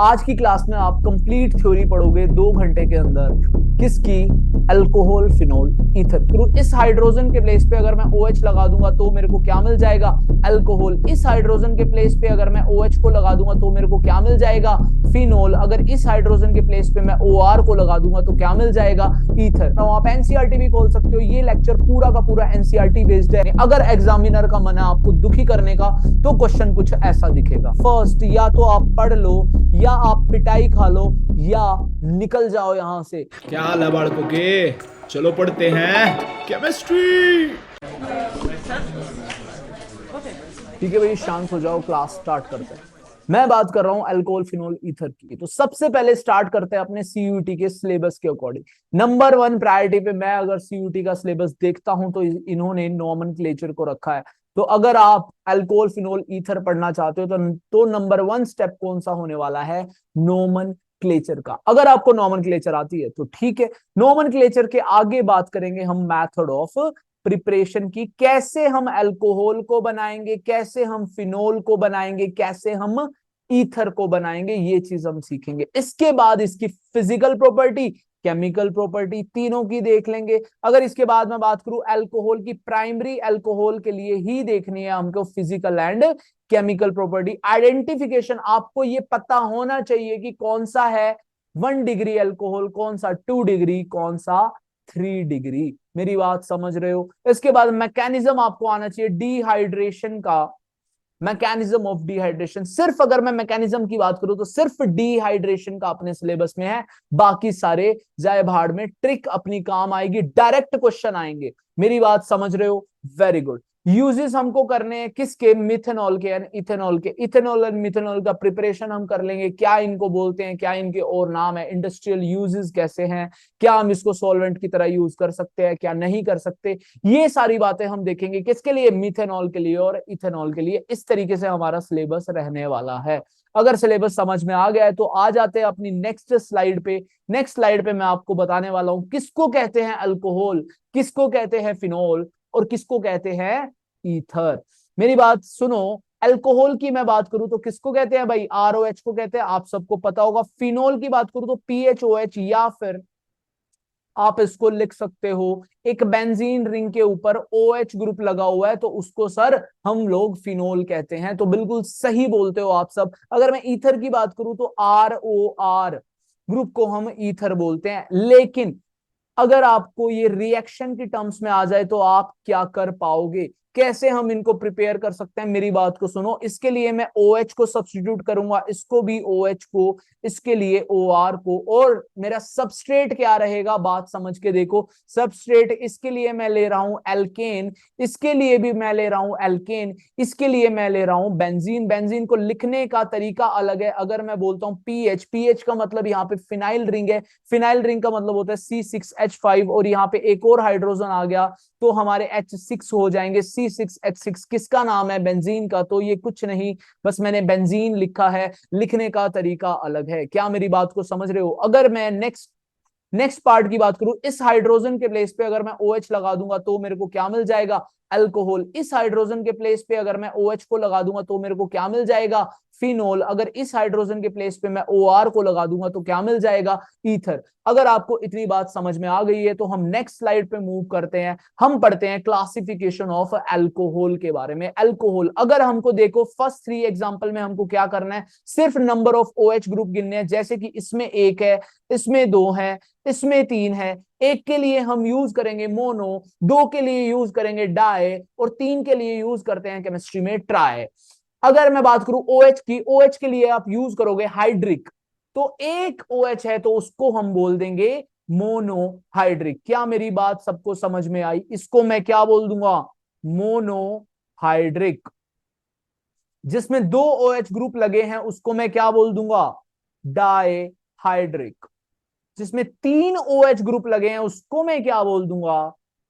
आज की क्लास में आप कंप्लीट थ्योरी पढ़ोगे 2 घंटे के अंदर। किसकी? Alcohol, phenol, ether. तो इस हाइड्रोजन के प्लेस पे अगर मैं OH लगा दूंगा तो मेरे को क्या मिल जाएगा? अल्कोहल। इस हाइड्रोजन के प्लेस पे अगर मैं OH को लगा दूंगा तो मेरे को क्या मिल जाएगा? फिनोल। अगर इस हाइड्रोजन के प्लेस पे मैं OR को लगा दूंगा तो क्या मिल जाएगा? ईथर। तो आप एनसीईआरटी भी खोल सकते हो, ये लेक्चर पूरा का पूरा एनसीईआरटी बेस्ड है। अगर एग्जामिनर का मन है आपको दुखी करने का तो क्वेश्चन कुछ ऐसा दिखेगा। फर्स्ट, या तो आप पढ़ लो या आप पिटाई खा लो या निकल जाओ यहां से। क्या हाल है बालकों के? चलो पढ़ते हैं केमिस्ट्री। ठीक है भाई, शांत हो जाओ, क्लास स्टार्ट करते हैं। मैं बात कर रहा हूं अल्कोहल, फिनोल, ईथर की। तो सबसे पहले स्टार्ट करते हैं अपने सीयूईटी के सिलेबस के अकॉर्डिंग। नंबर 1 प्रायोरिटी पे मैं अगर सीयूईटी का सिलेबस देखता हूं तो इन्होंने नोमेनक्लेचर को रखा है। तो अगर आप अल्कोहल, फिनोल, ईथर पढ़ना चाहते हो तो नंबर 1 स्टेप कौन सा होने वाला है? नोमेनक्लेचर का। अगर आपको नोमेनक्लेचर आती है तो ठीक है। नोमेनक्लेचर के आगे बात करेंगे हम मेथड ऑफ प्रिपरेशन की। कैसे हम अल्कोहल को बनाएंगे, कैसे हम फिनोल को बनाएंगे, कैसे हम ईथर को बनाएंगे, ये चीज हम सीखेंगे। इसके बाद इसकी फिजिकल प्रॉपर्टी, केमिकल प्रॉपर्टी, तीनों की देख लेंगे। अगर इसके बाद मैं बात करूं अल्कोहल की, प्राइमरी अल्कोहल के लिए ही देखनी है हमको physical and chemical property. Identification आपको ये पता होना चाहिए कि कौन सा है 1 डिग्री अल्कोहल, कौन सा 2 डिग्री, कौन सा 3 डिग्री। मेरी बात समझ रहे हो? इसके बाद मैकेनिज्म आपको आना चाहिए डिहाइड्रेशन का। मैकेनिज्म ऑफ डिहाइड्रेशन, सिर्फ अगर मैं मैकेनिज्म की बात करूं तो सिर्फ डिहाइड्रेशन का अपने सिलेबस में है। बाकी सारे जाए भाड़ में, ट्रिक अपनी काम आएगी, डायरेक्ट क्वेश्चन आएंगे। मेरी बात समझ रहे हो? Very good. यूजेस हमको करने हैं किसके? मिथेनॉल के एंड इथेनॉल के। इथेनॉल एंड मिथेनॉल का प्रिपरेशन हम कर लेंगे। क्या इनको बोलते हैं, क्या इनके और नाम है, इंडस्ट्रियल यूजेस कैसे हैं, क्या हम इसको सॉल्वेंट की तरह यूज कर सकते हैं, क्या नहीं कर सकते, ये सारी बातें हम देखेंगे। किसके लिए? मिथेनॉल के लिए और इथेनॉल के लिए। इस तरीके से हमारा सिलेबस रहने वाला है। अगर सिलेबस समझ में आ गया है तो आ जाते हैं अपनी नेक्स्ट स्लाइड पे। नेक्स्ट स्लाइड पे मैं आपको बताने वाला हूं किसको कहते हैं अल्कोहल, किसको कहते हैं फिनोल और किसको कहते हैं ईथर। मेरी बात सुनो। अल्कोहल की मैं बात करूं तो किसको कहते हैं भाई? ROH को कहते हैं, आप सबको पता होगा। फिनोल की बात करूं तो PHOH, या फिर आप इसको लिख सकते हो एक बेंजीन रिंग के ऊपर OH ग्रुप लगा हुआ है तो उसको सर हम लोग फिनोल कहते हैं। तो बिल्कुल सही बोलते हो आप सब। अगर मैं ईथर की बात करूं तो ROR ग्रुप को हम ईथर बोलते हैं। लेकिन अगर आपको ये रिएक्शन की टर्म्स में आ जाए तो आप क्या कर पाओगे? कैसे हम इनको प्रिपेयर कर सकते हैं? मेरी बात को सुनो। इसके लिए मैं OH को सब्स्टिट्यूट करूंगा, इसको भी OH को, इसके लिए OR को। और मेरा सबस्ट्रेट क्या रहेगा? बात समझ के देखो। सबस्ट्रेट इसके लिए मैं ले रहा हूं एल्केन, इसके लिए भी मैं ले रहा हूं एल्केन, इसके लिए मैं ले रहा हूं बेंजीन। बेंजीन को लिखने का तरीका अलग है। अगर मैं बोलता हूं PH, PH का मतलब यहाँ पे फिनाइल रिंग है। फिनाइल रिंग का मतलब होता है C6H5 और यहाँ पे एक और हाइड्रोजन आ गया तो हमारे H6 हो जाएंगे, C6H6। किसका नाम है? बेंजीन का। तो ये कुछ नहीं, बस मैंने बेंजीन लिखा है, लिखने का तरीका अलग है। क्या मेरी बात को समझ रहे हो? अगर मैं नेक्स्ट पार्ट की बात करूं, इस हाइड्रोजन के प्लेस पे अगर मैं OH लगा दूंगा तो मेरे को क्या मिल जाएगा? अल्कोहल। इस हाइड्रोजन के प्लेस पे अगर मैं OH को लगा दूंगा तो मेरे को क्या मिल जाएगा? फिनोल। अगर इस हाइड्रोजन के प्लेस पे मैं OR को लगा दूंगा तो क्या मिल जाएगा? ईथर। अगर आपको इतनी बात समझ में आ गई है तो हम नेक्स्ट स्लाइड पे मूव करते हैं। हम पढ़ते हैं क्लासिफिकेशन ऑफ अल्कोहल के बारे में। अल्कोहल अगर हमको देखो, फर्स्ट 3 एग्जांपल में हमको क्या करना है? सिर्फ नंबर ऑफ OH ग्रुप गिनने हैं। जैसे कि इसमें 1 है, इसमें 2 है, इसमें 3 है। एक के लिए हम यूज करेंगे मोनो, 2 के लिए यूज करेंगे डाई और 3 के लिए यूज करते हैं केमिस्ट्री में ट्राई। अगर मैं बात करूं OH की, OH के लिए आप यूज करोगे हाइड्रिक। तो एक OH है तो उसको हम बोल देंगे मोनोहाइड्रिक। क्या मेरी बात सबको समझ में आई? इसको मैं क्या बोल दूंगा? मोनोहाइड्रिक। जिसमें 2 OH ग्रुप लगे हैं उसको मैं क्या बोल दूंगा? डाईहाइड्रिक। जिसमें 3 OH ग्रुप लगे हैं उसको मैं क्या बोल दूंगा?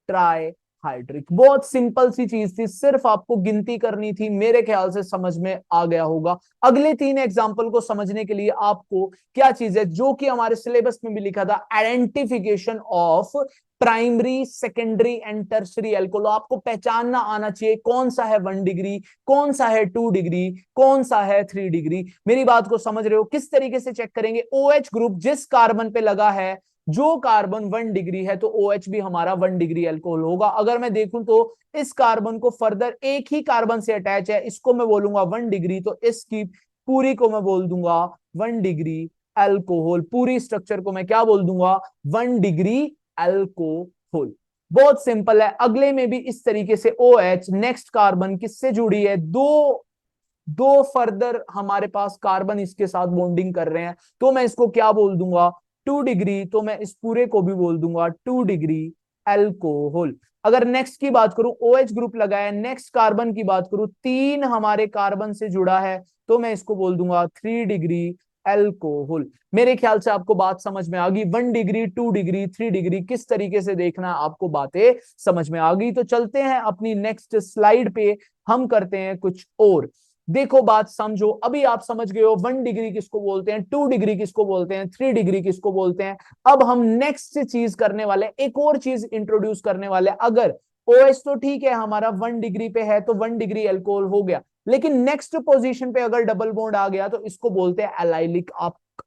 Try hydric. बहुत सिंपल सी चीज थी, सिर्फ आपको गिनती करनी थी। मेरे ख्याल से समझ में आ गया होगा। अगले 3 एग्जाम्पल को समझने के लिए आपको क्या चीज है जो कि हमारे सिलेबस में भी लिखा था, identification of primary, secondary and tertiary alcohol. आपको पहचानना आना चाहिए कौन सा है 1 डिग्री, कौन सा है 2 डिग्री, कौन सा है 3 डिग्री। मेरी बात को समझ रहे हो? किस तरीके से चेक करेंगे? OH ग्रुप जिस कार्बन पे लगा है, जो कार्बन 1 डिग्री है, तो OH भी हमारा 1 डिग्री एल्कोहल होगा। अगर मैं देखूं तो इस कार्बन को फर्दर एक ही कार्बन से अटैच है, इसको मैं बोलूंगा 1 डिग्री, तो इसकी पूरी को मैं बोल दूंगा 1 डिग्री एल्कोहल। पूरी स्ट्रक्चर को मैं क्या बोल दूंगा? 1 डिग्री एल्कोहल। बहुत सिंपल है। अगले में भी इस तरीके से OH नेक्स्ट कार्बन किससे जुड़ी है? दो दो फर्दर हमारे पास कार्बन इसके साथ बॉन्डिंग कर रहे हैं, तो मैं इसको क्या बोल दूंगा? 2 डिग्री। तो मैं इस पूरे को भी बोल दूंगा 2 डिग्री एल्कोहल। अगर नेक्स्ट की बात करूं, OH ग्रुप लगा है, नेक्स्ट कार्बन की बात करूं, 3 हमारे कार्बन से जुड़ा है, तो मैं इसको बोल दूंगा 3 डिग्री एल्कोहल। मेरे ख्याल से आपको बात समझ में आ गई। 1 डिग्री, 2 डिग्री, 3 डिग्री किस तरीके से देखना, आपको बातें समझ में आ गई। तो चलते हैं अपनी नेक्स्ट स्लाइड पे, हम करते हैं कुछ और। देखो बात समझो, अभी आप समझ गए हो 1 डिग्री किसको बोलते हैं, 2 डिग्री किसको बोलते हैं, 3 डिग्री किसको बोलते हैं। अब हम नेक्स्ट चीज करने वाले, एक और चीज इंट्रोड्यूस करने वाले। अगर OH तो ठीक है हमारा 1 डिग्री पे है, तो 1 डिग्री एल्कोहल हो गया, लेकिन नेक्स्ट पोजीशन पे अगर डबल बॉन्ड आ गया, तो इसको बोलते हैं एलाइलिक।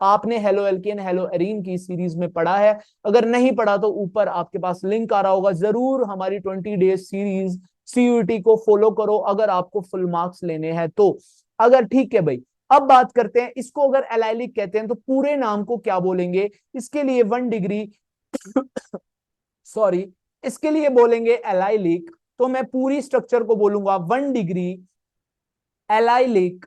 आपने हेलो एल्केन हेलो एरीन की सीरीज में पढ़ा है। अगर नहीं पढ़ा तो ऊपर आपके पास लिंक आ रहा होगा, जरूर हमारी 20 डेज सीरीज CUET को फॉलो करो अगर आपको फुल मार्क्स लेने हैं तो। अगर ठीक है भाई, अब बात करते हैं इसको, अगर एलाइलिक कहते हैं तो पूरे नाम को क्या बोलेंगे? इसके लिए 1 डिग्री सॉरी, इसके लिए बोलेंगे एलाइलिक, तो मैं पूरी स्ट्रक्चर को बोलूंगा 1 डिग्री एलाइलिक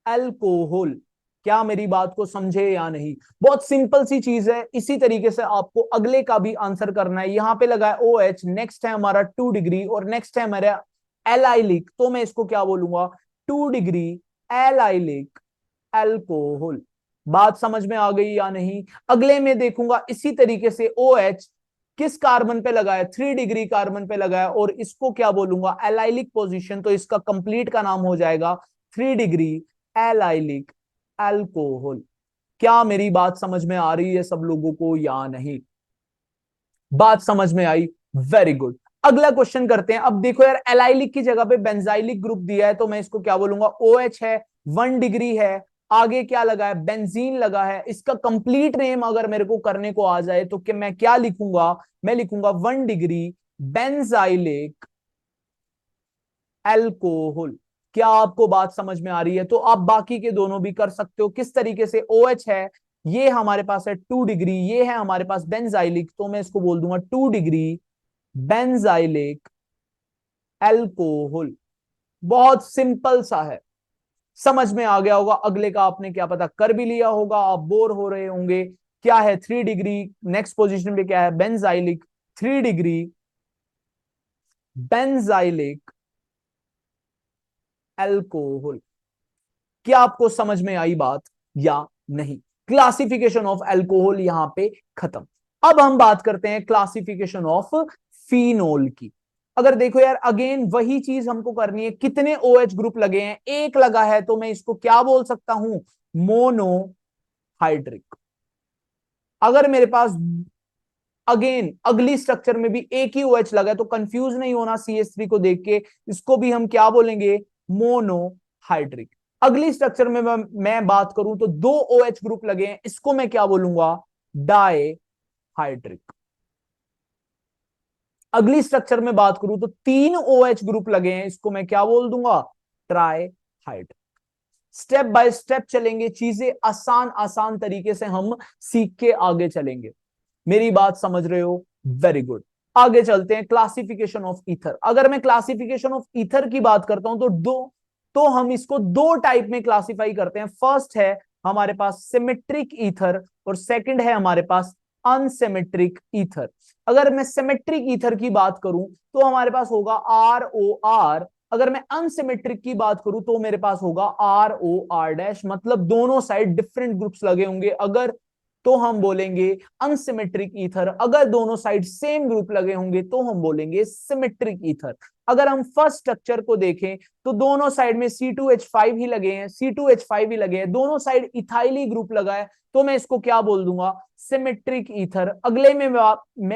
एल्कोहल। क्या मेरी बात को समझे या नहीं? बहुत सिंपल सी चीज है। इसी तरीके से आपको अगले का भी आंसर करना है। यहां पे लगा है OH, नेक्स्ट है हमारा 2 डिग्री और नेक्स्ट है हमारा एलाइलिक, तो मैं इसको क्या बोलूंगा? 2 डिग्री एलाइलिक एल्कोहल। बात समझ में आ गई या नहीं? अगले में देखूंगा इसी तरीके से OH किस कार्बन पे लगा है? 3 डिग्री कार्बन पे लगा है, और इसको क्या बोलूंगा? एलाइलिक पोजीशन, तो इसका कंप्लीट का नाम हो जाएगा 3 डिग्री एलाइलिक अल्कोहल। क्या मेरी बात समझ में आ रही है सब लोगों को या नहीं? बात समझ में आई? Very good. अगला क्वेश्चन करते हैं। अब देखो यार, एलाइलिक की जगह पे बेंजाइलिक ग्रुप दिया है, तो मैं इसको क्या बोलूंगा? OH है, 1 डिग्री है, आगे क्या लगा है? बेंजीन लगा है। इसका कंप्लीट नेम अगर मेरे को करने को आ जाए, तो क्या मैं क्या लिखूंगा? मैं लिखूंगा 1 डिग्री बेंजाइलिक एल्कोहल। क्या आपको बात समझ में आ रही है? तो आप बाकी के दोनों भी कर सकते हो। किस तरीके से? OH है, ये हमारे पास है 2 डिग्री, ये है हमारे पास बेंजाइलिक, तो मैं इसको बोल दूंगा 2 डिग्री बेंजाइलिक एल्कोहल। बहुत सिंपल सा है, समझ में आ गया होगा। अगले का आपने क्या पता कर भी लिया होगा, आप बोर हो रहे होंगे। क्या है? 3 डिग्री, नेक्स्ट पोजीशन पे क्या है? Benzylic, 3 degree benzylic alcohol. क्या आपको समझ में आई बात या नहीं? क्लासिफिकेशन ऑफ अल्कोहल यहां पे खत्म। अब हम बात करते हैं क्लासिफिकेशन ऑफ फिनोल की। अगर देखो यार, अगेन वही चीज हमको करनी है। कितने OH ग्रुप लगे हैं? एक लगा है, तो मैं इसको क्या बोल सकता हूं? मोनोहाइड्रिक। अगर मेरे पास अगेन अगली स्ट्रक्चर में भी एक ही OH लगा है, तो कंफ्यूज नहीं होना CH3 को देख के, इसको भी हम क्या बोलेंगे? मोनोहाइड्रिक। अगली स्ट्रक्चर में मैं बात करूं तो 2 OH ग्रुप लगे हैं, इसको मैं क्या बोलूंगा? डाईहाइड्रिक। अगली स्ट्रक्चर में बात करूं तो 3 OH ग्रुप लगे हैं, इसको मैं क्या बोल दूंगा? ट्राईहाइड्रिक। स्टेप बाय स्टेप चलेंगे, चीजें आसान आसान तरीके से हम सीख के आगे चलेंगे। मेरी बात समझ रहे हो? Very good. आगे चलते हैं। Classification of ether. अगर मैं क्लासिफिकेशन ऑफ ईथर की बात करता हूं तो हम इसको 2 टाइप में क्लासिफाई करते हैं। फर्स्ट है हमारे पास सिमेट्रिक ईथर, और सेकंड है हमारे पास अनसिमेट्रिक ईथर। अगर मैं सिमेट्रिक ईथर की बात करूं तो हमारे पास होगा ROR। अगर मैं अनसिमेट्रिक की बात करूं तो मेरे पास होगा ROR डैश, मतलब दोनों साइड डिफरेंट ग्रुप्स लगे होंगे। अगर तो हम बोलेंगे अनसिमेट्रिक ईथर। अगर दोनों साइड सेम ग्रुप लगे होंगे तो हम बोलेंगे सिमेट्रिक ईथर। अगर हम फर्स्ट स्ट्रक्चर को देखें तो दोनों साइड में C2H5 ही लगे हैं, C2H5 ही लगे हैं, दोनों साइड इथाइली ग्रुप लगा है, तो मैं इसको क्या बोल दूंगा, सिमेट्रिक ईथर। अगले में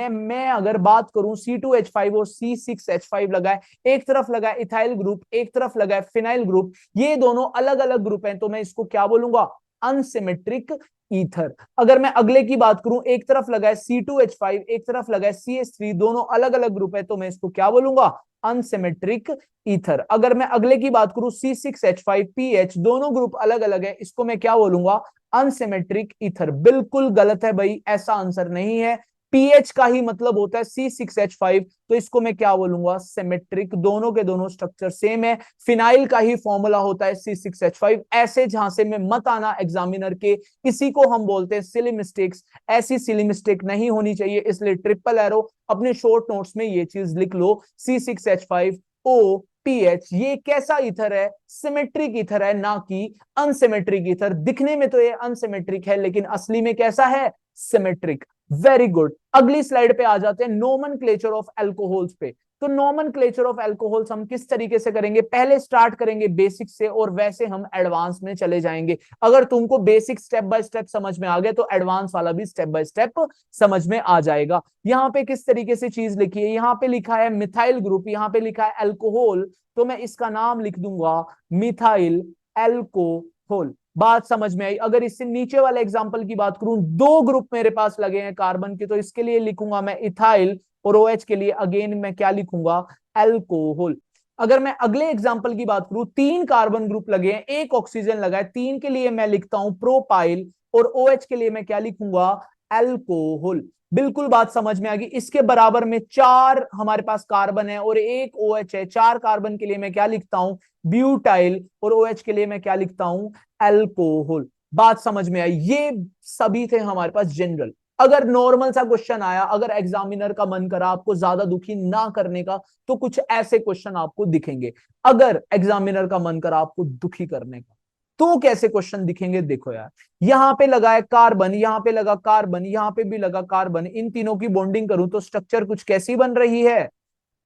मैं अगर बात करूं C2H5 और C6H5 लगा है, एक तरफ लगा है इथाइल ग्रुप, एक तरफ लगा है फिनाइल ग्रुप, ये दोनों अलग अलग ग्रुप हैं, तो मैं इसको क्या बोलूंगा, अनसिमेट्रिक ईथर। अगर मैं अगले की बात करूं, एक तरफ लगा है C2H5, एक तरफ लगा है CH3, दोनों अलग अलग ग्रुप है, तो मैं इसको क्या बोलूंगा, अनसिमेट्रिक ईथर। अगर मैं अगले की बात करूं C6H5PH, दोनों ग्रुप अलग अलग है, इसको मैं क्या बोलूंगा, अनसिमेट्रिक ईथर। बिल्कुल गलत है भाई, ऐसा आंसर नहीं है। पीएच का ही मतलब होता है C6H5, तो इसको मैं क्या बोलूंगा, सिमेट्रिक। दोनों के दोनों स्ट्रक्चर सेम है। फिनाइल का ही फॉर्मूला होता है C6H5। ऐसे झांसे में मत आना एग्जामिनर के, इसी को हम बोलते हैं सिली मिस्टेक्स। ऐसी सिली मिस्टेक नहीं होनी चाहिए, इसलिए ट्रिपल एरो अपने शॉर्ट नोट्स में ये चीज लिख लो, C6H5OPH। ये कैसा ईथर है, सिमेट्रिक ईथर है, ना कि अनसिमेट्रिक ईथर। दिखने में तो ये अनसिमेट्रिक है, लेकिन असली में कैसा है, सिमेट्रिक। Very good. अगली स्लाइड पे आ जाते हैं नोमेनक्लेचर ऑफ अल्कोहल्स पे। तो नोमेनक्लेचर ऑफ अल्कोहल्स हम किस तरीके से करेंगे, पहले स्टार्ट करेंगे बेसिक से और वैसे हम एडवांस में चले जाएंगे। अगर तुमको बेसिक स्टेप बाय स्टेप समझ में आ गया तो एडवांस वाला भी स्टेप बाय स्टेप समझ में आ जाएगा। यहाँ पे किस तरीके से चीज लिखी है, यहाँ पे लिखा है मिथाइल ग्रुप, यहाँ पे लिखा है अल्कोहल, तो मैं इसका नाम लिख दूंगा मिथाइल अल्कोहल। बात समझ में आई। अगर इससे नीचे वाले एग्जांपल की बात करूं, दो ग्रुप मेरे पास लगे हैं कार्बन के, तो इसके लिए लिखूंगा मैं इथाइल, और OH के लिए अगेन मैं क्या लिखूंगा, अल्कोहल। अगर मैं अगले एग्जांपल की बात करूं, तीन कार्बन ग्रुप लगे हैं, एक ऑक्सीजन लगा है, तीन के लिए मैं लिखता हूं प्रोपाइल, और OH के लिए मैं क्या लिखूंगा, अल्कोहल। बिल्कुल बात समझ में आ गई। इसके बराबर में चार हमारे पास कार्बन है और एक OH है, चार कार्बन के लिए मैं क्या लिखता हूं, ब्यूटाइल, और OH के लिए मैं क्या लिखता हूं, अल्कोहल। बात समझ में आई। ये सभी थे हमारे पास जनरल। अगर नॉर्मल सा क्वेश्चन आया, अगर एग्जामिनर का मन करा आपको ज्यादा दुखी ना करने का, तो कुछ ऐसे क्वेश्चन आपको दिखेंगे। अगर एग्जामिनर का मन करा आपको दुखी करने का, तो कैसे क्वेश्चन दिखेंगे, देखो यार, यहां पे लगा है कार्बन, यहां पे लगा कार्बन, यहां पे भी लगा कार्बन, इन तीनों की बॉन्डिंग करूं तो स्ट्रक्चर कुछ कैसी बन रही है,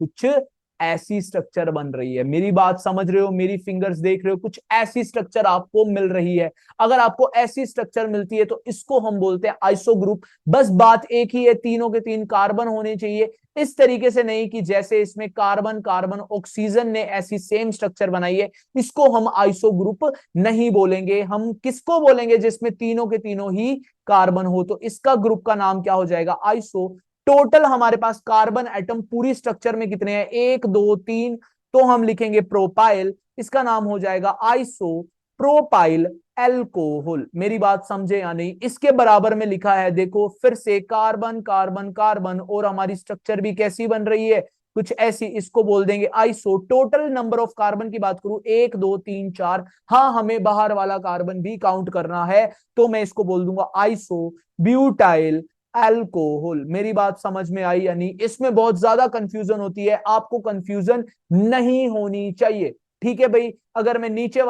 कुछ ऐसी स्ट्रक्चर बन रही है। मेरी बात समझ रहे हो, मेरी फिंगर्स देख रहे हो, कुछ ऐसी स्ट्रक्चर आपको मिल रही है। अगर आपको ऐसी स्ट्रक्चर मिलती है तो इसको हम बोलते हैं आइसो ग्रुप। बस बात एक ही है, तीनों के तीन कार्बन होने चाहिए। इस तरीके से नहीं कि जैसे इसमें कार्बन कार्बन ऑक्सीजन ने ऐसी सेम स्ट्रक्चर बनाई है, इसको हम आइसो ग्रुप नहीं बोलेंगे। हम किसको बोलेंगे, जिसमें तीनों के तीनों ही कार्बन हो, तो इसका ग्रुप का नाम क्या हो जाएगा, आइसो। टोटल हमारे पास कार्बन एटम पूरी स्ट्रक्चर में कितने हैं, एक दो तीन, तो हम लिखेंगे प्रोपाइल, इसका नाम हो जाएगा आइसो प्रोपाइल एल्कोहल। मेरी बात समझे या नहीं। इसके बराबर में लिखा है, देखो फिर से कार्बन कार्बन कार्बन, और हमारी स्ट्रक्चर भी कैसी बन रही है, कुछ ऐसी, इसको बोल देंगे iso. Total number of carbon की बात करूं, एक दो तीन चार, हाँ हमें बाहर वाला कार्बन भी काउंट करना है, तो मैं इसको बोल दूंगा आइसो ब्यूटाइल अल्कोहल। मेरी बात समझ में आई या नहीं। इसमें बहुत ज्यादा कंफ्यूजन होती है, आपको कंफ्यूजन नहीं होनी चाहिए, ठीक है भाई। अगर मैं नीचे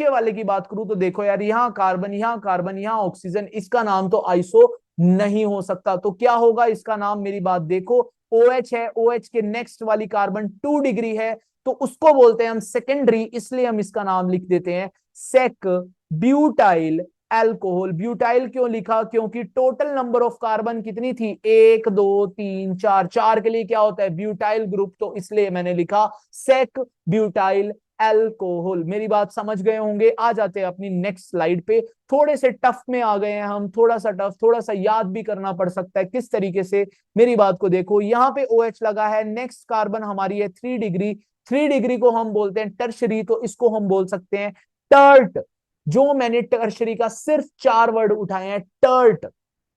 वाले की बात करूं तो देखो यार, यहां कार्बन, यहां कार्बन, यहां ऑक्सीजन, इसका नाम तो आइसो नहीं हो सकता, तो क्या होगा इसका नाम, मेरी बात देखो, OH है, OH के नेक्स्ट वाली कार्बन 2 डिग्री है, तो उसको बोलते हैं हम सेकेंडरी, इसलिए हम इसका नाम लिख देते हैं सेक ब्यूटाइल अल्कोहल। ब्यूटाइल क्यों लिखा, क्योंकि टोटल नंबर ऑफ कार्बन कितनी थी, एक दो तीन चार, चार के लिए क्या होता है, ब्यूटाइल ग्रुप, तो इसलिए मैंने लिखा सेक ब्यूटाइल अल्कोहल। मेरी बात समझ गए होंगे। आ जाते हैं अपनी नेक्स्ट स्लाइड पे। थोड़े से टफ में आ गए हैं हम, थोड़ा सा टफ, थोड़ा सा याद भी करना पड़ सकता है किस तरीके से। मेरी बात को देखो, यहाँ पे OH लगा है, नेक्स्ट कार्बन हमारी है 3 डिग्री, 3 डिग्री को हम बोलते हैं टर्शरी, तो इसको हम बोल सकते हैं टर्ट। जो मैंने टर्शरी का सिर्फ 4 वर्ड उठाए हैं, टर्ट,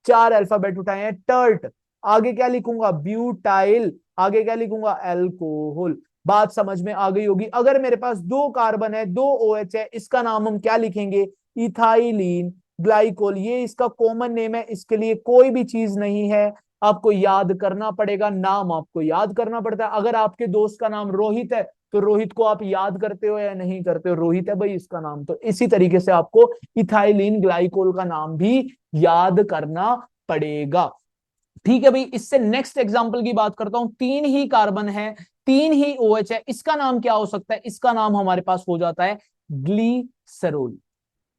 4 अल्फाबेट उठाए हैं, टर्ट। आगे क्या लिखूंगा, ब्यूटाइल, आगे क्या लिखूंगा, अल्कोहल। बात समझ में आ गई होगी। अगर मेरे पास 2 कार्बन है, 2 OH है, इसका नाम हम क्या लिखेंगे, इथाइलिन ग्लाइकोल। ये इसका कॉमन नेम है, इसके लिए कोई भी चीज नहीं है, आपको याद करना पड़ेगा, नाम आपको याद करना पड़ता है। अगर आपके दोस्त का नाम रोहित है तो रोहित को आप याद करते हो या नहीं करते हो? रोहित है भाई इसका नाम। तो इसी तरीके से आपको इथाइलिन ग्लाइकोल का नाम भी याद करना पड़ेगा। ठीक है भाई, इससे नेक्स्ट एग्जांपल की बात करता हूं। 3 ही कार्बन है, 3 ही OH है, इसका नाम क्या हो सकता है? इसका नाम हमारे पास हो जाता है ग्लीसरोल।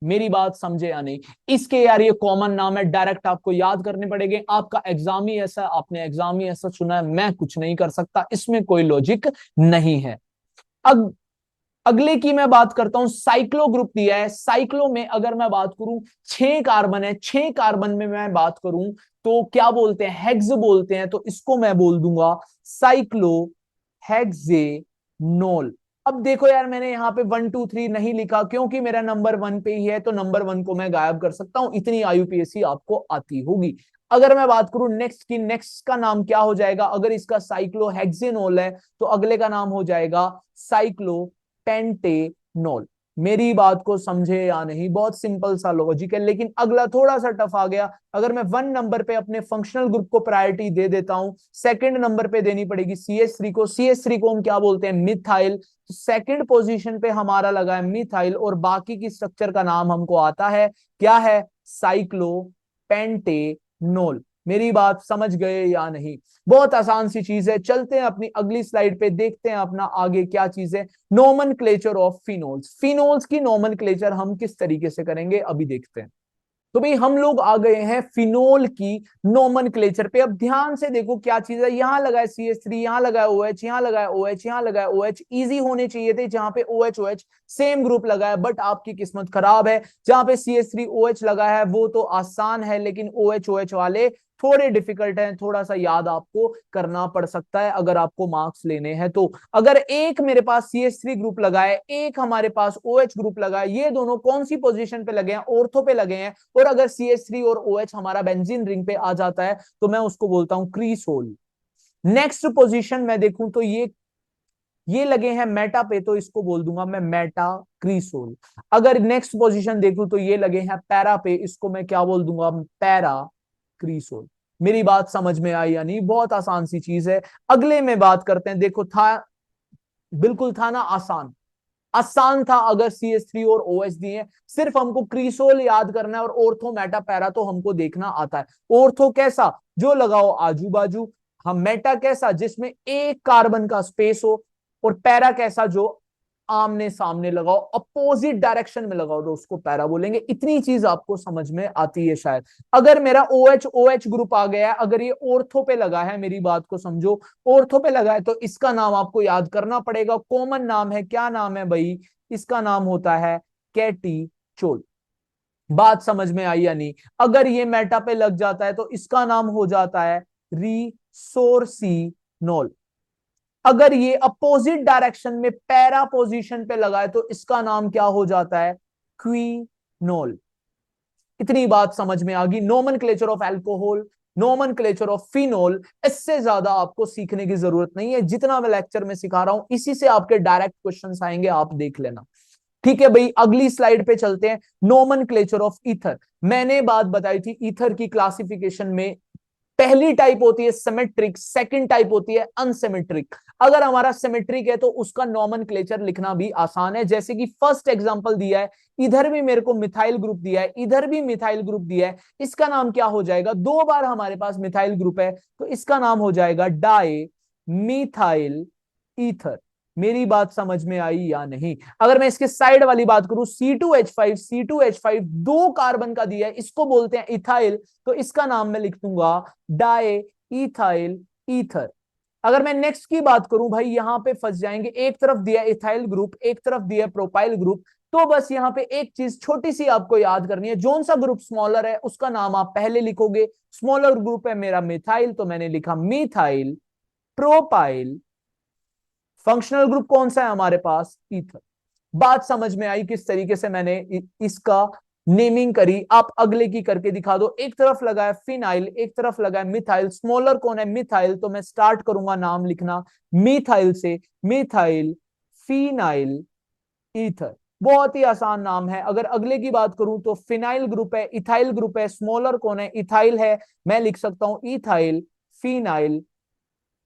मेरी बात समझे या नहीं? इसके यार ये कॉमन नाम है, डायरेक्ट आपको याद करने पड़ेंगे। आपका एग्जाम ही ऐसा, आपने एग्जाम ही ऐसा चुना है, मैं कुछ नहीं कर सकता, इसमें कोई लॉजिक नहीं है। अब अगले की मैं बात करता हूं, साइक्लो ग्रुप दिया है। साइक्लो में अगर मैं बात करूं, 6 कार्बन है, 6 कार्बन में मैं बात करूं तो क्या बोलते हैं? हेक्स बोलते हैं। तो इसको मैं बोल दूंगा साइक्लो हेक्सेनोल। अब देखो यार, मैंने यहाँ पे 1 2 3 नहीं लिखा क्योंकि मेरा नंबर 1 पे ही है, तो नंबर 1 को मैं गायब कर सकता हूं। इतनी IUPAC आपको आती होगी। अगर मैं बात करूं नेक्स्ट की, नेक्स्ट का नाम क्या हो जाएगा? अगर इसका साइक्लो हेक्सेनोल है तो अगले का नाम हो जाएगा साइक्लो पेंटेनॉल। मेरी बात को समझे या नहीं? बहुत सिंपल सा लॉजिक है, लेकिन अगला थोड़ा सा टफ आ गया। अगर मैं 1 नंबर पे अपने फंक्शनल ग्रुप को प्रायोरिटी दे देता हूं, सेकंड नंबर पे देनी पड़ेगी CH3 को। CH3 को हम क्या बोलते हैं? मिथाइल। तो सेकंड पोजीशन पे हमारा लगा है मिथाइल, और बाकी की स्ट्रक्चर का नाम हमको आता है, क्या है? साइक्लोपेंटेनॉल। मेरी बात समझ गए या नहीं? बहुत आसान सी चीज है। चलते हैं अपनी अगली स्लाइड पे, देखते हैं अपना आगे क्या चीज है। Nomenclature of phenols. फिनोल्स की नोमेनक्लेचर हम किस तरीके से करेंगे अभी देखते हैं। तो भाई हम लोग आ गए हैं फिनोल की नोमेनक्लेचर पे। अब ध्यान से देखो क्या चीज है। यहां लगा है CH3, यहां लगा है OH, यहां लगा है OH, यहां लगा है OH। इजी होने चाहिए थे जहां पे OH OH सेम ग्रुप लगा है, बट आपकी किस्मत खराब है। जहां पे CH3 OH लगा है वो तो आसान है, लेकिन OH OH वाले थोड़े डिफिकल्ट हैं। थोड़ा सा याद आपको करना पड़ सकता है अगर आपको मार्क्स लेने हैं तो। अगर एक मेरे पास CH3 ग्रुप लगा है, एक हमारे पास OH ग्रुप लगा है, ये दोनों कौन सी पोजीशन पे लगे हैं? ऑर्थो पे लगे हैं। और अगर CH3 और OH हमारा बेंजीन रिंग पे आ जाता है तो मैं उसको बोलता हूं क्रीसोल। नेक्स्ट पोजीशन मैं देखूं तो ये लगे हैं मेटा पे, तो इसको बोल दूंगा मैं मेटा क्रीसोल। अगर नेक्स्ट पोजीशन देखूं तो ये लगे हैं पैरा पे, इसको मैं क्या बोल दूंगा? पैरा क्रीसोल। मेरी बात समझ में आई या नहीं? बहुत आसान सी चीज है। अगले में बात करते हैं। देखो था, बिल्कुल था ना आसान? आसान था। अगर CH3 और OH दिए, सिर्फ हमको क्रीसोल याद करना है, और ऑर्थो मेटा पैरा तो हमको देखना आता है। ऑर्थो कैसा? जो लगाओ आजू बाजू। हम मेटा कैसा? जिसमें एक कार्बन का स्पेस हो। और पैरा कैसा? जो आमने सामने लगाओ, अपोजिट डायरेक्शन में लगाओ, तो उसको पैरा बोलेंगे। इतनी चीज आपको समझ में आती है शायद। अगर मेरा OH OH ग्रुप आ गया है, अगर ये ऑर्थो पे लगा है, मेरी बात को समझो, ऑर्थो पे लगा है, तो इसका नाम आपको याद करना पड़ेगा। कॉमन नाम है, क्या नाम है भाई? इसका नाम होता है कैटीचोल। बात समझ में आई या नहीं? अगर ये मेटा पे लग जाता है तो इसका नाम हो जाता है रिसोर्सिनोल। अगर ये अपोजिट डायरेक्शन में पैरा पोजीशन पे लगा है तो इसका नाम क्या हो जाता है? क्वीनोल। इतनी बात समझ में आ गई। Nomenclature of alcohol, nomenclature of phenol, इससे ज्यादा आपको सीखने की जरूरत नहीं है। जितना मैं लेक्चर में सिखा रहा हूं इसी से आपके डायरेक्ट क्वेश्चंस आएंगे, आप देख लेना। ठीक है भाई, अगली स्लाइड पे चलते हैं। Nomenclature of ether. मैंने बात बताई थी ईथर की क्लासिफिकेशन में पहली टाइप होती है सिमेट्रिक, सेकंड टाइप होती है अनसिमेट्रिक। अगर हमारा सिमेट्रिक है तो उसका नोमेनक्लेचर लिखना भी आसान है। जैसे कि फर्स्ट एग्जांपल दिया है, इधर भी मेरे को मिथाइल ग्रुप दिया है, इधर भी मिथाइल ग्रुप दिया है। इसका नाम क्या हो जाएगा? 2 बार हमारे पास मिथाइल ग्रुप है तो इसका नाम हो जाएगा डाई मिथाइल ईथर। मेरी बात समझ में आई या नहीं? अगर मैं इसके साइड वाली बात करूं, C2H5, C2H5 2 कार्बन का दिया है, इसको बोलते हैं इथाइल, तो इसका नाम मैं लिख दूंगा डाई इथाइल ईथर। अगर मैं नेक्स्ट की बात करूं, भाई यहां पे फंस जाएंगे। एक तरफ दिया इथाइल ग्रुप, एक तरफ दिया प्रोपाइल ग्रुप, तो बस यहां पे एक चीज छोटी सी आपको याद करनी है। जोन सा ग्रुप स्मॉलर है उसका नाम आप पहले लिखोगे। स्मॉलर ग्रुप है मेरा मिथाइल, तो मैंने लिखा मिथाइल प्रोपाइल। फंक्शनल ग्रुप कौन सा है हमारे पास? ईथर। बात समझ में आई किस तरीके से मैंने इसका नेमिंग करी? आप अगले की करके दिखा दो। एक तरफ लगा है फिनाइल, एक तरफ लगा है मिथाइल। स्मॉलर कौन है? मिथाइल। तो मैं स्टार्ट करूंगा नाम लिखना मिथाइल से, मिथाइल फिनाइल ईथर। बहुत ही आसान नाम है। अगर अगले की बात करूं तो फिनाइल ग्रुप है, इथाइल ग्रुप है। स्मॉलर कौन है? इथाइल है। मैं लिख सकता हूं इथाइल फिनाइल।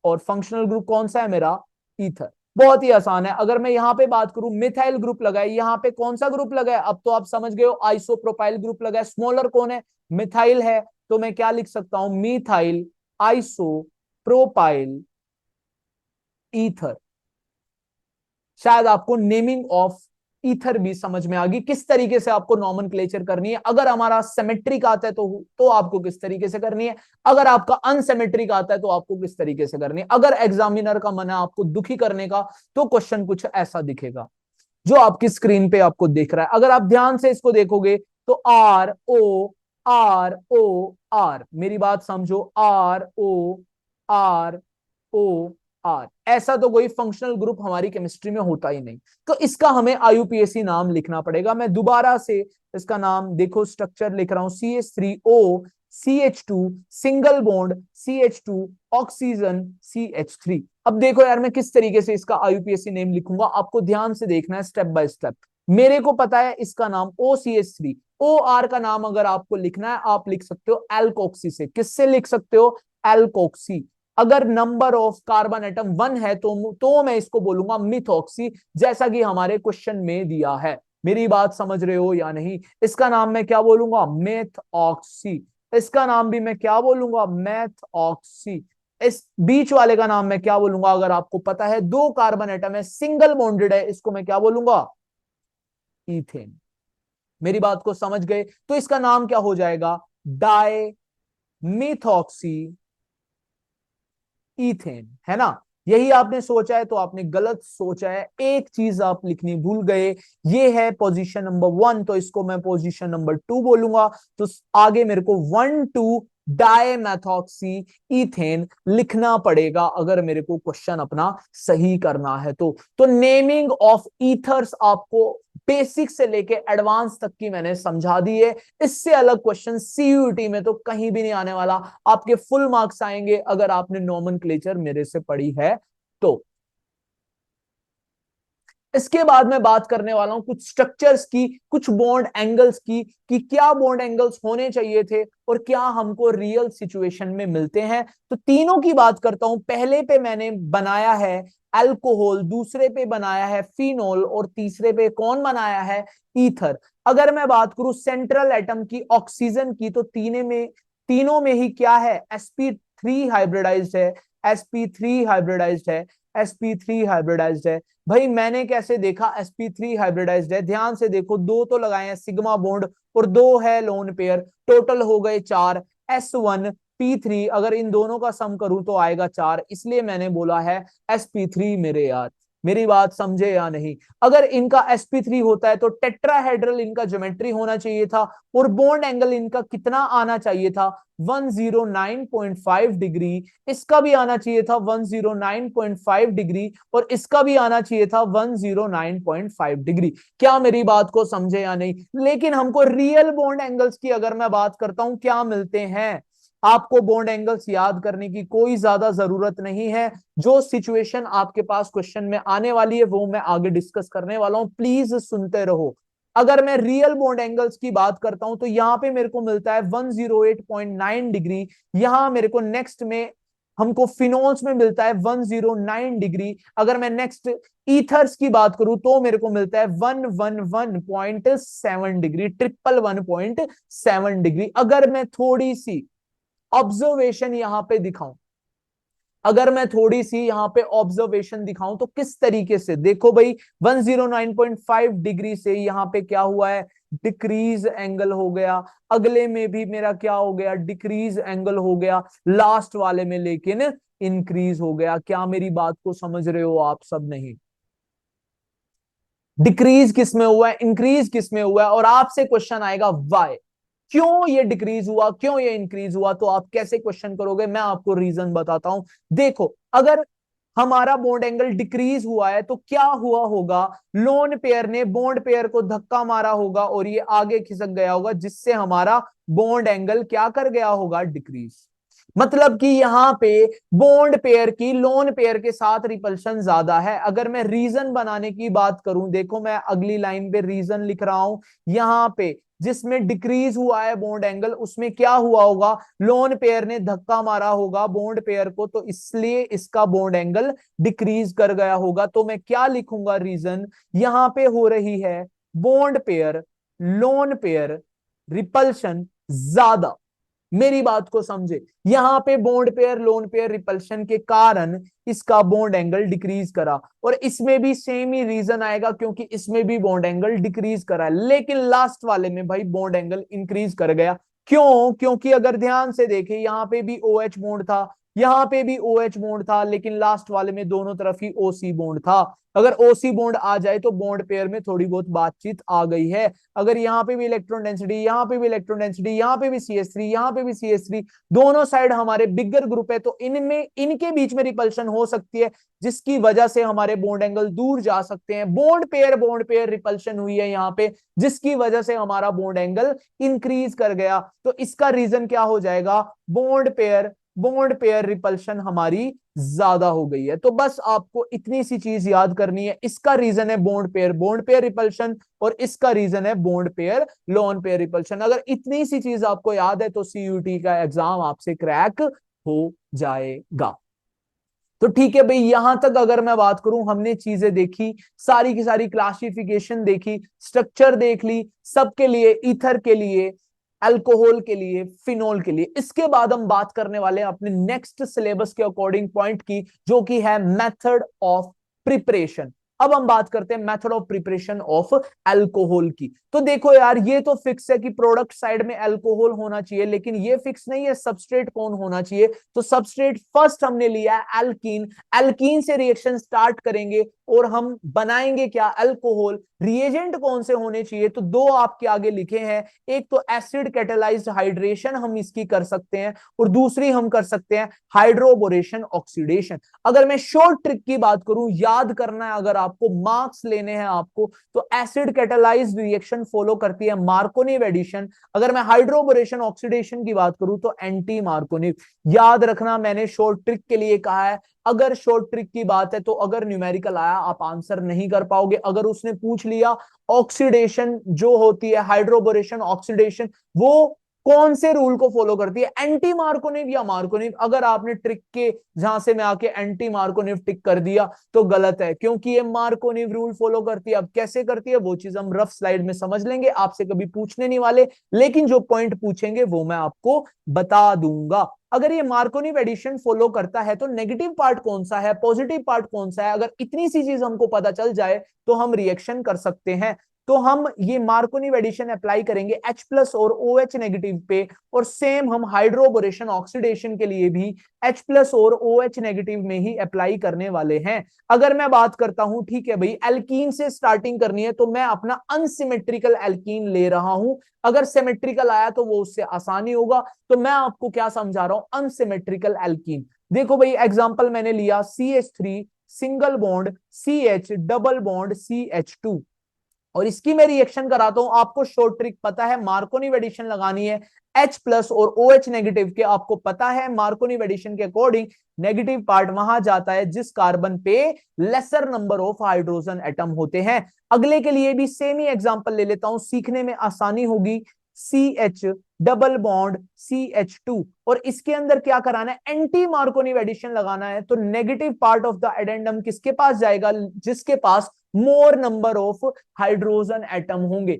और फंक्शनल ग्रुप कौन सा है मेरा? ईथर। बहुत ही आसान है। अगर मैं यहाँ पे बात करूं, मिथाइल ग्रुप लगा है, यहाँ पे कौन सा ग्रुप लगा है, अब तो आप समझ गए हो, आइसोप्रोपाइल ग्रुप लगा है। स्मॉलर कौन है, मिथाइल है, तो मैं क्या लिख सकता हूं, मिथाइल आइसोप्रोपाइल ईथर। शायद आपको नेमिंग ऑफ ईथर भी समझ में आ गई, किस तरीके से आपको नॉमेनक्लेचर करनी है। अगर हमारा सिमेट्रिक आता है तो आपको किस तरीके से करनी है, अगर आपका अनसिमेट्रिक आता है तो आपको किस तरीके से करनी है। अगर एग्जामिनर का मन है आपको दुखी करने का, तो क्वेश्चन कुछ ऐसा दिखेगा जो आपकी स्क्रीन पे आपको दिख रहा है। अगर आप ध्यान से इसको देखोगे तो आर, मेरी बात समझो, आर ऐसा तो कोई फंक्शनल ग्रुप हमारी केमिस्ट्री में होता ही नहीं, तो इसका हमें आईयूपीएसी नाम लिखना पड़ेगा। मैं दोबारा से इसका नाम देखो, स्ट्रक्चर लिख रहा हूं, CH3O CH2 single bond CH2 oxygen CH3। अब देखो यार, मैं किस तरीके से इसका आईयूपीएसी नेम लिखूंगा, आपको ध्यान से देखना है स्टेप बाय स्टेप। मेरे को पता है इसका नाम OCH3, OR का नाम अगर आपको लिखना है आप लिख सकते हो एल्कोक्सी से। किससे लिख सकते हो, एल्कोक्सी। अगर नंबर ऑफ कार्बन एटम 1 है तो मैं इसको बोलूंगा मिथॉक्सी, जैसा कि हमारे क्वेश्चन में दिया है। मेरी बात समझ रहे हो या नहीं, इसका नाम मैं क्या बोलूंगा, मेथऑक्सी। इसका नाम भी मैं क्या बोलूंगा, मेथऑक्सी। इस बीच वाले का नाम मैं क्या बोलूंगा, अगर आपको पता है 2 कार्बन एटम है, सिंगल बॉन्डेड है, इसको मैं क्या बोलूंगा, ईथेन। मेरी बात को समझ गए, तो इसका नाम क्या हो जाएगा, डाई मिथॉक्सी ईथेन, है ना। यही आपने सोचा है तो आपने गलत सोचा है, एक चीज आप लिखनी भूल गए, ये है पोजीशन नंबर 1, तो इसको मैं पोजीशन नंबर 2 बोलूंगा। तो आगे मेरे को 1,2 डाइमेथॉक्सी ईथेन लिखना पड़ेगा अगर मेरे को क्वेश्चन अपना सही करना है तो नेमिंग ऑफ ईथर्स आपको बेसिक से लेके एडवांस तक की मैंने समझा दी है। इससे अलग क्वेश्चन सीयूईटी में तो कहीं भी नहीं आने वाला, आपके फुल मार्क्स आएंगे अगर आपने नॉमेनक्लेचर मेरे से पढ़ी है तो। इसके बाद मैं बात करने वाला हूं कुछ स्ट्रक्चर्स की, कुछ बॉन्ड एंगल्स की, कि क्या बॉन्ड एंगल्स होने चाहिए थे और क्या हमको रियल सिचुएशन में मिलते हैं। तो तीनों की बात करता हूं। पहले पे मैंने बनाया है अल्कोहल, दूसरे पे बनाया है फिनोल और तीसरे पे कौन बनाया है, ईथर। अगर मैं बात करूं सेंट्रल एटम की, ऑक्सीजन की, तो तीनों में ही क्या है, sp3 हाइब्रिडाइज्ड है, sp3 हाइब्रिडाइज्ड है, sp3 हाइब्रिडाइज्ड है। भाई मैंने कैसे देखा sp3 हाइब्रिडाइज्ड है, ध्यान से देखो, 2 तो लगाए हैं सिग्मा बॉन्ड और 2 है लोन पेयर, टोटल हो गए 4, S1P3, अगर इन दोनों का सम करूं तो आएगा 4, इसलिए मैंने बोला है sp3 मेरे यार। मेरी बात समझे या नहीं, अगर इनका sp3 होता है तो टेट्राहेड्रल इनका ज्योमेट्री होना चाहिए था, और बॉन्ड एंगल इनका कितना आना चाहिए था, 109.5 डिग्री। इसका भी आना चाहिए था 109.5 डिग्री, और इसका भी आना चाहिए था 109.5 डिग्री। क्या मेरी बात को समझे या नहीं। लेकिन हमको रियल बॉन्ड एंगल्स की अगर मैं बात करता हूं क्या मिलते हैं, आपको बॉन्ड एंगल्स याद करने की कोई ज्यादा जरूरत नहीं है। जो सिचुएशन आपके पास क्वेश्चन में आने वाली है वो मैं आगे डिस्कस करने वाला हूं, प्लीज सुनते रहो। अगर मैं रियल बॉन्ड एंगल्स की बात करता हूं तो यहां पे मेरे को मिलता है 108.9 डिग्री, यहां मेरे को नेक्स्ट में हमको फिनोल्स में मिलता है 109 डिग्री। अगर मैं नेक्स्ट ईथर्स की बात करूं तो मेरे को मिलता है 111.7 डिग्री, 111.7 डिग्री। अगर मैं थोड़ी सी ऑब्जर्वेशन यहां पे दिखाऊं, अगर मैं थोड़ी सी यहां पे ऑब्जर्वेशन दिखाऊं तो किस तरीके से, देखो भाई 109.5 डिग्री से यहां पे क्या हुआ है, डिक्रीज एंगल हो गया, अगले में भी मेरा क्या हो गया, डिक्रीज एंगल हो गया, लास्ट वाले में लेकिन इंक्रीज हो गया। क्या मेरी बात को समझ रहे हो आप सब, नहीं। डिक्रीज किस में हुआ है, इंक्रीज किस में हुआ है, और आपसे क्वेश्चन आएगा वाई, क्यों ये डिक्रीज हुआ, क्यों ये इंक्रीज हुआ, तो आप कैसे क्वेश्चन करोगे, मैं आपको रीजन बताता हूं। देखो, अगर हमारा बॉन्ड एंगल डिक्रीज हुआ है तो क्या हुआ होगा, लोन पेयर ने बॉन्ड पेयर को धक्का मारा होगा और ये आगे खिसक गया होगा, जिससे हमारा बॉन्ड एंगल क्या कर गया होगा, डिक्रीज। मतलब कि यहाँ पे बॉन्ड पेयर की लोन पेयर के साथ रिपल्शन ज्यादा है। अगर मैं रीजन बनाने की बात करूं, देखो मैं अगली लाइन पे रीजन लिख रहा हूं। यहाँ पे जिसमें डिक्रीज हुआ है बॉन्ड एंगल, उसमें क्या हुआ होगा, लोन पेयर ने धक्का मारा होगा बॉन्ड पेयर को, तो इसलिए इसका बॉन्ड एंगल डिक्रीज कर गया होगा। तो मैं क्या लिखूंगा, रीजन यहां पे हो रही है bond pair lone pair repulsion ज्यादा। मेरी बात को समझे, यहां पे bond pair lone pair repulsion के कारण इसका बॉन्ड एंगल डिक्रीज करा, और इसमें भी सेम ही रीजन आएगा क्योंकि इसमें भी बॉन्ड एंगल डिक्रीज करा, लेकिन लास्ट वाले में भाई बॉन्ड एंगल इंक्रीज कर गया। क्यों? क्योंकि अगर ध्यान से देखें, यहां पे भी ओ एच बॉन्ड था, यहां पे भी ओ एच बॉन्ड था, लेकिन लास्ट वाले में दोनों तरफ ही ओ सी बॉन्ड था। अगर ओ सी बॉन्ड आ जाए तो बॉन्ड पेयर में थोड़ी बहुत बातचीत आ गई है। अगर यहाँ पे भी इलेक्ट्रॉन डेंसिटी, यहाँ पे भी इलेक्ट्रॉन डेंसिटी, यहाँ पे भी CH3, यहाँ पे भी CH3, दोनों साइड हमारे बिगर ग्रुप है, तो इनमें इनके बीच में रिपल्शन हो सकती है, जिसकी वजह से हमारे बॉन्ड एंगल दूर जा सकते हैं। बॉन्ड पेयर रिपल्शन हुई है यहाँ पे, जिसकी वजह से हमारा बॉन्ड एंगल इंक्रीज कर गया। तो इसका रीजन क्या हो जाएगा, बॉन्ड पेयर रिपल्शन हमारी ज्यादा हो गई है। तो बस आपको इतनी सी चीज याद करनी है, इसका रीजन है बॉन्ड पेयर रिपल्शन, और इसका रीजन है bond pair lone pair repulsion. अगर इतनी सी चीज आपको याद है तो CUT का एग्जाम आपसे क्रैक हो जाएगा। तो ठीक है भाई, यहां तक अगर मैं बात करूं, हमने चीजें देखी, सारी की सारी क्लासिफिकेशन देखी, स्ट्रक्चर देख ली, सबके लिए, ईथर के लिए, अल्कोहल के लिए, फिनोल के लिए। इसके बाद हम बात करने वाले हैं अपने नेक्स्ट सिलेबस के अकॉर्डिंग पॉइंट की, जो कि है मेथड ऑफ प्रिपरेशन। अब हम बात करते हैं method of preparation of alcohol की। तो देखो यार, ये तो फिक्स है कि प्रोडक्ट साइड में अल्कोहल होना चाहिए, लेकिन ये फिक्स नहीं है सबस्ट्रेट कौन होना चाहिए। तो सबस्ट्रेट फर्स्ट हमने लिया है एल्कीन। एल्कीन से रिएक्शन स्टार्ट करेंगे और हम बनाएंगे क्या, अल्कोहल। रिएजेंट कौन से होने चाहिए, तो दो आपके आगे लिखे हैं। एक तो एसिड कैटेलाइज्ड हाइड्रेशन हम इसकी कर सकते हैं, और दूसरी हम कर सकते हैं हाइड्रोबोरेशन ऑक्सीडेशन। अगर मैं शॉर्ट ट्रिक की बात करूं, याद करना है, अगर आपको मार्क्स लेने हैं आपको, तो एसिड कैटेलाइज्ड रिएक्शन फॉलो करती है मार्कोनिव एडिशन। अगर मैं हाइड्रोबोरेशन ऑक्सीडेशन की बात करूं तो एंटी मार्कोनिव। याद रखना, मैंने शॉर्ट ट्रिक के लिए कहा है। अगर शॉर्ट ट्रिक की बात है तो अगर न्यूमेरिकल आया आप आंसर नहीं कर पाओगे। अगर उसने पूछ लिया ऑक्सीडेशन जो होती है, हाइड्रोबोरेशन ऑक्सीडेशन, वो कौन से रूल को फॉलो करती है, एंटी मार्कोनिव या मार्कोनिव, अगर आपने ट्रिक के जहां से मैं आके एंटी मार्कोनिव टिक कर दिया तो गलत है, क्योंकि ये मार्कोनिव रूल फॉलो करती है। अब कैसे करती है वो चीज हम रफ स्लाइड में समझ लेंगे, आपसे कभी पूछने नहीं वाले, लेकिन जो पॉइंट पूछेंगे वो मैं आपको बता दूंगा। अगर ये मार्कोनिव एडिशन फॉलो करता है तो नेगेटिव पार्ट कौन सा है, पॉजिटिव पार्ट कौन सा है, अगर इतनी सी चीज हमको पता चल जाए तो हम रिएक्शन कर सकते हैं। तो हम ये मार्कोनिव एडिशन अप्लाई करेंगे H प्लस और OH नेगेटिव पे, और सेम हम हाइड्रोबोरेशन ऑक्सीडेशन के लिए भी H प्लस और OH नेगेटिव में ही अप्लाई करने वाले हैं। अगर मैं बात करता हूं, ठीक है भाई, एल्कीन से स्टार्टिंग करनी है, तो मैं अपना अनसिमेट्रिकल एल्कीन ले रहा हूं। अगर सिमेट्रिकल आया तो वो उससे आसानी होगा। तो मैं आपको क्या समझा रहा हूं, अनसिमेट्रिकल एल्कीन। देखो भाई, एग्जांपल मैंने लिया CH3 single bond CH double bond CH2, और इसकी मैं रिएक्शन कराता हूं। आपको शॉर्ट ट्रिक पता है, मार्कोनिव एडिशन लगानी है H प्लस और OH नेगेटिव के। आपको पता है मार्कोनिव एडिशन के अकॉर्डिंग नेगेटिव पार्ट वहां जाता है जिस कार्बन पे laser number of hydrogen atom होते हैं। अगले के लिए भी सेम ही एग्जांपल ले लेता हूं, सीखने में आसानी होगी। CH डबल बॉन्ड CH2, और इसके अंदर क्या कराना है, एंटी मार्कोनिव एडिशन लगाना है। तो negative part of the addendum किसके पास जाएगा, जिसके पास more number of hydrogen atom होंगे।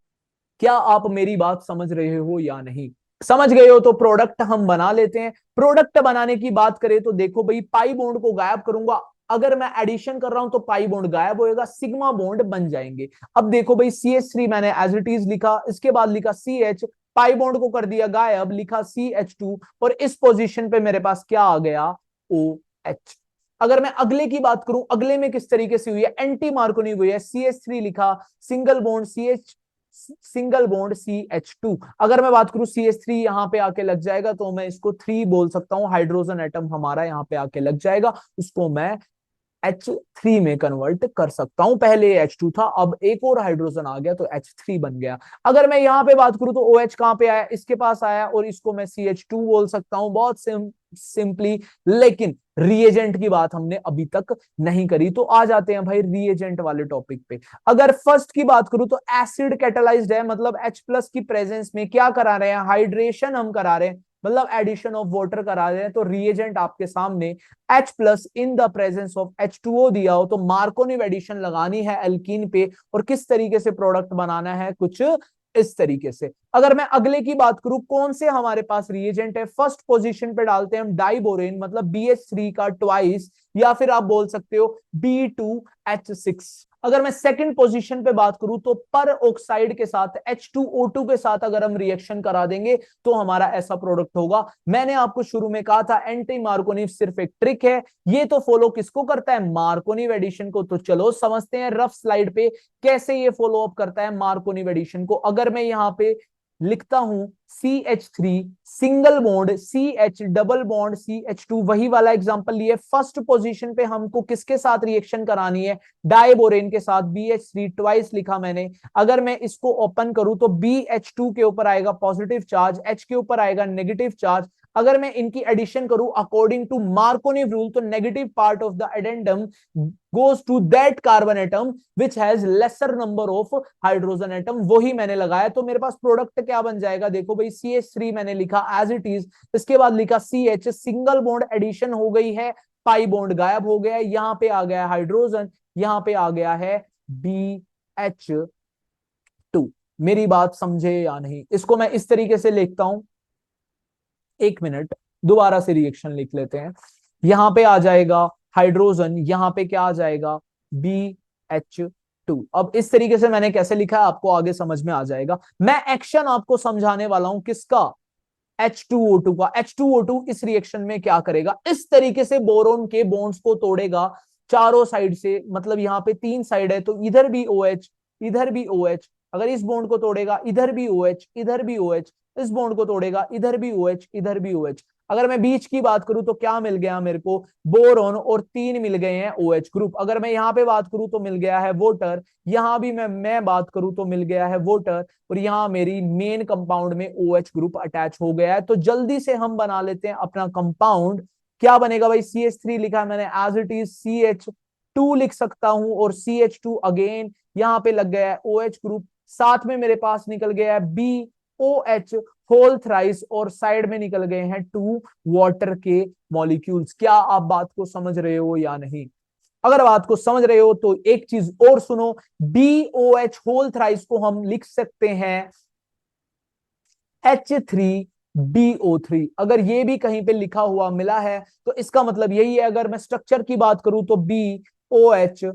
क्या आप मेरी बात समझ रहे हो या नहीं? समझ गए हो तो प्रोडक्ट हम बना लेते हैं। प्रोडक्ट बनाने की बात करें तो देखो भाई, पाई बॉन्ड को गायब करूंगा, अगर मैं एडिशन कर रहा हूं तो पाई बॉन्ड गायब होएगा, सिग्मा बॉन्ड बन जाएंगे। अब देखो भाई, CH3 मैंने एज इट इज लिखा, इसके बाद लिखा CH, पाई बॉन्ड को कर दिया गायब, लिखा CH2, और इस पोजीशन पे मेरे पास क्या आ गया, OH। अगर मैं अगले की बात करूं, अगले में किस तरीके से हुई है, एंटी मार्कोनिव हुई है। CH3 लिखा, single bond CH, single bond CH2। अगर मैं बात करूं CH3 यहां पे आके लग जाएगा तो मैं इसको 3 बोल सकता हूं, हाइड्रोजन एटम हमारा यहां पे आके लग जाएगा, उसको मैं H3 में कन्वर्ट कर सकता हूं। पहले H2 था, अब एक और हाइड्रोजन आ गया तो H3 बन गया। अगर मैं यहां पे बात करूं तो OH कहां पे आया, इसके पास आया, और इसको मैं CH2 बोल सकता हूं। बहुत सिंपली। लेकिन रिएजेंट की बात हमने अभी तक नहीं करी, तो आ जाते हैं भाई रिएजेंट वाले टॉपिक पे। अगर फर्स्ट की बात करूं तो एसिड कैटालाइज्ड है, मतलब H प्लस की प्रेजेंस में क्या करा रहे हैं, हाइड्रेशन हम करा रहे हैं, मतलब एडिशन ऑफ वाटर करा रहे हैं। तो रिएजेंट आपके सामने H plus in the presence of H2O दिया हो, तो मार्कोनिव एडिशन लगानी है एल्कीन पे, और किस तरीके से प्रोडक्ट बनाना है, कुछ इस तरीके से। अगर मैं अगले की बात करूं, कौन से हमारे पास रिएजेंट है, फर्स्ट पोजीशन पे डालते हैं हम डाइबोरेन, मतलब BH3 का ट्वाइस, या फिर आप बोल सकते हो B2H6। अगर मैं सेकंड पोजीशन पे बात करूं तो पर ऑक्साइड के साथ H2O2 के साथ अगर हम रिएक्शन करा देंगे तो हमारा ऐसा प्रोडक्ट होगा। मैंने आपको शुरू में कहा था एंटी मार्कोनिव सिर्फ एक ट्रिक है, ये तो फॉलो किसको करता है, मार्कोनिव एडिशन को। तो चलो समझते हैं रफ स्लाइड पे कैसे ये फॉलो अप करता है मार्कोनिव एडिशन को। अगर मैं यहां पे लिखता हूं CH3 single bond CH double bond CH2, वही वाला एग्जांपल लिए, फर्स्ट पोजीशन पे हमको किसके साथ रिएक्शन करानी है, डाइबोरेन के साथ, BH3 ट्वाइस लिखा मैंने। अगर मैं इसको ओपन करूं तो BH2 के ऊपर आएगा पॉजिटिव चार्ज, H के ऊपर आएगा नेगेटिव चार्ज। अगर मैं इनकी एडिशन करूं अकॉर्डिंग टू मार्कोनिव रूल, तो negative part of the addendum goes to that carbon atom which has lesser number of hydrogen atom, वही मैंने लगाया। तो मेरे पास प्रोडक्ट क्या बन जाएगा, देखो भाई CH3 मैंने लिखा एज इट इज, इसके बाद लिखा CH, सिंगल बॉन्ड एडिशन हो गई है, पाई बॉन्ड गायब हो गया है, यहाँ पे आ गया है हाइड्रोजन, यहाँ पे आ गया है BH2। मेरी बात समझे या नहीं, इसको मैं इस तरीके से लिखता हूं, एक मिनट दोबारा से रिएक्शन लिख लेते हैं। यहां पे आ जाएगा हाइड्रोजन, यहां पे क्या आ जाएगा BH2। अब इस तरीके से मैंने कैसे लिखा है आपको आगे समझ में आ जाएगा। मैं एक्शन आपको समझाने वाला हूं किसका, H2O2 का। H2O2 इस रिएक्शन में क्या करेगा, इस तरीके से बोरोन के बॉन्ड्स को तोड़ेगा चारों साइड से, मतलब यहाँ पे 3 साइड है तो इधर भी OH, इधर भी OH। अगर इस बॉन्ड को तोड़ेगा इधर भी OH, इधर भी OH, इस बॉन्ड को तोड़ेगा इधर भी OH, इधर भी OH। अगर मैं बीच की बात करूं तो क्या मिल गया मेरे को, बोरोन, और 3 मिल गए हैं OH ग्रुप। अगर मैं यहाँ पे बात करूं तो मिल गया है वोटर, यहां भी मैं बात करूं तो मिल गया है वोटर, और यहाँ मेरी मेन कंपाउंड में OH ग्रुप अटैच हो गया है। तो जल्दी से हम बना लेते हैं अपना कंपाउंड। क्या बनेगा भाई, CH3 लिखा है मैंने एज इट इज, CH2 लिख सकता हूं, और CH2 अगेन यहाँ पे लग गया है OH ग्रुप, साथ में मेरे पास निकल गया है BOH होल थ्राइस, और साइड में निकल गए हैं 2 वाटर के मॉलिक्यूल्स। क्या आप बात को समझ रहे हो या नहीं? अगर बात को समझ रहे हो तो एक चीज और सुनो, BOH होल थ्राइस को हम लिख सकते हैं H3BO3। अगर ये भी कहीं पे लिखा हुआ मिला है तो इसका मतलब यही है। अगर मैं स्ट्रक्चर की बात करूं तो BOH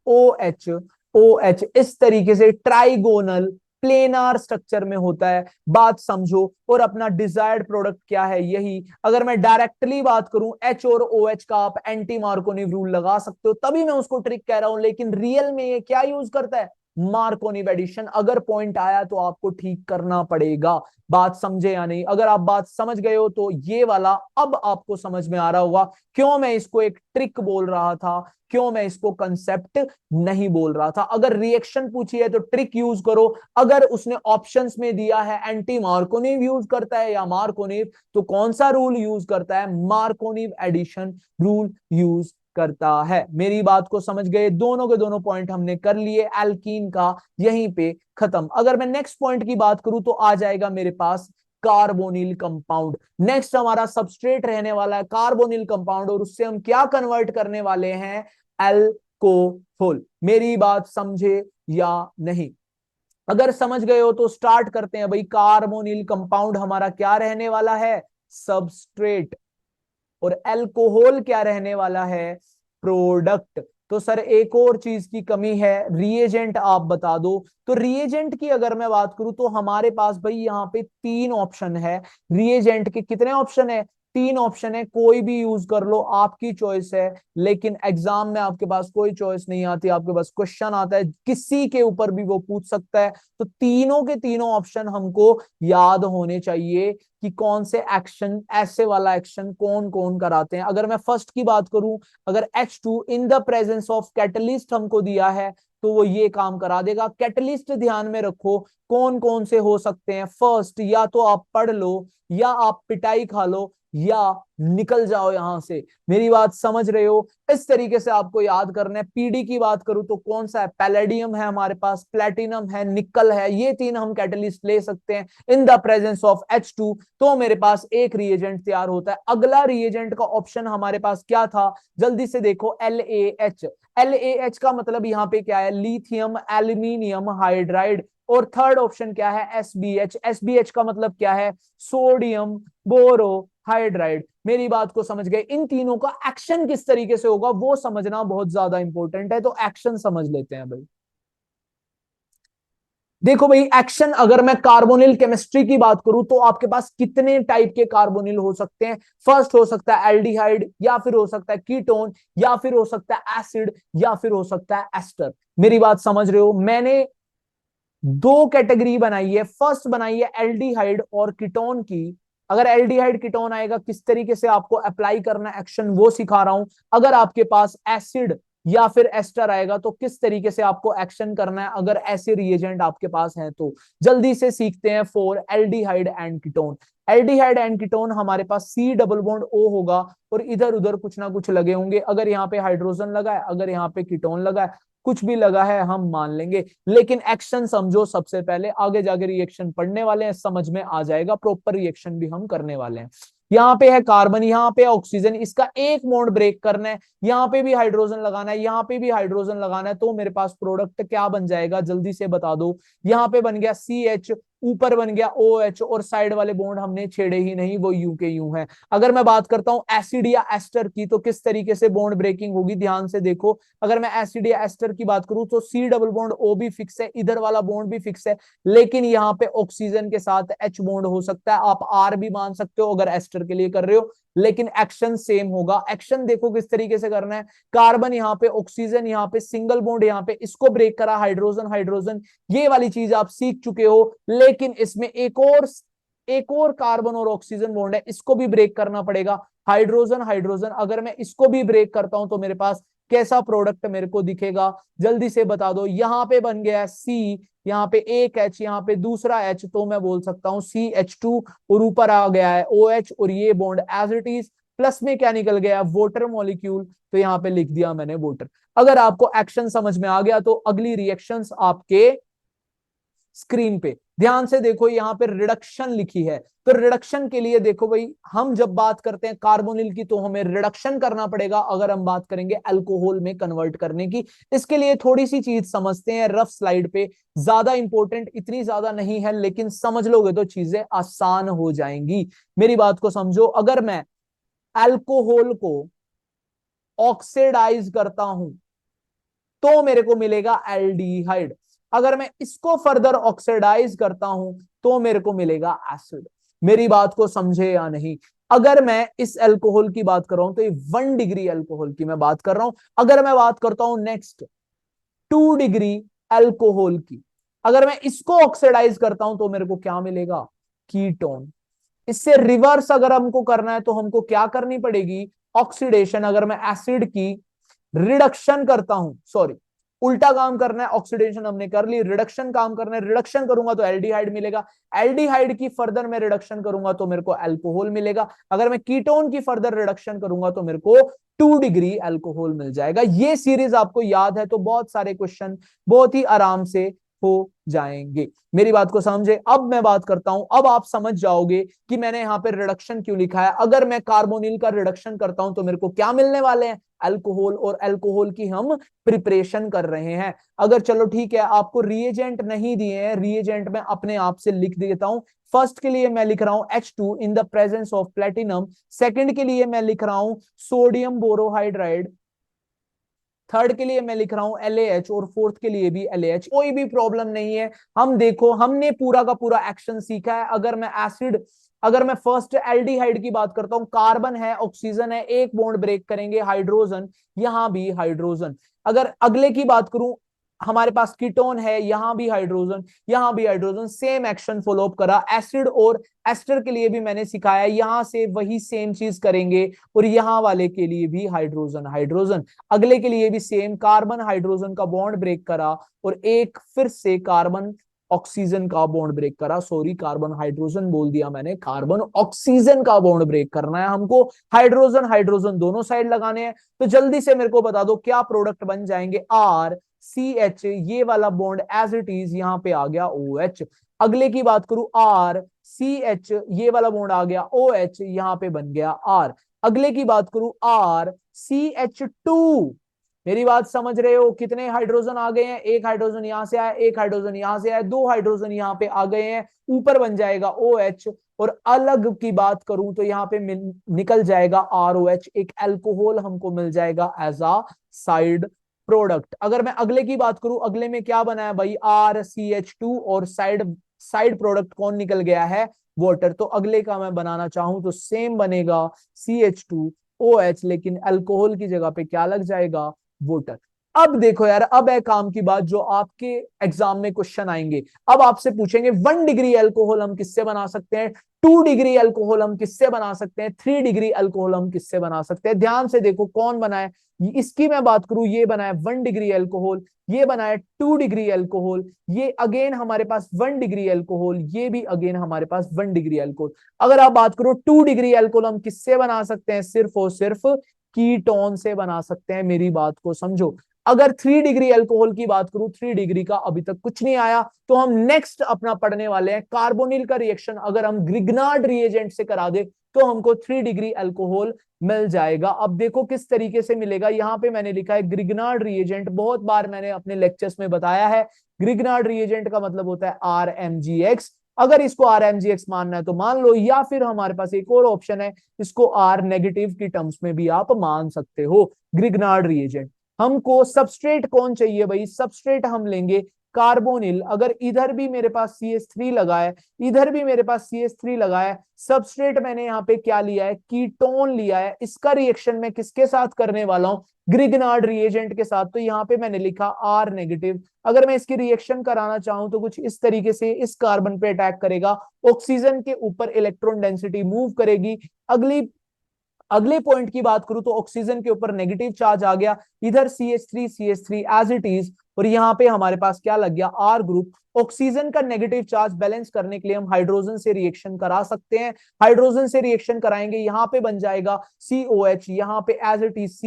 OH OH इस तरीके से ट्राइगोनल प्लेनार स्ट्रक्चर में होता है, बात समझो। और अपना डिजायर्ड प्रोडक्ट क्या है, यही। अगर मैं डायरेक्टली बात करूं H और OH का, आप एंटी मार्कोनिव रूल लगा सकते हो, तभी मैं उसको ट्रिक कह रहा हूं। लेकिन रियल में ये क्या यूज करता है, मार्कोनिव एडिशन। अगर पॉइंट आया तो आपको ठीक करना पड़ेगा, बात समझे या नहीं? अगर आप बात समझ गए हो तो ये वाला अब आपको समझ में आ रहा होगा क्यों मैं इसको एक ट्रिक बोल रहा था, क्यों मैं इसको कंसेप्ट नहीं बोल रहा था। अगर रिएक्शन पूछी है तो ट्रिक यूज करो। अगर उसने ऑप्शंस में दिया है एंटी मार्कोनिव यूज करता है या मार्कोनिव, तो कौन सा रूल यूज करता है, मार्कोनिव एडिशन रूल यूज करता है। मेरी बात को समझ गए, दोनों के दोनों पॉइंट हमने कर लिए, एल्कीन का यहीं पे खत्म। अगर मैं नेक्स्ट पॉइंट की बात करूं तो आ जाएगा मेरे पास कार्बोनिल कंपाउंड। नेक्स्ट हमारा सबस्ट्रेट रहने वाला है कार्बोनिल कंपाउंड, और उससे हम क्या कन्वर्ट करने वाले हैं, अल्कोहल। मेरी बात समझे या नहीं? अगर समझ गए हो तो स्टार्ट करते हैं भाई। कार्बोनिल कंपाउंड हमारा क्या रहने वाला है, सबस्ट्रेट, और अल्कोहल क्या रहने वाला है, प्रोडक्ट। तो सर एक और चीज की कमी है, रिएजेंट आप बता दो। तो रिएजेंट की अगर मैं बात करूं तो हमारे पास भाई यहाँ पे 3 ऑप्शन है। रिएजेंट के कितने ऑप्शन है, 3 ऑप्शन है। कोई भी यूज कर लो, आपकी चॉइस है। लेकिन एग्जाम में आपके पास कोई चॉइस नहीं आती, आपके पास क्वेश्चन आता है, किसी के ऊपर भी वो पूछ सकता है। तो तीनों के तीनों ऑप्शन हमको याद होने चाहिए कि कौन से एक्शन, ऐसे वाला एक्शन कौन कौन कराते हैं। अगर मैं फर्स्ट की बात करूं, अगर H2 in the presence of catalyst हमको दिया है तो वो ये काम करा देगा। कैटलिस्ट ध्यान में रखो कौन कौन से हो सकते हैं। फर्स्ट, या तो आप पढ़ लो या आप पिटाई खा लो या निकल जाओ यहां से। मेरी बात समझ रहे हो? इस तरीके से आपको याद करना है। पीडी की बात करूं तो कौन सा है? पैलेडियम है हमारे पास, प्लेटिनम है, निकल है, ये तीन हम कैटलिस्ट ले सकते हैं in the presence of H2। तो मेरे पास एक रिएजेंट तैयार होता है। अगला रिएजेंट का ऑप्शन हमारे पास क्या था? जल्दी से देखो, LaH। LaH का मतलब यहाँ पे क्या है? Lithium aluminium hydride. और थर्ड ऑप्शन क्या है? SbH। SbH का मतलब क्या है? सोडियम बोरो हाइड्राइड। मेरी बात को समझ गए? इन तीनों का एक्शन किस तरीके से होगा वो समझना बहुत ज्यादा इंपॉर्टेंट है। तो एक्शन समझ लेते हैं भाई। देखो भाई, एक्शन अगर मैं कार्बोनिल केमिस्ट्री की बात करूं तो आपके पास कितने टाइप के कार्बोनिल हो सकते हैं? फर्स्ट हो सकता है एल्डिहाइड, या फिर हो सकता है कीटोन, या फिर हो सकता है एसिड, या फिर हो सकता है एस्टर। मेरी बात समझ रहे हो? मैंने दो कैटेगरी बनाई है। फर्स्ट बनाई है एल्डिहाइड और कीटोन की। अगर एल्डिहाइड कीटोन आएगा किस तरीके से आपको अप्लाई करना एक्शन वो सिखा रहा हूं। अगर आपके पास एसिड या फिर एस्टर आएगा तो किस तरीके से आपको एक्शन करना है, अगर ऐसे रिएजेंट आपके पास हैं तो। जल्दी से सीखते हैं for aldehyde and ketone. Aldehyde and ketone हमारे पास C डबल बॉन्ड O होगा और इधर उधर कुछ ना कुछ लगे होंगे। अगर यहाँ पे हाइड्रोजन लगा है, अगर यहाँ पे कीटोन लगा है, कुछ भी लगा है हम मान लेंगे। लेकिन एक्शन समझो सबसे पहले, आगे जाके रिएक्शन पढ़ने वाले हैं, समझ में आ जाएगा। प्रॉपर रिएक्शन भी हम करने वाले हैं। यहाँ पे है कार्बन, यहाँ पे ऑक्सीजन, इसका एक बॉन्ड ब्रेक करना है। यहाँ पे भी हाइड्रोजन लगाना है, यहाँ पे भी हाइड्रोजन लगाना है। तो मेरे पास प्रोडक्ट क्या बन जाएगा? जल्दी से बता दो। यहाँ पे बन गया CH, ऊपर बन गया OH, और साइड वाले बॉन्ड हमने छेड़े ही नहीं, वो यूं के यूं है। अगर मैं बात करता हूं एसिड या एस्टर की तो किस तरीके से बॉन्ड ब्रेकिंग होगी, ध्यान से देखो। अगर मैं एसिड या एस्टर की बात करूं तो C डबल बॉन्ड O भी फिक्स है, इधर वाला बॉन्ड भी फिक्स है, लेकिन यहाँ पे ऑक्सीजन के साथ H बॉन्ड हो सकता है। आप R भी मान सकते हो अगर एस्टर के लिए कर रहे हो, लेकिन एक्शन सेम होगा। एक्शन देखो किस तरीके से करना है। कार्बन यहाँ पे, ऑक्सीजन यहाँ पे, सिंगल बॉन्ड यहाँ पे, इसको ब्रेक करा, हाइड्रोजन हाइड्रोजन, ये वाली चीज आप सीख चुके हो। लेकिन इसमें एक और कार्बन और ऑक्सीजन बॉन्ड है, इसको भी ब्रेक करना पड़ेगा। हाइड्रोजन हाइड्रोजन, अगर मैं इसको भी ब्रेक करता हूं तो मेरे पास कैसा प्रोडक्ट मेरे को दिखेगा? जल्दी से बता दो। यहाँ पे बन गया C, यहाँ पे एक H, यहाँ पे दूसरा H, तो मैं बोल सकता हूँ CH2, और ऊपर आ गया है OH, और ये bond as it is. Plus में क्या निकल गया? वाटर मॉलिक्यूल, तो यहाँ पे लिख दिया मैंने वाटर। अगर आपको एक्शन समझ में आ गया तो अगली रिएक्शंस आपके स्क्रीन पे ध्यान से देखो। यहाँ पे रिडक्शन लिखी है, तो रिडक्शन के लिए देखो भाई, हम जब बात करते हैं कार्बोनिल की तो हमें रिडक्शन करना पड़ेगा अगर हम बात करेंगे अल्कोहल में कन्वर्ट करने की। इसके लिए थोड़ी सी चीज समझते हैं रफ स्लाइड पे, ज्यादा इंपॉर्टेंट इतनी ज्यादा नहीं है, लेकिन समझ लोगे तो चीजें आसान हो जाएंगी। मेरी बात को समझो। अगर मैं अल्कोहल को ऑक्सीडाइज करता हूं तो मेरे को मिलेगा एल्डिहाइड। अगर मैं इसको फर्दर ऑक्सीडाइज करता हूं तो मेरे को मिलेगा एसिड। मेरी बात को समझे या नहीं? अगर मैं इस अल्कोहल की बात कर रहा हूं तो ये 1 डिग्री अल्कोहल की मैं बात कर रहा हूं। अगर मैं बात करता हूं नेक्स्ट 2 डिग्री अल्कोहल की, अगर मैं इसको ऑक्सीडाइज करता हूं तो मेरे को क्या मिलेगा? कीटोन। इससे रिवर्स अगर हमको करना है तो हमको क्या करनी पड़ेगी? ऑक्सीडेशन। अगर मैं एसिड की रिडक्शन करता हूं, सॉरी उल्टा काम करना है, ऑक्सीडेशन हमने कर ली, रिडक्शन काम करना है, रिडक्शन करूंगा तो एल्डिहाइड मिलेगा। एल्डिहाइड की फर्दर मैं रिडक्शन करूंगा तो मेरे को अल्कोहल मिलेगा। अगर मैं कीटोन की फर्दर रिडक्शन करूंगा तो मेरे को 2 डिग्री अल्कोहल मिल जाएगा। ये सीरीज आपको याद है तो बहुत सारे क्वेश्चन बहुत ही आराम से हो जाएंगे। मेरी बात को समझे? अब मैं बात करता हूं, अब आप समझ जाओगे कि मैंने यहां पे रिडक्शन क्यों लिखा है। अगर मैं कार्बोनिल का रिडक्शन करता हूं तो मेरे को क्या मिलने वाले हैं? अल्कोहल, और अल्कोहल की हम प्रिपरेशन कर रहे हैं। अगर चलो ठीक है, आपको रिएजेंट नहीं दिए हैं, रिएजेंट में अपने आप से लिख देता हूं। फर्स्ट के लिए मैं लिख रहा हूं H2 in the presence of platinum. Second के लिए मैं लिख रहा हूं सोडियम बोरोहाइड्राइड। थर्ड के लिए मैं लिख रहा हूं LaH, और फोर्थ के लिए भी LaH। कोई भी प्रॉब्लम नहीं है। हम देखो, हमने पूरा का पूरा एक्शन सीखा है। अगर मैं फर्स्ट एल्डिहाइड की बात करता हूं, कार्बन है, ऑक्सीजन है, एक बॉन्ड ब्रेक करेंगे, हाइड्रोजन, यहां भी हाइड्रोजन। अगर अगले की बात करूं, हमारे पास कीटोन है, यहां भी हाइड्रोजन, यहां भी hydrogen, same action follow up करा। एसिड और एस्टर के लिए भी मैंने सिखाया, यहां से वही सेम चीज करेंगे, और यहां वाले के लिए भी हाइड्रोजन हाइड्रोजन। अगले के लिए भी सेम, कार्बन हाइड्रोजन का बॉन्ड ब्रेक करा और एक फिर से कार्बन ऑक्सीजन का बॉन्ड ब्रेक करा, सॉरी कार्बन हाइड्रोजन बोल दिया मैंने, कार्बन ऑक्सीजन का बॉन्ड ब्रेक करना है हमको, हाइड्रोजन हाइड्रोजन दोनों साइड लगाने हैं। तो जल्दी से मेरे को बता दो क्या प्रोडक्ट बन जाएंगे, आर सी एच, ये वाला बॉन्ड एज इट इज यहाँ पे आ गया ओ एच। अगले की बात करूं, आर सी एच, ये वाला बॉन्ड आ गया ओ एच, यहाँ पे बन गया आर। अगले की बात करूं, आर सी एच टू, मेरी बात समझ रहे हो, कितने हाइड्रोजन आ गए हैं, एक हाइड्रोजन यहां से आया, एक हाइड्रोजन यहां से आया, दो हाइड्रोजन यहां पे आ गए हैं, ऊपर बन जाएगा ओ एच। और अलग की बात करूं तो यहाँ पे निकल जाएगा आर ओ एच, एक अल्कोहल हमको मिल जाएगा एज अ साइड प्रोडक्ट। अगर मैं अगले की बात करूं, अगले में क्या बना है भाई, आर सी एच टू, और साइड साइड प्रोडक्ट कौन निकल गया है, वाटर। तो अगले का मैं बनाना चाहूं तो सेम बनेगा C H two O H, लेकिन अल्कोहल की जगह पे क्या लग जाएगा, वाटर। अब देखो यार, अब है काम की बात, जो आपके एग्जाम में क्वेश्चन आएंगे। अब आपसे पूछेंगे 1 डिग्री अल्कोहल हम किससे बना सकते हैं, 2 डिग्री अल्कोहल हम किससे बना सकते हैं, 3 डिग्री अल्कोहल हम किससे बना सकते हैं। ध्यान से देखो कौन बनाए, इसकी मैं बात करूं, ये बनाए 1 डिग्री अल्कोहल, ये बनाए 2 डिग्री अल्कोहल, ये अगेन हमारे पास 1 डिग्री अल्कोहल, ये भी अगेन हमारे पास 1 डिग्री अल्कोहल। अगर आप बात करो 2 डिग्री अल्कोहल हम किससे बना सकते हैं, सिर्फ और सिर्फ कीटोन से बना सकते हैं, मेरी बात को समझो। अगर 3 डिग्री अल्कोहल की बात करूं, 3 डिग्री का अभी तक कुछ नहीं आया, तो हम नेक्स्ट अपना पढ़ने वाले हैं कार्बोनिल का रिएक्शन। अगर हम ग्रिग्नार्ड रिएजेंट से करा दे तो हमको 3 डिग्री अल्कोहल मिल जाएगा। अब देखो किस तरीके से मिलेगा, यहां पे मैंने लिखा है ग्रिग्नार्ड रिएजेंट, बहुत बार मैंने अपने लेक्चर्स में बताया है। ग्रिग्नार्ड रिएजेंट का मतलब होता है आर एम जी एक्स। अगर इसको आर एम जी एक्स मानना है तो मान लो, या फिर हमारे पास एक और ऑप्शन है, इसको आर नेगेटिव की टर्म्स में भी आप मान सकते हो, ग्रिग्नार्ड रिएजेंट। हमको सबस्ट्रेट कौन चाहिए भाई, सबस्ट्रेट हम लेंगे कार्बोनिल। अगर इधर भी मेरे पास CH3 लगा है, इधर भी मेरे पास CH3 लगा है, सबस्ट्रेट मैंने यहाँ पे क्या लिया है, कीटोन लिया है। इसका रिएक्शन मैं किसके साथ करने वाला हूं, ग्रिग्नार्ड रिएजेंट के साथ। तो यहाँ पे मैंने लिखा आर नेगेटिव। अगर मैं इसकी रिएक्शन कराना चाहूं तो कुछ इस तरीके से इस कार्बन पे अटैक करेगा, ऑक्सीजन के ऊपर इलेक्ट्रॉन डेंसिटी मूव करेगी। अगले पॉइंट की बात करूं तो ऑक्सीजन के ऊपर नेगेटिव चार्ज आ गया, इधर CH3 एज इट इज, और यहाँ पे हमारे पास क्या लग गया, आर ग्रुप। ऑक्सीजन का नेगेटिव चार्ज बैलेंस करने के लिए हम हाइड्रोजन से रिएक्शन करा सकते हैं, हाइड्रोजन से रिएक्शन कराएंगे, यहाँ पे बन जाएगा COH, यहाँ पे एज इट इज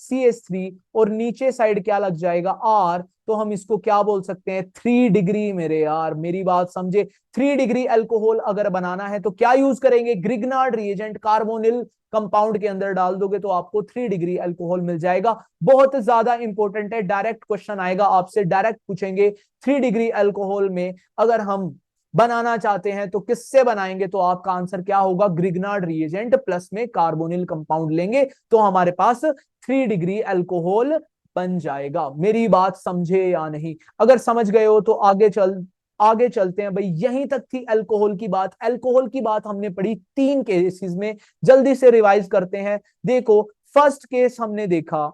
CH3, और नीचे साइड क्या लग जाएगा, आर। तो हम इसको क्या बोल सकते हैं, 3 डिग्री, मेरे यार मेरी बात समझे। 3 डिग्री अल्कोहल अगर बनाना है तो क्या यूज करेंगे, ग्रिग्नार्ड रिएजेंट, कार्बोनिल कंपाउंड के अंदर डाल दोगे तो आपको 3 डिग्री अल्कोहल मिल जाएगा। बहुत ज्यादा इंपॉर्टेंट है, डायरेक्ट क्वेश्चन आएगा आपसे, डायरेक्ट पूछेंगे 3 डिग्री अल्कोहल में अगर हम बनाना चाहते हैं तो किससे बनाएंगे, तो आपका आंसर क्या होगा, ग्रिग्नार्ड रिएजेंट प्लस में कार्बोनिल कंपाउंड लेंगे तो हमारे पास 3 डिग्री अल्कोहल बन जाएगा। मेरी बात समझे या नहीं, अगर समझ गए हो तो आगे चलते हैं भाई। यहीं तक थी अल्कोहल की बात। अल्कोहल की बात हमने पढ़ी 3 केसेस में, जल्दी से रिवाइज करते हैं। देखो फर्स्ट केस हमने देखा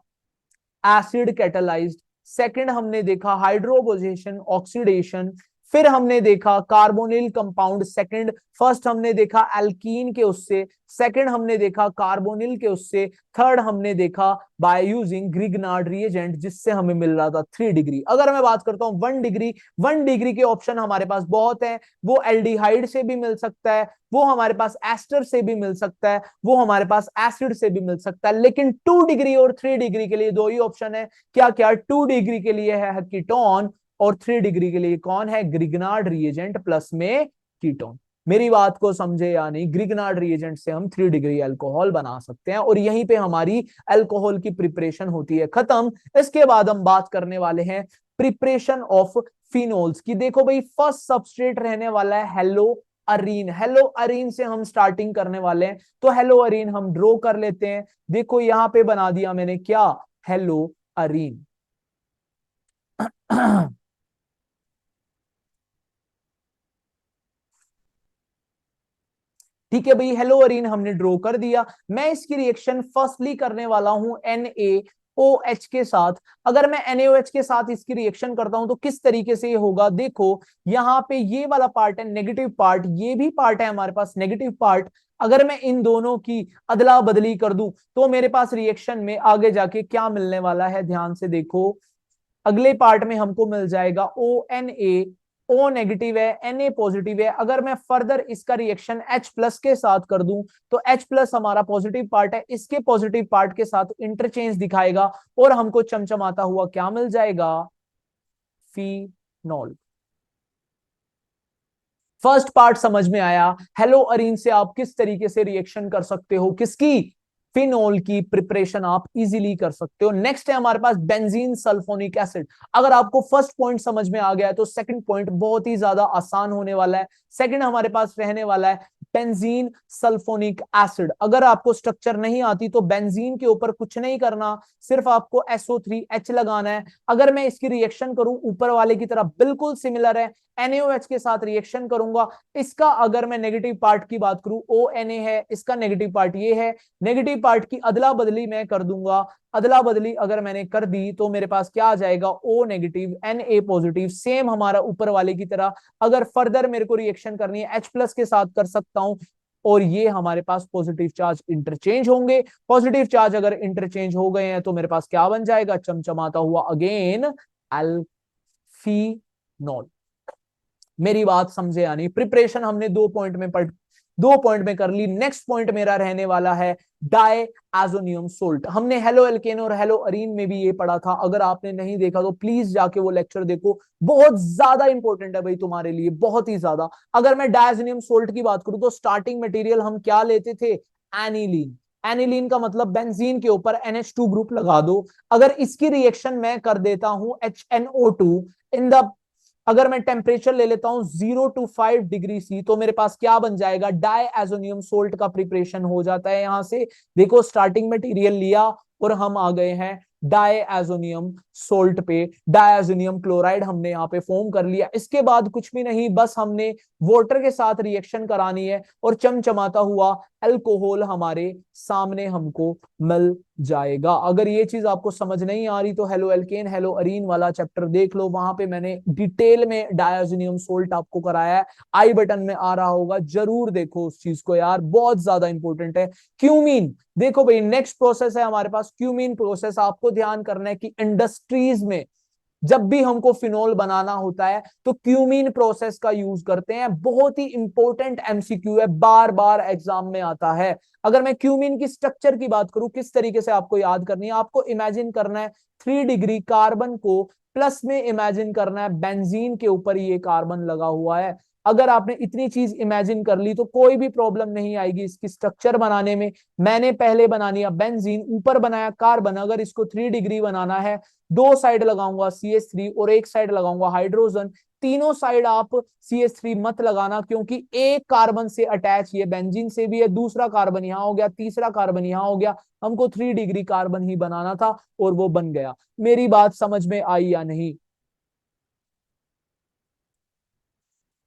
एसिड कैटालाइज्ड, सेकंड हमने देखा हाइड्रोपोजेशन ऑक्सीडेशन, फिर हमने देखा कार्बोनिल कंपाउंड सेकंड, फर्स्ट हमने देखा एल्कीन के उससे, सेकंड हमने देखा कार्बोनिल के उससे, थर्ड हमने देखा बाय यूजिंग ग्रिग्नार्ड रिएजेंट जिससे हमें मिल रहा था 3 डिग्री। अगर मैं बात करता हूं 1 डिग्री, 1 डिग्री के ऑप्शन हमारे पास बहुत है, वो एल्डिहाइड से भी मिल सकता है, वो हमारे पास एस्टर से भी मिल सकता है, वो हमारे पास एसिड से भी मिल सकता है, लेकिन 2 डिग्री और 3 डिग्री के लिए दो ही ऑप्शन है। क्या क्या, 2 डिग्री के लिए है कीटोन, और 3 डिग्री के लिए कौन है, ग्रिग्नार्ड रिएजेंट प्लस में कीटोन। मेरी बात को समझे या नहीं, ग्रिग्नार्ड रिएजेंट से हम 3 डिग्री अल्कोहल बना सकते हैं, और यहीं पे हमारी अल्कोहल की प्रिपरेशन होती है खत्म। इसके बाद हम बात करने वाले हैं प्रिपरेशन ऑफ फिनोल्स की। देखो भाई फर्स्ट सबस्ट्रेट रहने वाला है हेलो अरीन, हेलो अरीन से हम स्टार्टिंग करने वाले हैं, तो हेलो अरीन हम ड्रॉ कर लेते हैं। देखो यहां पे बना दिया मैंने क्या, हेलो अरीन। ठीक है भाई, हेलो अरीन हमने ड्रॉ कर दिया। मैं इसकी रिएक्शन फर्स्टली करने वाला हूं NaOH के साथ। अगर मैं NaOH के साथ इसकी रिएक्शन करता हूं तो किस तरीके से ये होगा, देखो यहाँ पे ये वाला पार्ट है नेगेटिव पार्ट, ये भी पार्ट है हमारे पास नेगेटिव पार्ट। अगर मैं इन दोनों की अदला बदली कर दूं तो मेरे पास रिएक्शन में आगे जाके क्या मिलने वाला है, ध्यान से देखो। अगले पार्ट में हमको मिल जाएगा O नेगेटिव है, Na पॉजिटिव है। अगर मैं फर्दर इसका रिएक्शन H प्लस के साथ कर दूं तो H प्लस हमारा पॉजिटिव पार्ट है, इसके पॉजिटिव पार्ट के साथ इंटरचेंज दिखाएगा और हमको चमचमाता हुआ क्या मिल जाएगा, फिनॉल। फर्स्ट पार्ट समझ में आया। हेलो अरीन से आप किस तरीके से रिएक्शन कर सकते हो, किसकी, फिनोल की प्रिपरेशन आप इजीली कर सकते हो। नेक्स्ट है हमारे पास बेंजीन सल्फोनिक एसिड। अगर आपको फर्स्ट पॉइंट समझ में आ गया है तो सेकंड पॉइंट बहुत ही ज्यादा आसान होने वाला है। सेकंड हमारे पास रहने वाला है बेंजीन सल्फोनिक एसिड। अगर आपको स्ट्रक्चर नहीं आती तो बेंजीन के ऊपर कुछ नहीं करना, सिर्फ आपको SO3H लगाना है। अगर मैं इसकी रिएक्शन करूं ऊपर वाले की तरह बिल्कुल सिमिलर है, NaOH के साथ रिएक्शन करूंगा। इसका अगर मैं नेगेटिव पार्ट की बात करूं ONA है, इसका नेगेटिव पार्ट ये है। नेगेटिव पार्ट की अदला बदली मैं कर दूंगा। अदला बदली अगर मैंने कर दी तो मेरे पास क्या आ जाएगा, O negative Na positive, same हमारा ऊपर वाले की तरह। अगर फर्दर मेरे को रिएक्शन करनी है H प्लस के साथ कर सकता हूं और ये हमारे पास पॉजिटिव चार्ज इंटरचेंज होंगे। पॉजिटिव चार्ज अगर इंटरचेंज हो गए हैं तो मेरे पास क्या बन जाएगा, चमचमाता हुआ अगेन एल्फिनॉल। मेरी बात समझे या नहीं? प्रिपरेशन हमने 2 पॉइंट में कर ली। नेक्स्ट पॉइंट मेरा रहने वाला है डायएजोनियम सोल्ट। हमने हेलो एल्केन और हेलो अरीन में भी ये पढ़ा था। अगर आपने नहीं देखा तो प्लीज जाके वो लेक्चर देखो, बहुत ज्यादा इंपॉर्टेंट है भाई तुम्हारे लिए, बहुत ही ज्यादा। अगर मैं डायएजोनियम सोल्ट की बात करूं तो स्टार्टिंग मटेरियल हम क्या लेते थे, एनिलीन। एनिलीन का मतलब बेंजीन के ऊपर NH2 ग्रुप लगा दो। अगर इसकी रिएक्शन मैं कर देता हूं HNO2 इन द, अगर मैं टेम्परेचर ले लेता हूं 0 to 5 डिग्री सी, तो मेरे पास क्या बन जाएगा, डायएजोनियम सोल्ट का प्रिपरेशन हो जाता है। यहां से देखो स्टार्टिंग मटेरियल लिया और हम आ गए हैं डायएजोनियम सोल्ट पे। डायएजोनियम क्लोराइड हमने यहाँ पे फॉर्म कर लिया। इसके बाद कुछ भी नहीं, बस हमने वाटर के साथ रिएक्शन करानी है और चमचमाता हुआ अल्कोहल हमारे सामने हमको मिल जाएगा। अगर ये चीज आपको समझ नहीं आ रही तो हेलो एल्केन हेलो अरीन वाला चैप्टर देख लो, वहां पे मैंने डिटेल में डायएजोनियम सोल्ट आपको कराया है, आई बटन में आ रहा होगा, जरूर देखो उस चीज को यार, बहुत ज्यादा इंपॉर्टेंट है। क्यूमीन, देखो भाई नेक्स्ट प्रोसेस है हमारे पास क्यूमीन प्रोसेस। आपको ध्यान करना है कि इंडस्ट्रीज में जब भी हमको फिनोल बनाना होता है तो क्यूमीन प्रोसेस का यूज करते हैं। बहुत ही इंपॉर्टेंट MCQ है, बार बार एग्जाम में आता है। अगर मैं क्यूमीन की स्ट्रक्चर की बात करूं, किस तरीके से आपको याद करनी है, आपको इमेजिन करना है 3 डिग्री कार्बन को प्लस में इमेजिन करना है बेंजीन के ऊपर ये कार्बन लगा हुआ है। अगर आपने इतनी चीज इमेजिन कर ली तो कोई भी प्रॉब्लम नहीं आएगी इसकी स्ट्रक्चर बनाने में। मैंने पहले बना लिया बेंजीन, ऊपर बनाया कार्बन। अगर इसको 3 डिग्री बनाना है, 2 साइड लगाऊंगा CH3 और 1 साइड लगाऊंगा हाइड्रोजन। तीनों साइड आप CH3 मत लगाना, क्योंकि एक कार्बन से अटैच ये बेंजीन से भी है, दूसरा कार्बन यहां हो गया, तीसरा कार्बन यहां हो गया। हमको 3 डिग्री कार्बन ही बनाना था और वो बन गया। मेरी बात समझ में आई या नहीं?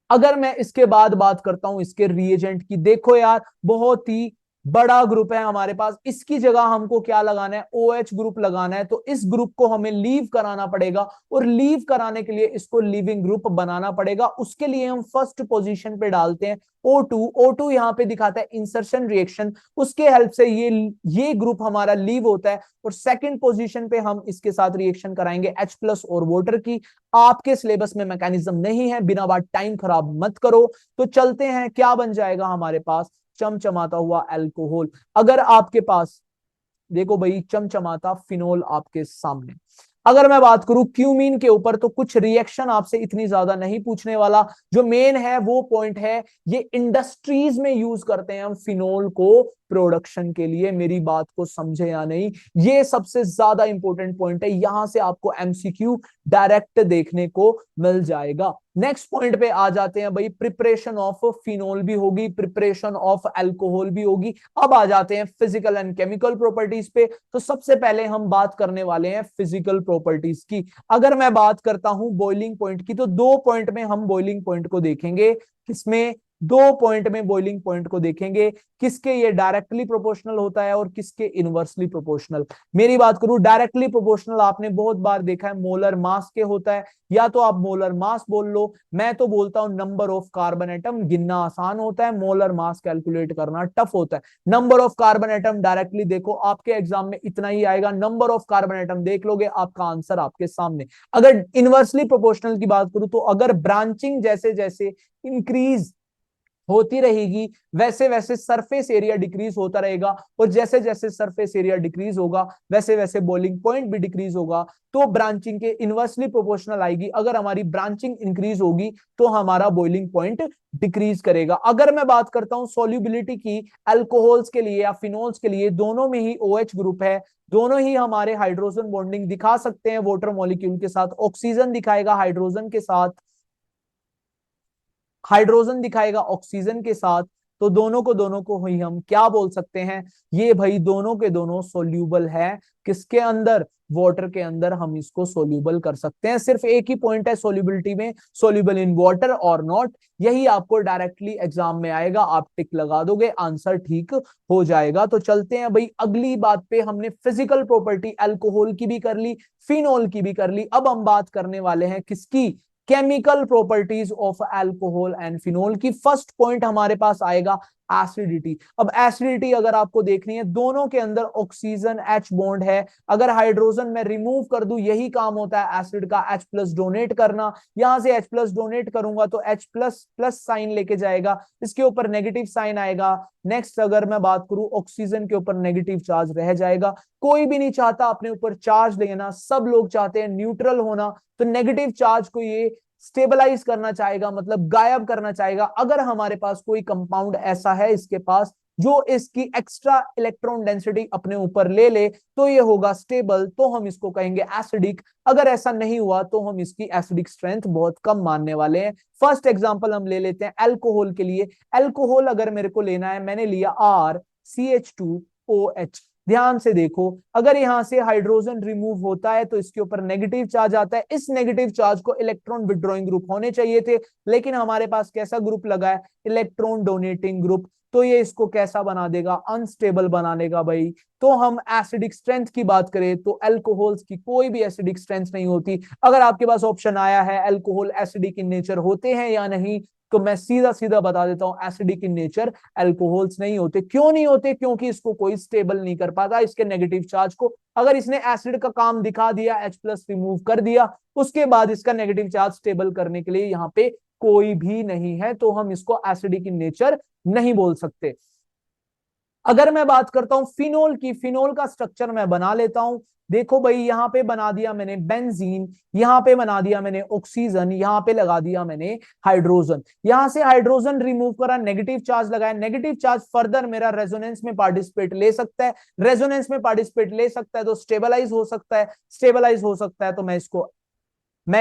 अगर मैं इसके बाद बात करता हूं इसके रिएजेंट की, देखो यार बहुत ही बड़ा ग्रुप है हमारे पास। इसकी जगह हमको क्या लगाना है, OH ग्रुप लगाना है। तो इस ग्रुप को हमें लीव कराना पड़ेगा और लीव कराने के लिए इसको लीविंग ग्रुप बनाना पड़ेगा। उसके लिए हम फर्स्ट पोजीशन पे डालते हैं O2। O2 यहाँ पे दिखाता है इंसर्शन रिएक्शन, उसके हेल्प से ये ग्रुप हमारा लीव होता है और सेकंड पोजीशन पे हम इसके साथ रिएक्शन कराएंगे H प्लस और वाटर की। आपके सिलेबस में मैकेनिज्म नहीं है, बिना बात टाइम खराब मत करो। तो चलते हैं, क्या बन जाएगा हमारे पास, चमचमाता हुआ अल्कोहल। अगर आपके पास देखो भाई चमचमाता फिनोल आपके सामने। अगर मैं बात करूं क्यूमीन के ऊपर तो कुछ रिएक्शन आपसे इतनी ज्यादा नहीं पूछने वाला। जो मेन है वो पॉइंट है, ये इंडस्ट्रीज में यूज करते हैं हम फिनोल को प्रोडक्शन के लिए। मेरी बात को समझे या नहीं, ये सबसे ज्यादा इंपॉर्टेंट पॉइंट है। यहां से आपको MCQ डायरेक्ट देखने को मिल जाएगा। नेक्स्ट पॉइंट पे आ जाते हैं भाई, प्रिपरेशन ऑफ फिनोल भी होगी, प्रिपरेशन ऑफ अल्कोहल भी होगी। अब आ जाते हैं फिजिकल एंड केमिकल प्रॉपर्टीज पे। तो सबसे पहले हम बात करने वाले हैं फिजिकल प्रॉपर्टीज की। अगर मैं बात करता हूं बॉइलिंग पॉइंट की तो 2 पॉइंट में हम बॉइलिंग पॉइंट को देखेंगे, किसमें, दो पॉइंट में बॉइलिंग पॉइंट को देखेंगे, किसके ये डायरेक्टली प्रोपोर्शनल होता है और किसके इनवर्सली प्रोपोर्शनल। मेरी बात करूं, डायरेक्टली प्रोपोर्शनल आपने बहुत बार देखा है मोलर मास के होता है, या तो आप मोलर मास बोल लो, मैं तो बोलता हूं नंबर ऑफ कार्बन एटम। गिनना आसान होता है, मोलर मास कैलकुलेट करना टफ होता है। Number of carbon atom directly देखो, आपके एग्जाम में इतना ही आएगा, नंबर ऑफ कार्बन एटम देख लोगे, आपका आंसर आपके सामने। अगर इनवर्सली प्रोपोर्शनल की बात करूं, तो अगर ब्रांचिंग जैसे जैसे इंक्रीज होती रहेगी, वैसे वैसे सरफेस एरिया डिक्रीज होता रहेगा, और जैसे जैसे सरफेस एरिया डिक्रीज होगा वैसे वैसे बॉइलिंग पॉइंट भी डिक्रीज होगा, तो ब्रांचिंग के इनवर्सली प्रोपोर्शनल आएगी। अगर हमारी ब्रांचिंग इंक्रीज होगी तो हमारा बॉइलिंग पॉइंट डिक्रीज करेगा। अगर मैं बात करता हूं सॉल्युबिलिटी की, अल्कोहल्स के लिए या फिनोल्स के लिए, दोनों में ही OH ग्रुप है, दोनों ही हमारे हाइड्रोजन बॉन्डिंग दिखा सकते हैं वाटर मॉलिक्यूल के साथ। ऑक्सीजन दिखाएगा हाइड्रोजन के साथ, हाइड्रोजन दिखाएगा ऑक्सीजन के साथ, तो दोनों को ही हम क्या बोल सकते हैं, ये भाई दोनों के दोनों सोल्यूबल है। किसके अंदर? वाटर के अंदर हम इसको सोल्यूबल कर सकते हैं। सिर्फ एक ही पॉइंट है सोल्यूबिलिटी में, सोल्यूबल इन वाटर और नॉट, यही आपको डायरेक्टली एग्जाम में आएगा, आप टिक लगा दोगे, आंसर ठीक हो जाएगा। तो चलते हैं भाई अगली बात पे। हमने फिजिकल प्रॉपर्टी अल्कोहल की भी कर ली, फिनोल की भी कर ली, अब हम बात करने वाले हैं किसकी? Chemical properties of alcohol and phenol की। फर्स्ट पॉइंट हमारे पास आएगा एसिडिटी। अब एसिडिटी अगर आपको देखनी है, दोनों के अंदर ऑक्सीजन H बॉन्ड है, अगर हाइड्रोजन में रिमूव कर दूं, यही काम होता है एसिड का, H+ डोनेट करना। यहां से H+ डोनेट करूंगा तो H++ साइन लेके जाएगा, इसके ऊपर नेगेटिव साइन आएगा। नेक्स्ट अगर मैं बात करूं, ऑक्सीजन के ऊपर नेगेटिव चार्ज रह जाएगा। कोई भी नहीं चाहता अपने ऊपर चार्ज लेना, सब लोग चाहते हैं न्यूट्रल होना, तो नेगेटिव चार्ज को ये स्टेबलाइज करना चाहेगा, मतलब गायब करना चाहेगा। अगर हमारे पास कोई कंपाउंड ऐसा है इसके पास जो इसकी एक्स्ट्रा इलेक्ट्रॉन डेंसिटी अपने ऊपर ले ले, तो ये होगा स्टेबल, तो हम इसको कहेंगे एसिडिक। अगर ऐसा नहीं हुआ तो हम इसकी एसिडिक स्ट्रेंथ बहुत कम मानने वाले हैं। फर्स्ट एग्जांपल हम ले लेते हैं अल्कोहल के लिए। अल्कोहल अगर मेरे को लेना है, मैंने लिया RCH2OH। ध्यान से देखो, अगर यहां से हाइड्रोजन रिमूव होता है तो इसके ऊपर नेगेटिव चार्ज आता है। इस नेगेटिव चार्ज को इलेक्ट्रॉन विड्रॉइंग ग्रुप होने चाहिए थे, लेकिन हमारे पास कैसा ग्रुप लगा है? Electron donating group. तो ये इसको कैसा बना देगा? अनस्टेबल बना देगा भाई। तो हम एसिडिक स्ट्रेंथ की बात करें तो अल्कोहल्स की कोई भी एसिडिक स्ट्रेंथ नहीं होती। अगर आपके पास ऑप्शन आया है अल्कोहल एसिडिक इन नेचर होते हैं या नहीं, तो मैं सीधा सीधा बता देता हूं, एसिडिक इन नेचर अल्कोहल्स नहीं होते। क्यों नहीं होते? क्योंकि इसको कोई स्टेबल नहीं कर पाता इसके नेगेटिव चार्ज को। अगर इसने एसिड का काम दिखा दिया, H+ रिमूव कर दिया, उसके बाद इसका नेगेटिव चार्ज स्टेबल करने के लिए यहाँ पे कोई भी नहीं है, तो हम इसको एसिडिक इन नेचर नहीं बोल सकते। अगर मैं बात करता हूं फिनोल की, फिनोल का स्ट्रक्चर मैं बना लेता हूं। देखो भाई, यहां पे बना दिया मैंने बेंजीन, यहां पे बना दिया मैंने ऑक्सीजन, यहां पे लगा दिया मैंने हाइड्रोजन। यहां से हाइड्रोजन रिमूव करा, नेगेटिव चार्ज लगाया, नेगेटिव चार्ज फर्दर मेरा रेजोनेंस में पार्टिसिपेट ले सकता है, रेजोनेंस में पार्टिसिपेट ले सकता है तो स्टेबलाइज हो सकता है, स्टेबलाइज हो सकता है तो मैं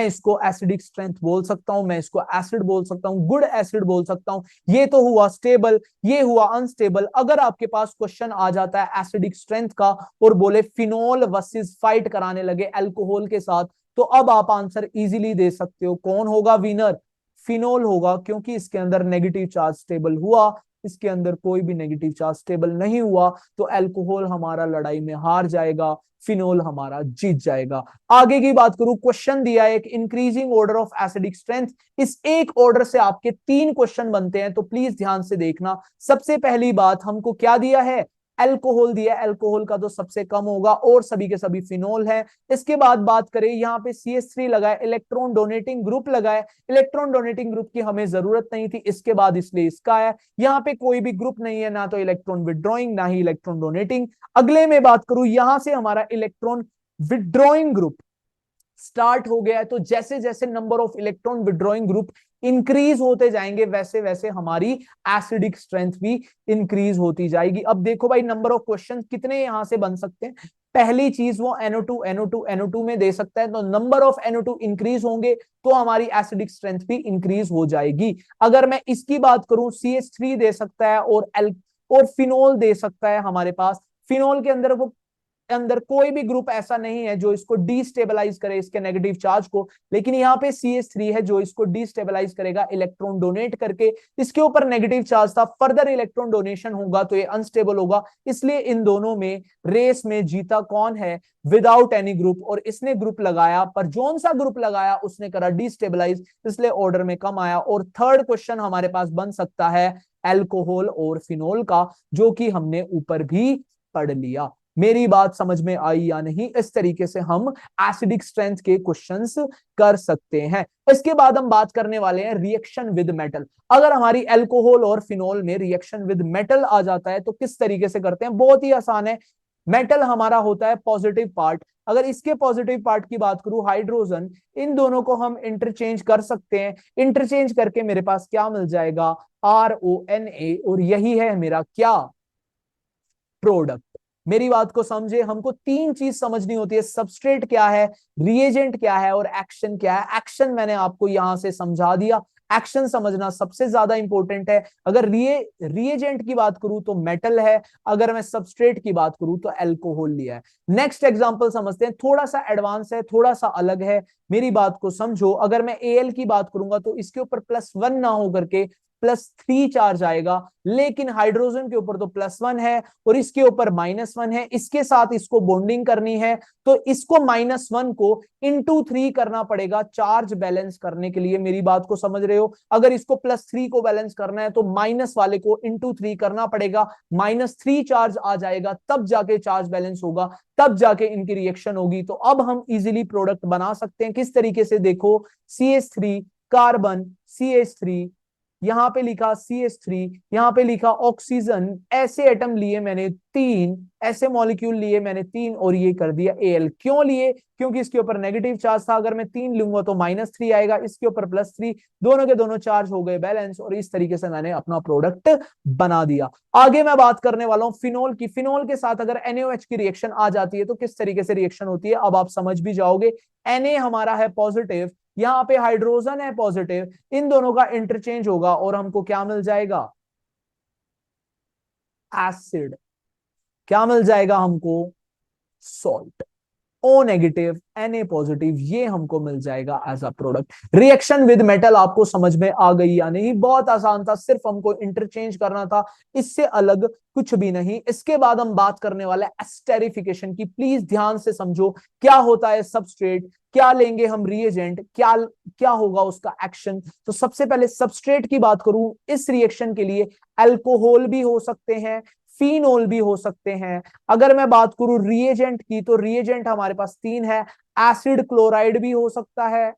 इसको एसिडिक स्ट्रेंथ बोल सकता हूं, मैं इसको एसिड बोल सकता हूं, गुड एसिड बोल सकता हूं। ये तो हुआ स्टेबल, ये हुआ अनस्टेबल। अगर आपके पास क्वेश्चन आ जाता है एसिडिक स्ट्रेंथ का और बोले फिनोल वर्सेस फाइट कराने लगे अल्कोहल के साथ, तो अब आप आंसर इजीली दे सकते हो। कौन होगा विनर? फिनोल होगा, क्योंकि इसके अंदर नेगेटिव चार्ज स्टेबल हुआ, इसके अंदर कोई भी नेगेटिव चार्ज स्टेबल नहीं हुआ, तो अल्कोहल हमारा लड़ाई में हार जाएगा, फिनोल हमारा जीत जाएगा। आगे की बात करूं, क्वेश्चन दिया है एक increasing order of acidic strength. इस एक ऑर्डर से आपके 3 क्वेश्चन बनते हैं, तो प्लीज ध्यान से देखना। सबसे पहली बात हमको क्या दिया है? अल्कोहल दिया। अल्कोहल का तो सबसे कम होगा और सभी के सभी फिनोल है। इसके बाद बात करें, यहाँ पे CH3 लगाए, इलेक्ट्रॉन डोनेटिंग ग्रुप लगाए। इलेक्ट्रॉन डोनेटिंग ग्रुप की हमें जरूरत नहीं थी, इसके बाद इसलिए इसका आया। यहाँ पे कोई भी ग्रुप नहीं है, ना तो इलेक्ट्रॉन विड्रॉइंग ना ही इलेक्ट्रॉन डोनेटिंग। अगले में बात करूं, यहां से हमारा इलेक्ट्रॉन विड्रॉइंग ग्रुप स्टार्ट हो गया है, तो जैसे जैसे number of electron withdrawing group increase होते जाएंगे, वैसे वैसे हमारी एसिडिक स्ट्रेंथ भी इंक्रीज होती जाएगी। अब देखो भाई, नंबर ऑफ क्वेश्चन कितने यहां से बन सकते हैं। पहली चीज, वो NO2 NO2 NO2 में दे सकता है, तो नंबर ऑफ NO2 इंक्रीज होंगे तो हमारी एसिडिक स्ट्रेंथ भी इंक्रीज हो जाएगी। अगर मैं इसकी बात करूं, CH3 दे सकता है और फिनोल दे सकता है हमारे पास। फिनोल के अंदर वो अंदर कोई भी ग्रुप ऐसा नहीं है जो इसको डिस्टेबलाइज करे इसके नेगेटिव चार्ज को, लेकिन यहाँ पे CH3 है जो इसको डिस्टेबलाइज करेगा इलेक्ट्रॉन डोनेट करके। इसके ऊपर नेगेटिव चार्ज था, फर्दर इलेक्ट्रॉन डोनेशन होगा तो ये अनस्टेबल होगा, इसलिए इन दोनों में रेस में जीता कौन है? Without any group. और इसने ग्रुप लगाया, पर जोन सा ग्रुप लगाया उसने करा डिस्टेबलाइज, इसलिए ऑर्डर में कम आया। और थर्ड क्वेश्चन हमारे पास बन सकता है एल्कोहल और फिनोल का, जो कि हमने ऊपर भी पढ़ लिया। मेरी बात समझ में आई या नहीं? इस तरीके से हम एसिडिक स्ट्रेंथ के क्वेश्चंस कर सकते हैं। इसके बाद हम बात करने वाले हैं रिएक्शन विद मेटल। अगर हमारी अल्कोहल और फिनोल में रिएक्शन विद मेटल आ जाता है तो किस तरीके से करते हैं? बहुत ही आसान है। मेटल हमारा होता है पॉजिटिव पार्ट, अगर इसके पॉजिटिव पार्ट की बात करूं हाइड्रोजन, इन दोनों को हम इंटरचेंज कर सकते हैं। इंटरचेंज करके मेरे पास क्या मिल जाएगा? RONA, और यही है मेरा क्या? प्रोडक्ट। मेरी बात को समझे, हमको तीन चीज समझनी होती है, सबस्ट्रेट क्या है, रिएजेंट क्या है और एक्शन क्या है। एक्शन मैंने आपको यहां से समझा दिया, एक्शन समझना सबसे ज्यादा इंपॉर्टेंट है। अगर रिएजेंट की बात करूं तो मेटल है, अगर मैं सबस्ट्रेट की बात करूं तो अल्कोहल लिया है। नेक्स्ट एग्जांपल समझते हैं, थोड़ा सा एडवांस है, थोड़ा सा अलग है, मेरी बात को समझो। अगर मैं Al की बात करूंगा तो इसके ऊपर +1 ना होकर के +3 चार्ज आएगा, लेकिन हाइड्रोजन के ऊपर तो +1 है और इसके ऊपर -1 है। इसके साथ इसको बॉन्डिंग करनी है तो इसको -1 को *3 करना पड़ेगा चार्ज बैलेंस करने के लिए। मेरी बात को समझ रहे हो? अगर इसको +3 को बैलेंस करना है तो माइनस वाले को *3 करना पड़ेगा, -3 चार्ज आ जाएगा, तब जाके चार्ज बैलेंस होगा, तब जाके इनकी रिएक्शन होगी। तो अब हम इजीली प्रोडक्ट बना सकते हैं। किस तरीके से? देखो, CH3 कार्बन, CH3 यहां पे लिखा, CH3 यहां पे लिखा, ऑक्सीजन, ऐसे एटम लिए मैंने 3, ऐसे मॉलिक्यूल लिए मैंने 3 और ये कर दिया Al। क्यों लिए? क्योंकि इसके ऊपर नेगेटिव चार्ज था, अगर मैं 3 लूंगा तो -3 आएगा, इसके ऊपर +3, दोनों के दोनों चार्ज हो गए बैलेंस, और इस तरीके से मैंने अपना प्रोडक्ट बना दिया। आगे मैं बात करने वाला हूं फिनोल की। फिनोल के साथ अगर NaOH की रिएक्शन आ जाती है तो किस तरीके से रिएक्शन होती है, अब आप समझ भी जाओगे। Na हमारा है पॉजिटिव, यहाँ पे हाइड्रोजन है पॉजिटिव, इन दोनों का इंटरचेंज होगा और हमको क्या मिल जाएगा? एसिड। क्या मिल जाएगा हमको? Salt. O negative, Na positive, ये हमको मिल जाएगा as a product. Reaction with metal आपको समझ में आ गई या नहीं? बहुत आसान था, सिर्फ हमको इंटरचेंज करना था, इससे अलग कुछ भी नहीं। इसके बाद हम बात करने वाले एस्टेरिफिकेशन की। प्लीज ध्यान से समझो, क्या होता है सबस्ट्रेट, क्या लेंगे हम रिएजेंट, क्या क्या होगा उसका एक्शन। तो सबसे पहले सबस्ट्रेट की बात करूं, इस रिएक्शन के लिए अल्कोहल भी हो सकते हैं, फिनोल भी हो सकते हैं। अगर मैं बात करूं रिएजेंट की तो रिएजेंट हमारे पास 3 है, एसिड क्लोराइड भी हो सकता है,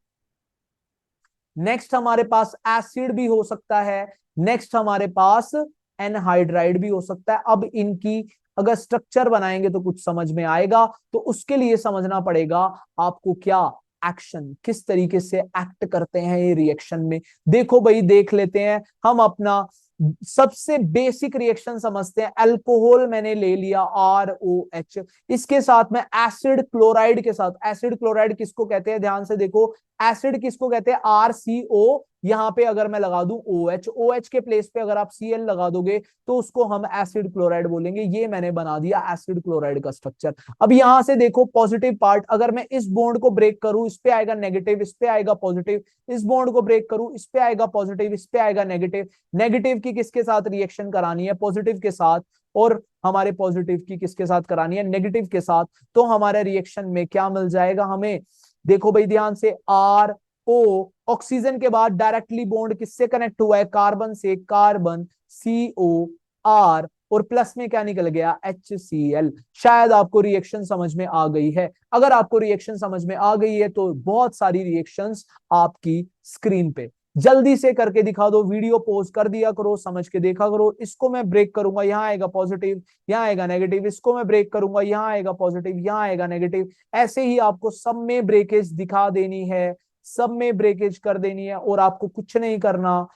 नेक्स्ट हमारे पास एसिड भी हो सकता है, नेक्स्ट हमारे पास एनहाइड्राइड भी हो सकता है। अब इनकी अगर स्ट्रक्चर बनाएंगे तो कुछ समझ में आएगा, तो उसके लिए समझना पड़ेगा आपको क्या एक्शन, किस तरीके से एक्ट करते हैं ये रिएक्शन में। देखो भाई, देख लेते हैं हम अपना सबसे बेसिक रिएक्शन समझते हैं। अल्कोहल मैंने ले लिया ROH, इसके साथ में एसिड क्लोराइड के साथ, एसिड क्लोराइड किसको कहते हैं? ध्यान से देखो, एसिड किसको कहते हैं? RCO। यहां पे अगर मैं लगा दूं OH के प्लेस पे अगर आप Cl लगा दोगे तो उसको हम एसिड क्लोराइड बोलेंगे। ये मैंने बना दिया एसिड क्लोराइड का स्ट्रक्चर। अब यहां से देखो पॉजिटिव पार्ट, अगर मैं इस बॉन्ड को ब्रेक करूं, इस पे आएगा नेगेटिव, इस पे आएगा पॉजिटिव, इस बॉन्ड को ब्रेक करूं, इस पे आएगा पॉजिटिव, इस पे आएगा नेगेटिव। नेगेटिव की किसके साथ रिएक्शन करानी है? पॉजिटिव के साथ। और हमारे पॉजिटिव की किसके साथ करानी है? नेगेटिव के साथ। तो हमारे रिएक्शन में क्या मिल जाएगा हमें? देखो भाई ध्यान से, RO, ऑक्सीजन के बाद डायरेक्टली बॉन्ड किससे कनेक्ट हुआ है? कार्बन से, कार्बन, COR, और प्लस में क्या निकल गया? HCl। शायद आपको रिएक्शन समझ में आ गई है। अगर आपको रिएक्शन समझ में आ गई है तो बहुत सारी रिएक्शंस आपकी स्क्रीन पे, जल्दी से करके दिखा दो, वीडियो पॉज कर दिया करो, समझ के देखा करो। इसको मैं ब्रेक करूंगा, यहाँ आएगा पॉजिटिव, यहाँ आएगा नेगेटिव, इसको मैं ब्रेक करूंगा, यहाँ आएगा पॉजिटिव, यहाँ आएगा नेगेटिव। ऐसे ही आपको सब में ब्रेकेज दिखा देनी है, सब में ब्रेकेज कर देनी है, और आपको कुछ नहीं करना,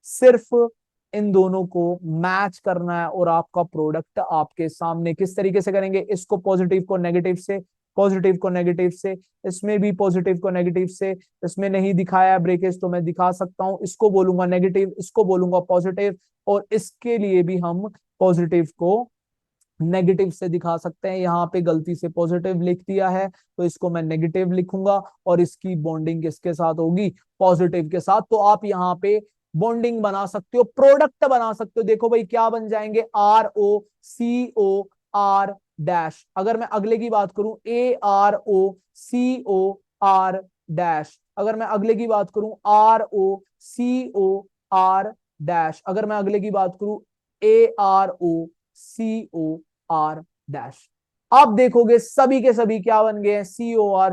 सिर्फ इन दोनों को मैच करना है और आपका प्रोडक्ट आपके सामने। किस तरीके से करेंगे? इसको पॉजिटिव को नेगेटिव से, पॉजिटिव को नेगेटिव से, इसमें भी पॉजिटिव को नेगेटिव से। इसमें नहीं दिखाया ब्रेकेज तो मैं दिखा सकता हूं, इसको बोलूंगा नेगेटिव, इसको बोलूंगा पॉजिटिव, और इसके लिए भी हम पॉजिटिव को नेगेटिव से दिखा सकते हैं। यहाँ पे गलती से पॉजिटिव लिख दिया है तो इसको मैं नेगेटिव लिखूंगा और इसकी बॉन्डिंग किसके साथ होगी, पॉजिटिव के साथ। तो आप यहाँ पे बॉन्डिंग बना सकते हो, प्रोडक्ट बना सकते हो। देखो भाई क्या बन जाएंगे, ROCOR डैश। अगर मैं अगले की बात करूं AROCOR डैश, अगर मैं अगले की बात करूं ROCOR डैश, अगर मैं अगले की बात करूं AROCOR डैश। आप देखोगे सभी के सभी क्या बन गए हैं, COR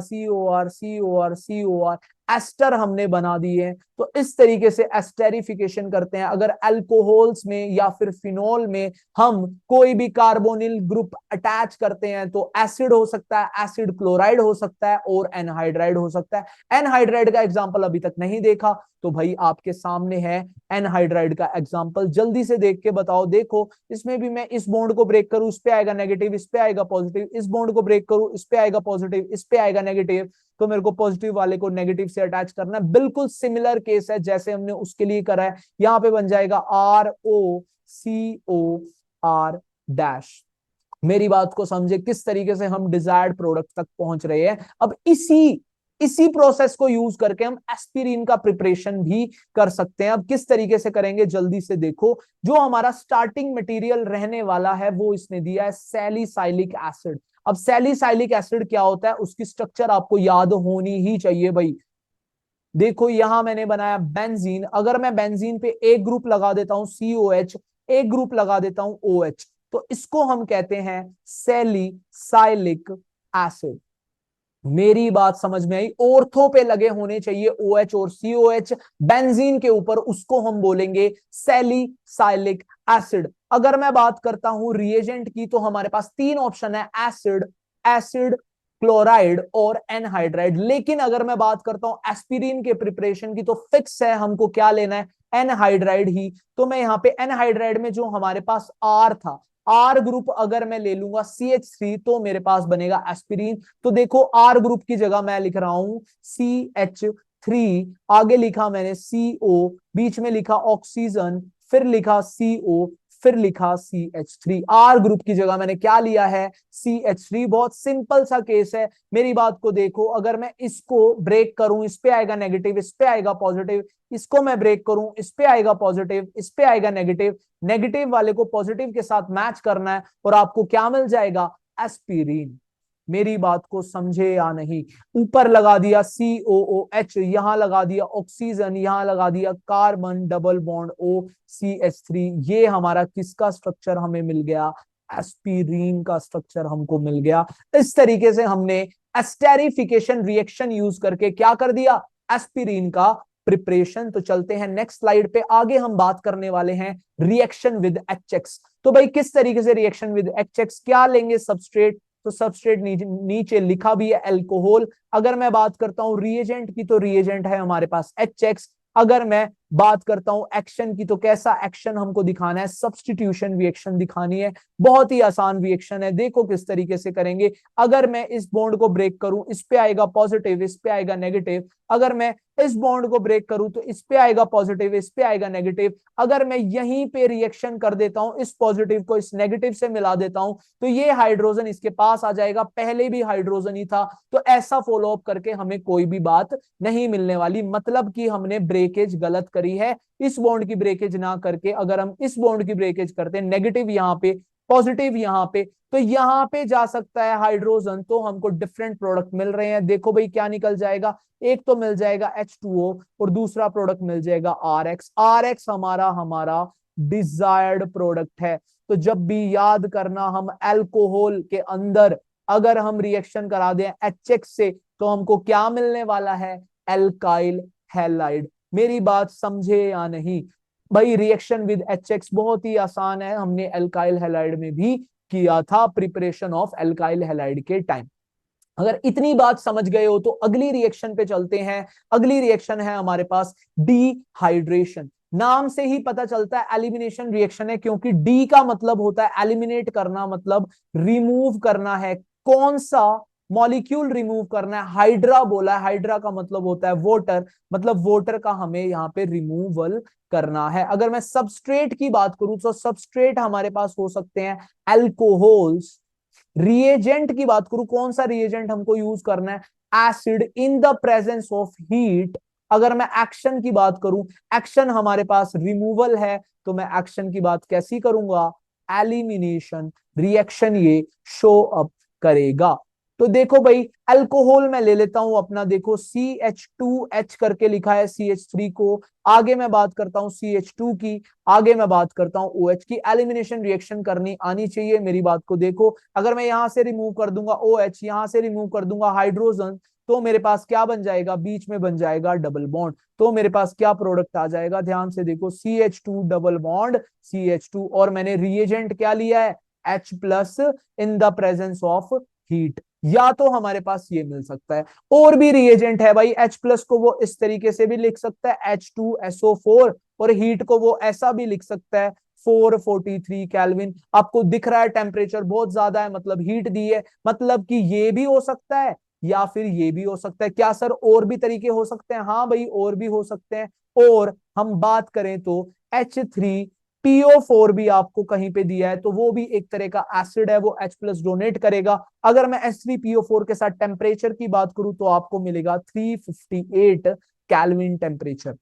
एस्टर हमने बना दिए हैं। तो इस तरीके से एस्टेरिफिकेशन करते हैं। अगर अल्कोहल्स में या फिर फिनोल में हम कोई भी कार्बोनिल ग्रुप अटैच करते हैं तो एसिड हो सकता है, एसिड क्लोराइड हो सकता है और एनहाइड्राइड हो सकता है। एनहाइड्राइड का एग्जांपल अभी तक नहीं देखा तो भाई आपके सामने है एनहाइड्राइड का एग्जांपल, जल्दी से देख के बताओ। देखो इसमें भी मैं इस बॉन्ड को ब्रेक करूं, इस पे आएगा नेगेटिव, इस पे आएगा पॉजिटिव, इस बॉन्ड को ब्रेक करूं, इस पे आएगा पॉजिटिव, इस पे आएगा नेगेटिव। तो मेरे को पॉजिटिव वाले को नेगेटिव से अटैच करना है। बिल्कुल सिमिलर केस है जैसे हमने उसके लिए करा है। यहाँ पे बन जाएगा ROCOR डैश। मेरी बात को समझे किस तरीके से हम डिजायर्ड प्रोडक्ट तक पहुंच रहे हैं। अब इसी प्रोसेस को यूज करके हम एस्पिरिन का प्रिपरेशन भी कर सकते हैं। अब किस तरीके से करेंगे जल्दी से देखो। जो हमारा स्टार्टिंग मटेरियल रहने वाला है वो इसने दिया है सैलिसाइलिक एसिड। अब सैलिसाइलिक एसिड क्या होता है उसकी स्ट्रक्चर आपको याद होनी ही चाहिए भाई। देखो यहां मैंने बनाया बेंजीन, अगर मैं बेंजीन पे एक ग्रुप लगा देता हूं COH, एक ग्रुप लगा देता हूं OH, तो इसको हम कहते हैं सैलिसाइलिक एसिड। मेरी बात समझ में आई, ऑर्थो पे लगे होने चाहिए OH और COH बेंजीन के ऊपर, उसको हम बोलेंगे सैलिसाइलिक एसिड। अगर मैं बात करता हूं रिएजेंट की तो हमारे पास तीन ऑप्शन है, एसिड, एसिड क्लोराइड और एनहाइड्राइड। लेकिन अगर मैं बात करता हूं एस्पिरिन के प्रिपरेशन की तो फिक्स है, हमको क्या लेना है, एनहाइड्राइड ही। तो मैं यहाँ पे एनहाइड्राइड में जो हमारे पास R था, R ग्रुप अगर मैं ले लूंगा CH3 तो मेरे पास बनेगा एस्पिरिन। तो देखो R ग्रुप की जगह मैं लिख रहा हूं CH3, आगे लिखा मैंने CO, बीच में लिखा ऑक्सीजन, फिर लिखा CO, फिर लिखा CH3। R ग्रुप की जगह मैंने क्या लिया है, CH3। बहुत सिंपल सा केस है। मेरी बात को देखो, अगर मैं इसको ब्रेक करूं, इस पे आएगा नेगेटिव, इस पे आएगा पॉजिटिव, इसको मैं ब्रेक करूं, इस पे आएगा पॉजिटिव, इस पे आएगा नेगेटिव, नेगेटिव वाले को पॉजिटिव के साथ मैच करना है और आपको क्या मिल जाएगा, एस्पिरिन। मेरी बात को समझे या नहीं। ऊपर लगा दिया COOH, यहां लगा दिया ऑक्सीजन, यहां लगा दिया कार्बन डबल बॉन्ड OCH3। ये हमारा किसका स्ट्रक्चर हमें मिल गया, एस्पिरिन का स्ट्रक्चर हमको मिल गया। इस तरीके से हमने एस्टेरिफिकेशन रिएक्शन यूज करके क्या कर दिया, एस्पिरिन का प्रिपरेशन। तो चलते हैं नेक्स्ट स्लाइड पे, आगे हम बात करने वाले हैं रिएक्शन विद HX। तो भाई किस तरीके से रिएक्शन विद HX, क्या लेंगे सबस्ट्रेट, तो सबस्ट्रेट नीचे लिखा भी है अल्कोहल। अगर मैं बात करता हूं रिएजेंट की तो रिएजेंट है हमारे पास HX। अगर मैं बात करता हूं एक्शन की तो कैसा एक्शन हमको दिखाना है, सब्स्टिट्यूशन रिएक्शन दिखानी है। बहुत ही आसान रिएक्शन है, देखो किस तरीके से करेंगे। अगर मैं इस बॉन्ड को ब्रेक करूं, इस पे आएगा पॉजिटिव, इस पे आएगा नेगेटिव। अगर मैं इस बॉन्ड को ब्रेक करूं तो इस पे आएगा पॉजिटिव, इस पे आएगा नेगेटिव। अगर मैं यहीं पे रिएक्शन कर देता हूं, इस पॉजिटिव को इस नेगेटिव से मिला देता हूं तो ये हाइड्रोजन इसके पास आ जाएगा, पहले भी हाइड्रोजन ही था। तो ऐसा फॉलो अप करके हमें कोई भी बात नहीं मिलने वाली, मतलब कि हमने ब्रेकेज गलत करी है। इस बॉन्ड की ब्रेकेज ना करके अगर हम इस बॉन्ड की ब्रेकेज करते हैं, नेगेटिव यहाँ पे पॉजिटिव यहाँ पे, तो यहाँ पे जा सकता है हाइड्रोजन, तो हमको डिफरेंट प्रोडक्ट मिल रहे हैं। देखो भाई क्या निकल जाएगा, एक तो मिल जाएगा H2O और दूसरा प्रोडक्ट मिल जाएगा RX। RX हमारा डिजायर्ड प्रोडक्ट है। तो जब भी याद करना, हम अल्कोहल के अंदर अगर हम रिएक्शन करा दें HX से तो हमको क्या मिलने वाला है, एल्काइल हैलाइड। मेरी बात समझे या नहीं भाई, रिएक्शन विद HX बहुत ही आसान है, हमने एल्काइल हैलाइड में भी किया था प्रिपरेशन ऑफ एल्काइल हैलाइड के टाइम। अगर इतनी बात समझ गए हो तो अगली रिएक्शन पे चलते हैं। अगली रिएक्शन है हमारे पास डिहाइड्रेशन। नाम से ही पता चलता है एलिमिनेशन रिएक्शन है, क्योंकि डी का मतलब होता है एलिमिनेट करना, मतलब रिमूव करना है। कौन सा मॉलिक्यूल रिमूव करना है, हाइड्रा बोला है, हाइड्रा का मतलब होता है वोटर, मतलब वोटर का हमें यहाँ पे रिमूवल करना है। अगर मैं सबस्ट्रेट की बात करूं तो सबस्ट्रेट हमारे पास हो सकते हैं अल्कोहल्स। रिएजेंट की बात करूं, कौन सा रिएजेंट हमको यूज करना है, acid in the presence of heat. अगर मैं एक्शन की बात करूं, एक्शन हमारे पास रिमूवल है, तो मैं एक्शन की बात कैसी करूंगा, एलिमिनेशन रिएक्शन ये शो अप करेगा। तो देखो भाई अल्कोहल मैं ले लेता हूं अपना, देखो CH2H करके लिखा है CH3 को, आगे मैं बात करता हूं CH2 की, आगे मैं बात करता हूं OH की। एलिमिनेशन रिएक्शन करनी आनी चाहिए, मेरी बात को देखो। अगर मैं यहां से रिमूव कर दूंगा OH, यहां से रिमूव कर दूंगा हाइड्रोजन, तो मेरे पास क्या बन जाएगा, बीच में बन जाएगा डबल बॉन्ड। तो मेरे पास क्या प्रोडक्ट आ जाएगा, ध्यान से देखो, CH2 डबल बॉन्ड CH2, और मैंने रिएजेंट क्या लिया है, H plus in the presence of heat. या तो हमारे पास ये मिल सकता है, और भी रिएजेंट है भाई, H प्लस को वो इस तरीके से भी लिख सकता है H2SO4, और हीट को वो ऐसा भी लिख सकता है 443 केल्विन। आपको दिख रहा है टेम्परेचर बहुत ज्यादा है, मतलब हीट दी है, मतलब कि ये भी हो सकता है या फिर ये भी हो सकता है। क्या सर और भी तरीके हो सकते हैं, हाँ भाई और भी हो सकते हैं। और हम बात करें तो H3PO4 भी आपको कहीं पे दिया है, तो वो भी एक तरह का एसिड है, वो H प्लस डोनेट करेगा। अगर मैं H3PO4 के साथ टेम्परेचर की बात करूं तो आपको मिलेगा 358 केल्विन टेम्परेचर।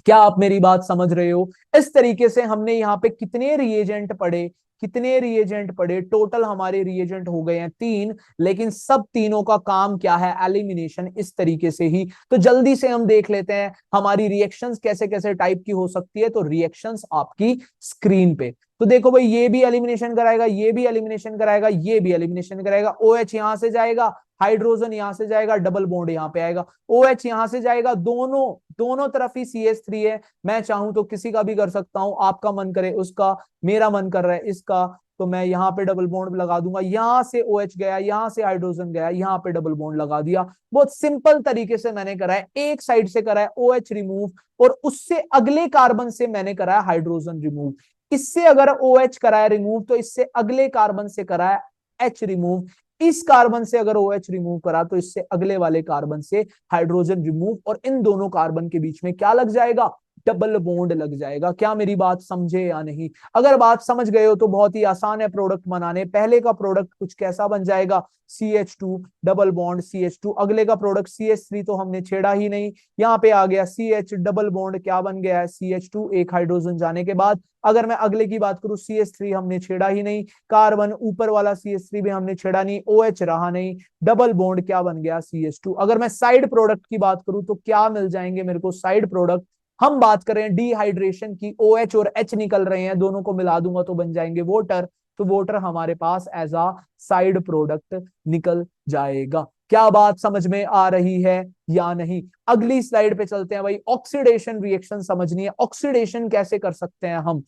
क्या आप मेरी बात समझ रहे हो। इस तरीके से हमने यहाँ पे कितने रिएजेंट पढ़े, कितने रिएजेंट पढ़े, टोटल हमारे रिएजेंट हो गए हैं 3, लेकिन सब तीनों का काम क्या है, एलिमिनेशन। इस तरीके से ही तो जल्दी से हम देख लेते हैं हमारी रिएक्शंस कैसे कैसे टाइप की हो सकती है। तो रिएक्शंस आपकी स्क्रीन पे, तो देखो भाई ये भी एलिमिनेशन कराएगा, ये भी एलिमिनेशन कराएगा, ये भी एलिमिनेशन कराएगा। OH यहां से जाएगा, हाइड्रोजन यहां से जाएगा, डबल बॉन्ड यहां पे आएगा, OH यहां से जाएगा, दोनों दोनों तरफ ही CH3 है। मैं चाहूं तो किसी का भी कर सकता हूं, आपका मन करे उसका, मेरा मन कर रहा है इसका, तो मैं यहाँ पे डबल बॉन्ड लगा दूंगा। यहां से OH गया, यहां से हाइड्रोजन गया, यहाँ पे डबल बॉन्ड लगा दिया। बहुत सिंपल तरीके से मैंने करा है, एक साइड से करा है OH रिमूव, और उससे अगले कार्बन से मैंने करा है हाइड्रोजन रिमूव। इससे अगर OH करा है रिमूव, तो इससे अगले कार्बन से करा है H रिमूव। इस कार्बन से अगर OH रिमूव करा, तो इससे अगले वाले कार्बन से हाइड्रोजन रिमूव, और इन दोनों कार्बन के बीच में क्या लग जाएगा, डबल बॉन्ड लग जाएगा। क्या मेरी बात समझे या नहीं। अगर बात समझ गए हो तो बहुत ही आसान है प्रोडक्ट बनाने। पहले का प्रोडक्ट कुछ कैसा बन जाएगा, CH2 डबल बॉन्ड CH2, अगले का प्रोडक्ट CH3 तो हमने छेड़ा ही नहीं, यहाँ पे आ गया CH डबल बॉन्ड क्या बन गया है, CH2, एक हाइड्रोजन जाने के बाद। अगर मैं अगले की बात करूं, CH3 हमने छेड़ा ही नहीं, कार्बन ऊपर वाला CH3 भी हमने छेड़ा नहीं, OH रहा नहीं, डबल बॉन्ड क्या बन गया, CH2। अगर मैं साइड प्रोडक्ट की बात करूं तो क्या मिल जाएंगे मेरे को साइड प्रोडक्ट, हम बात करें डिहाइड्रेशन की, OH और H निकल रहे हैं, दोनों को मिला दूंगा तो बन जाएंगे वाटर। तो वाटर हमारे पास एज अ साइड प्रोडक्ट निकल जाएगा। क्या बात समझ में आ रही है या नहीं। अगली स्लाइड पे चलते हैं भाई, ऑक्सीडेशन रिएक्शन समझनी है। ऑक्सीडेशन कैसे कर सकते हैं हम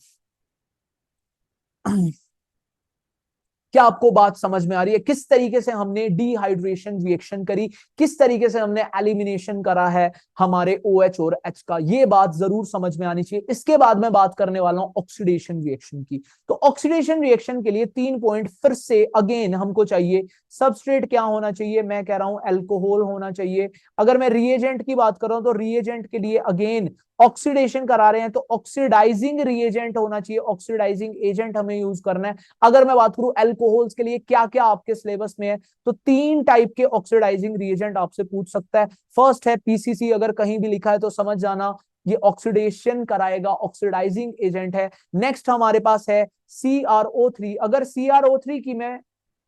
क्या आपको बात समझ में आ रही है, किस तरीके से हमने डिहाइड्रेशन रिएक्शन करी, किस तरीके से हमने एलिमिनेशन करा है हमारे OH और H का, ये बात जरूर समझ में आनी चाहिए। इसके बाद मैं बात करने वाला हूं ऑक्सीडेशन रिएक्शन की। तो ऑक्सीडेशन रिएक्शन के लिए 3 पॉइंट फिर से अगेन हमको चाहिए। सबस्ट्रेट क्या होना चाहिए, मैं कह रहा हूं अल्कोहल होना चाहिए। अगर मैं रिएजेंट की बात कर रहा हूं तो रिएजेंट के लिए अगेन ऑक्सीडेशन करा रहे हैं तो ऑक्सीडाइजिंग रिएजेंट होना चाहिए, ऑक्सीडाइजिंग एजेंट हमें यूज करना है। अगर मैं बात करूं अल्कोहल्स के लिए क्या क्या आपके सिलेबस में है, तो 3 टाइप के ऑक्सीडाइजिंग रिएजेंट आपसे पूछ सकता है। फर्स्ट है PCC, अगर कहीं भी लिखा है तो समझ जाना ये ऑक्सीडेशन कराएगा, ऑक्सीडाइजिंग एजेंट है। नेक्स्ट हमारे पास है CrO3, अगर CrO3 की मैं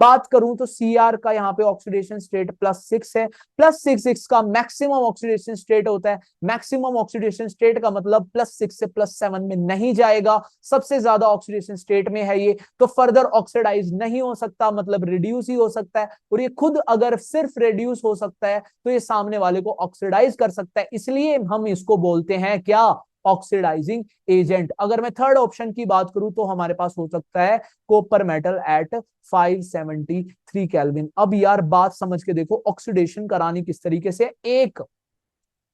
बात करूं तो Cr का यहाँ पे ऑक्सीडेशन स्टेट +6 है, +6 का मैक्सिमम ऑक्सीडेशन स्टेट होता है। मैक्सिमम ऑक्सीडेशन स्टेट का मतलब +6 से +7 में नहीं जाएगा, सबसे ज्यादा ऑक्सीडेशन स्टेट में है ये, तो फर्दर ऑक्सीडाइज नहीं हो सकता, मतलब रिड्यूस ही हो सकता है। और ये खुद अगर सिर्फ रिड्यूस हो सकता है तो ये सामने वाले को ऑक्सीडाइज कर सकता है, इसलिए हम इसको बोलते हैं क्या, ऑक्सीडाइजिंग एजेंट। अगर मैं थर्ड ऑप्शन की बात करूं तो हमारे पास हो सकता है कॉपर मेटल एट 573 केल्विन। अब यार बात समझ के देखो ऑक्सीडेशन करानी किस तरीके से, एक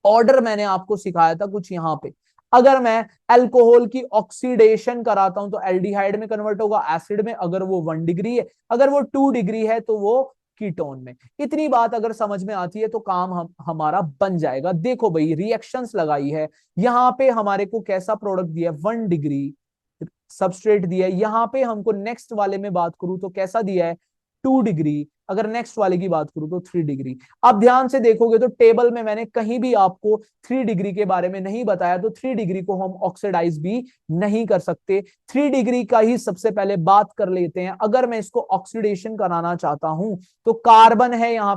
ऑर्डर मैंने आपको सिखाया था कुछ यहां पे। अगर मैं अल्कोहल की ऑक्सीडेशन कराता हूं तो एल्डिहाइड में कन्वर्ट होगा, एसिड में। अगर वो 1 डिग्री है, अगर वो 2 डिग्री है तो वो कीटोन में। इतनी बात अगर समझ में आती है तो काम हमारा बन जाएगा। देखो भाई रिएक्शंस लगाई है, यहाँ पे हमारे को कैसा प्रोडक्ट दिया है 1 डिग्री सबस्ट्रेट दिया है। यहाँ पे हमको नेक्स्ट वाले में बात करूं तो कैसा दिया है 2 डिग्री, अगर नेक्स्ट वाले की बात करूं तो 3 डिग्री। अब ध्यान से देखोगे तो टेबल में मैंने कहीं भी आपको 3 डिग्री के बारे में नहीं बताया, तो 3 डिग्री को हम ऑक्सीडाइज भी नहीं कर सकते। 3 डिग्री का ही सबसे पहले बात कर लेते हैं। अगर मैं इसको ऑक्सीडेशन कराना चाहता हूं तो कार्बन है यहाँ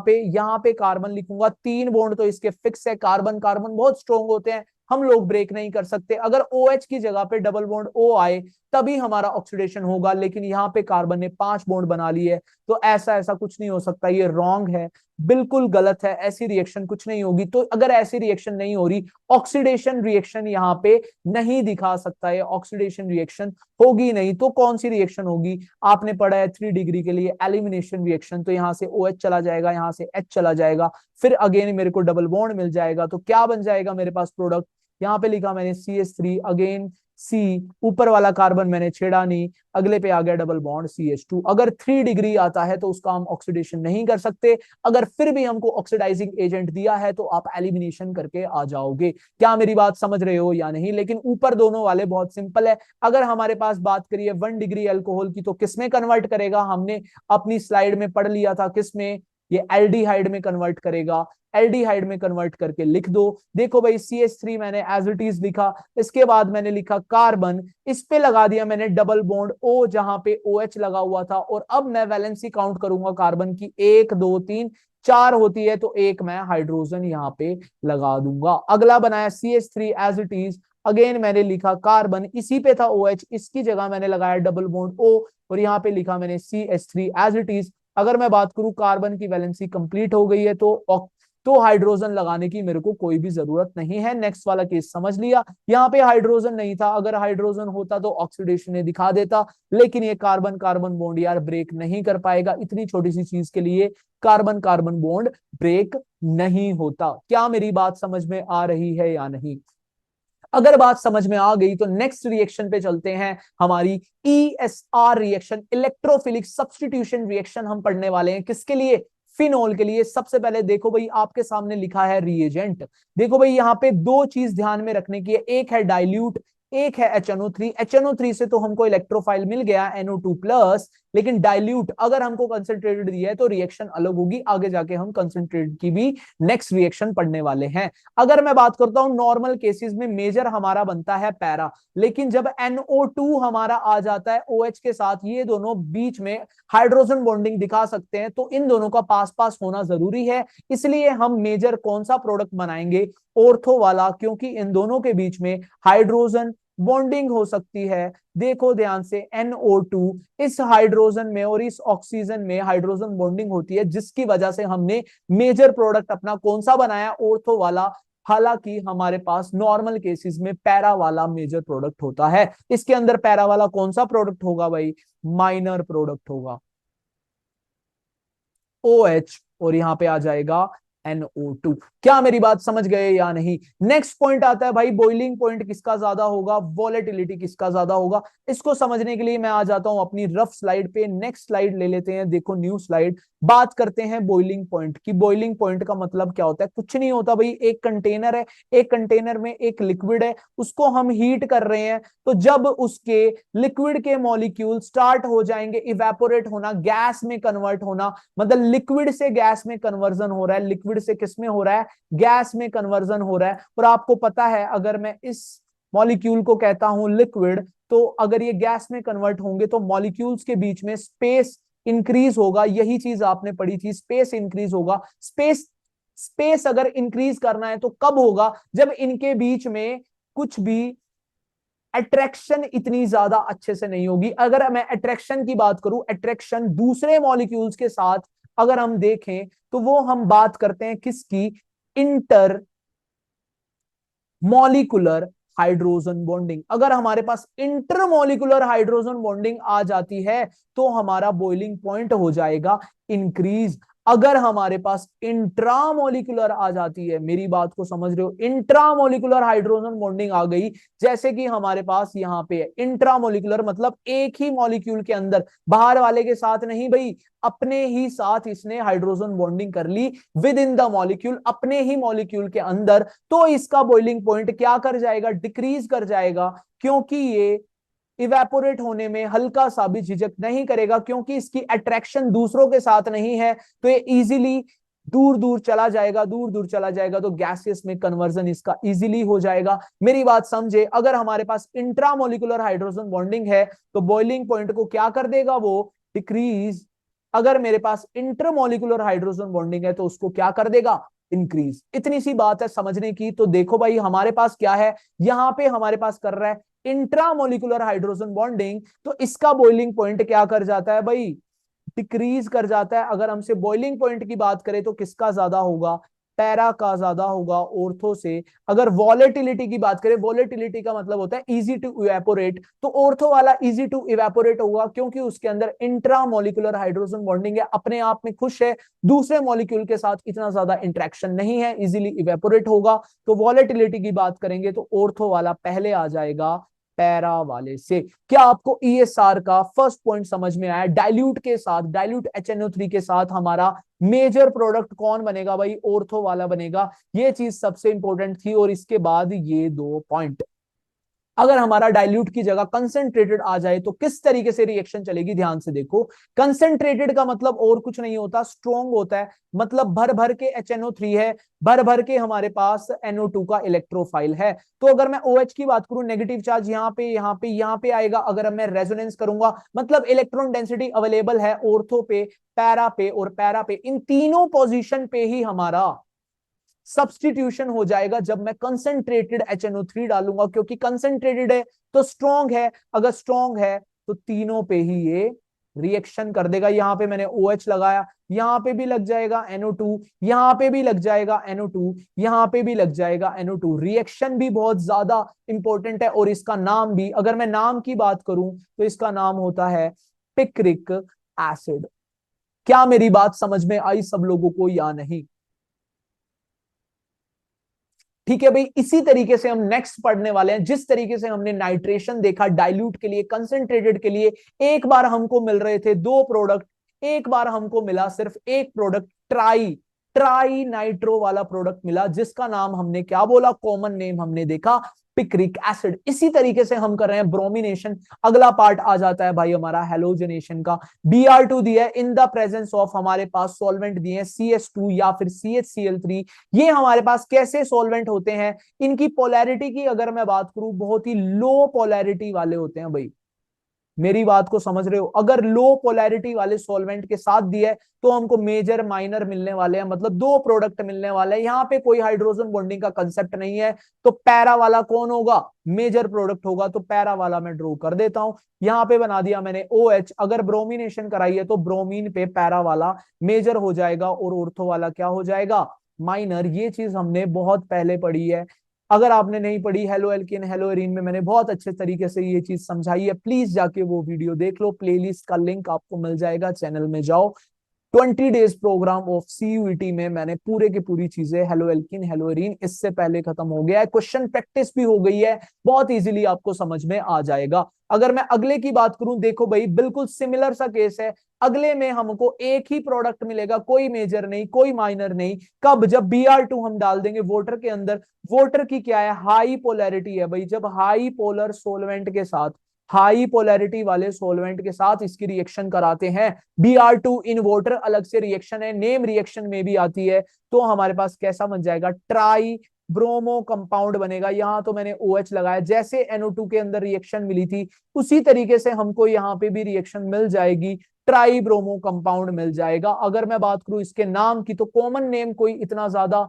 पे कार्बन लिखूंगा, 3 बॉन्ड तो इसके फिक्स है, कार्बन कार्बन बहुत स्ट्रॉन्ग होते हैं, हम लोग ब्रेक नहीं कर सकते। अगर OH की जगह पे डबल बॉन्ड O आए तभी हमारा ऑक्सीडेशन होगा, लेकिन यहाँ पे कार्बन ने 5 बॉन्ड बना लिए है, तो ऐसा ऐसा कुछ नहीं हो सकता, ये रॉन्ग है, बिल्कुल गलत है, ऐसी रिएक्शन कुछ नहीं होगी। तो अगर ऐसी रिएक्शन नहीं हो रही, ऑक्सीडेशन रिएक्शन यहाँ पे नहीं दिखा सकता है, ऑक्सीडेशन रिएक्शन होगी नहीं, तो कौन सी रिएक्शन होगी? आपने पढ़ा है 3 डिग्री के लिए एलिमिनेशन रिएक्शन, तो यहाँ से OH चला जाएगा, यहाँ से H चला जाएगा, फिर अगेन मेरे को डबल बॉन्ड मिल जाएगा, तो क्या बन जाएगा मेरे पास प्रोडक्ट? यहाँ पे लिखा मैंने CH3, अगेन C, ऊपर वाला कार्बन मैंने छेड़ा नहीं, अगले पे आ गया डबल बॉन्ड CH2। अगर 3 डिग्री आता है तो उसका हम ऑक्सीडेशन नहीं कर सकते, अगर फिर भी हमको ऑक्सीडाइजिंग एजेंट दिया है तो आप एलिमिनेशन करके आ जाओगे। क्या मेरी बात समझ रहे हो या नहीं? लेकिन ऊपर दोनों वाले बहुत सिंपल है। अगर हमारे पास बात करिए 1 डिग्री अल्कोहल की, तो किसमें कन्वर्ट करेगा? हमने अपनी स्लाइड में पढ़ लिया था, किसमें? ये एल्डिहाइड में कन्वर्ट करेगा, एल्डिहाइड में कन्वर्ट करके लिख दो। देखो भाई CH3 मैंने एज इट इज लिखा, इसके बाद मैंने लिखा कार्बन, इस पे लगा दिया मैंने डबल बॉन्ड O जहां पे OH लगा हुआ था, और अब मैं वैलेंसी काउंट करूंगा कार्बन की, 1 2 3 4 होती है, तो एक मैं हाइड्रोजन यहाँ पे लगा दूंगा। अगला बनाया CH3 as it is, again मैंने लिखा कार्बन, इसी पे था OH, इसकी जगह मैंने लगाया डबल बॉन्ड O, और यहाँ पे लिखा मैंने CH3 एज इट इज। अगर मैं बात करूं कार्बन की वैलेंसी कंप्लीट हो गई है, तो हाइड्रोजन लगाने की मेरे को कोई भी जरूरत नहीं है। नेक्स्ट वाला केस समझ लिया, यहाँ पे हाइड्रोजन नहीं था, अगर हाइड्रोजन होता तो ऑक्सीडेशन ने दिखा देता, लेकिन ये कार्बन कार्बन बॉन्ड यार ब्रेक नहीं कर पाएगा, इतनी छोटी सी चीज के लिए कार्बन कार्बन बॉन्ड ब्रेक नहीं होता। क्या मेरी बात समझ में आ रही है या नहीं? अगर बात समझ में आ गई तो नेक्स्ट रिएक्शन पे चलते हैं। हमारी ESR reaction, electrophilic substitution reaction हम पढ़ने वाले हैं। किसके लिए? फिनोल के लिए। सबसे पहले देखो भाई आपके सामने लिखा है रिएजेंट। देखो भाई यहाँ पे दो चीज ध्यान में रखने की है, एक है डाइल्यूट, एक है HNO3। HNO3 से तो हमको इलेक्ट्रोफाइल मिल गया NO2 प्लस, लेकिन डाइल्यूट अगर हमको कंसंट्रेटेड दिया है तो रिएक्शन अलग होगी। आगे जाके हम कंसंट्रेटेड की भी नेक्स्ट रिएक्शन पढ़ने वाले हैं। अगर मैं बात करता हूं नॉर्मल केसेस में मेजर हमारा बनता है पैरा, लेकिन जब NO2 हमारा आ जाता है OH के साथ, ये दोनों बीच में हाइड्रोजन बॉन्डिंग दिखा सकते हैं, तो इन दोनों का पास पास होना जरूरी है। इसलिए हम मेजर कौन सा प्रोडक्ट बनाएंगे? ऑर्थो वाला, क्योंकि इन दोनों के बीच में हाइड्रोजन बॉन्डिंग हो सकती है। देखो ध्यान से, NO2 इस हाइड्रोजन में और इस ऑक्सीजन में हाइड्रोजन बॉन्डिंग होती है, जिसकी वजह से हमने मेजर प्रोडक्ट अपना कौन सा बनाया? ऑर्थो वाला। हालांकि हमारे पास नॉर्मल केसेस में पैरा वाला मेजर प्रोडक्ट होता है। इसके अंदर पैरा वाला कौन सा प्रोडक्ट होगा भाई? माइनर प्रोडक्ट होगा, OH, और यहां पे आ जाएगा NO2। क्या मेरी बात समझ गए या नहीं? नेक्स्ट पॉइंट आता है भाई, बॉइलिंग पॉइंट किसका ज्यादा होगा, वॉलेटिलिटी किसका ज्यादा होगा। इसको समझने के लिए मैं आ जाता हूं अपनी रफ स्लाइड पे। नेक्स्ट स्लाइड ले लेते हैं, देखो न्यू स्लाइड। बात करते हैं बॉइलिंग पॉइंट की। बॉइलिंग पॉइंट का मतलब क्या होता है? कुछ नहीं होता भाई, एक कंटेनर है, एक कंटेनर में एक लिक्विड है, उसको हम हीट कर रहे हैं, तो जब उसके लिक्विड के मॉलिक्यूल स्टार्ट हो जाएंगे इवेपोरेट होना, गैस में कन्वर्ट होना, मतलब लिक्विड से गैस में कन्वर्जन हो रहा है, लिक्विड से किस में हो रहा है? गैस में कन्वर्जन हो रहा है। और आपको पता है अगर मैं इस मॉलिक्यूल को कहता हूं लिक्विड, तो अगर ये गैस में कन्वर्ट होंगे तो मॉलिक्यूल्स के बीच में स्पेस इंक्रीज होगा। यही चीज आपने पढ़ी थी, स्पेस इंक्रीज होगा। स्पेस अगर इंक्रीज करना है तो कब होगा? जब इनके बीच में कुछ भी अट्रैक्शन इतनी ज्यादा अच्छे से नहीं होगी। अगर मैं अट्रैक्शन की बात करूं, अट्रैक्शन दूसरे मॉलिक्यूल्स के साथ अगर हम देखें तो वो हम बात करते हैं किसकी? Inter molecular hydrogen bonding. अगर हमारे पास इंटरमॉलिकुलर हाइड्रोजन बॉन्डिंग आ जाती है तो हमारा बॉइलिंग पॉइंट हो जाएगा इंक्रीज। अगर हमारे पास इंट्रामोलिकुलर आ जाती है, मेरी बात को समझ रहे हो, इंट्रामोलिकुलर हाइड्रोजन बॉन्डिंग आ गई, जैसे कि हमारे पास यहां पे है इंट्रामोलिकुलर, मतलब एक ही मॉलिक्यूल के अंदर, बाहर वाले के साथ नहीं भाई, अपने ही साथ इसने हाइड्रोजन बॉन्डिंग कर ली विद इन द मॉलिक्यूल, अपने ही मॉलिक्यूल के अंदर, तो इसका बॉइलिंग पॉइंट क्या कर जाएगा, डिक्रीज कर जाएगा, क्योंकि ये इवेपोरेट होने में हल्का सा भी झिझक नहीं करेगा, क्योंकि इसकी अट्रैक्शन दूसरों के साथ नहीं है, तो ये इजीली दूर दूर चला जाएगा, दूर दूर चला जाएगा, तो गैसेस में कन्वर्जन इसका इजीली हो जाएगा। मेरी बात समझे, अगर हमारे पास इंट्रामोलिकुलर हाइड्रोजन बॉन्डिंग है तो बॉइलिंग पॉइंट को क्या कर देगा, वो डिक्रीज। अगर मेरे पास इंटरमोलिकुलर हाइड्रोजन बॉन्डिंग है तो उसको क्या कर देगा, इंक्रीज। इतनी सी बात है समझने की। तो देखो भाई हमारे पास क्या है, यहां पे हमारे पास कर रहा है इंट्रामोलिकुलर हाइड्रोजन बॉन्डिंग, तो इसका बॉइलिंग पॉइंट क्या कर जाता है भाई, डिक्रीज कर जाता है। अगर हमसे बॉइलिंग पॉइंट की बात करें तो किसका ज्यादा होगा, पैरा का ज्यादा होगा ऑर्थो से। अगर वॉलेटिलिटी की बात करें, वॉलेटिलिटी का मतलब होता है इजी टू इवेपोरेट, तो ऑर्थो वाला इजी टू इवेपोरेट होगा, क्योंकि उसके अंदर इंट्रामोलिकुलर हाइड्रोजन बॉन्डिंग है, अपने आप में खुश है, दूसरे मॉलिक्यूल के साथ इतना ज्यादा इंटरेक्शन नहीं है, इजीली इवेपोरेट होगा। तो वॉलेटिलिटी की बात करेंगे तो ऑर्थो वाला पहले आ जाएगा पैरा वाले से। क्या आपको ईएसआर का फर्स्ट पॉइंट समझ में आया, डाइल्यूट के साथ, डाइल्यूट HNO3 के साथ हमारा मेजर प्रोडक्ट कौन बनेगा भाई, ऑर्थो वाला बनेगा। ये चीज सबसे इंपॉर्टेंट थी। और इसके बाद ये 2 पॉइंट, अगर हमारा डाइल्यूट की जगह कंसेंट्रेटेड आ जाए तो किस तरीके से रिएक्शन चलेगी, ध्यान से देखो। कंसेंट्रेटेड का मतलब और कुछ नहीं होता, स्ट्रॉन्ग होता है, मतलब भर भर के HNO3 है, भर भर के हमारे पास NO2 का इलेक्ट्रोफाइल है। तो अगर मैं OH की बात करूं, नेगेटिव चार्ज यहाँ पे यहाँ पे यहाँ पे आएगा। अगर मैं रेजोनेंस करूंगा, मतलब इलेक्ट्रॉन डेंसिटी अवेलेबल है ऑर्थो पे, पैरा पे और पैरा पे, इन तीनों पोजीशन पे ही हमारा सब्सटीट्यूशन हो जाएगा जब मैं कंसेंट्रेटेड HNO3 डालूंगा, क्योंकि कंसेंट्रेटेड है तो स्ट्रॉन्ग है, अगर स्ट्रॉन्ग है तो तीनों पे ही ये रिएक्शन कर देगा। यहां पे मैंने OH लगाया, यहां पे भी लग जाएगा NO2, यहां पे भी लग जाएगा NO2, यहां पे भी लग जाएगा NO2। रिएक्शन भी बहुत ज्यादा इंपॉर्टेंट है, और इसका नाम भी, अगर मैं नाम की बात करूं तो इसका नाम होता है पिक्रिक एसिड। क्या मेरी बात समझ में आई सब लोगों को या नहीं? ठीक है भाई, इसी तरीके से हम नेक्स्ट पढ़ने वाले हैं। जिस तरीके से हमने नाइट्रेशन देखा डाइल्यूट के लिए, कंसेंट्रेटेड के लिए, एक बार हमको मिल रहे थे 2 प्रोडक्ट, एक बार हमको मिला सिर्फ एक प्रोडक्ट, ट्राई ट्राई नाइट्रो वाला प्रोडक्ट मिला, जिसका नाम हमने क्या बोला, कॉमन नेम हमने देखा पिक्रिक एसिड। इसी तरीके से हम कर रहे हैं ब्रोमिनेशन। अगला पार्ट आ जाता है भाई हमारा हेलोजनेशन का। Br2 दिया है इन द प्रेजेंस ऑफ, हमारे पास सॉल्वेंट दिए हैं CS2 या फिर CHCl3। ये हमारे पास कैसे सॉल्वेंट होते हैं, इनकी पोलैरिटी की अगर मैं बात करूं, बहुत ही लो पोलैरिटी वाले होते हैं भाई। मेरी बात को समझ रहे हो, अगर लो पोलैरिटी वाले सॉल्वेंट के साथ दिया है तो हमको मेजर माइनर मिलने वाले हैं, मतलब 2 प्रोडक्ट मिलने वाले हैं। यहां पे कोई हाइड्रोजन बॉन्डिंग का कंसेप्ट नहीं है, तो पैरा वाला कौन होगा, मेजर प्रोडक्ट होगा। तो पैरा वाला मैं ड्रॉ कर देता हूं, यहां पे बना दिया मैंने OH। अगर ब्रोमिनेशन कराई है तो ब्रोमीन पे पैरा वाला मेजर हो जाएगा और ऑर्थो वाला क्या हो जाएगा, माइनर। ये चीज हमने बहुत पहले पढ़ी है। अगर आपने नहीं पढ़ी, हेलो एल्किन हेलो एरीन में मैंने बहुत अच्छे तरीके से ये चीज समझाई है, प्लीज जाके वो वीडियो देख लो, प्लेलिस्ट का लिंक आपको मिल जाएगा, चैनल में जाओ। 20 डेज प्रोग्राम ऑफ CUET में मैंने पूरे की पूरी चीजें, हेलो एल्किन हेलो एरीन, इससे पहले खत्म हो गया है। क्वेश्चन प्रैक्टिस भी हो गई है, बहुत इजीली आपको समझ में आ जाएगा। अगर मैं अगले की बात करूं, देखो भाई बिल्कुल सिमिलर सा केस है। अगले में हमको एक ही प्रोडक्ट मिलेगा, कोई मेजर नहीं, कोई माइनर नहीं। कब, जब Br2 हम डाल देंगे वाटर के अंदर। वाटर की क्या है, हाई पोलैरिटी है भाई। जब हाई पोलर सोलवेंट के साथ, हाई पोलैरिटी वाले सोलवेंट के साथ इसकी रिएक्शन कराते हैं, Br2 इन वाटर अलग से रिएक्शन है, नेम रिएक्शन में भी आती है, तो हमारे पास कैसा बन जाएगा, ट्राई ब्रोमो कंपाउंड बनेगा। यहां तो मैंने OH लगाया, जैसे NO2 के अंदर रिएक्शन मिली थी उसी तरीके से हमको यहाँ पे भी रिएक्शन मिल जाएगी, ट्राई ब्रोमो कंपाउंड मिल जाएगा। अगर मैं बात करूं इसके नाम की, तो कॉमन नेम कोई इतना ज्यादा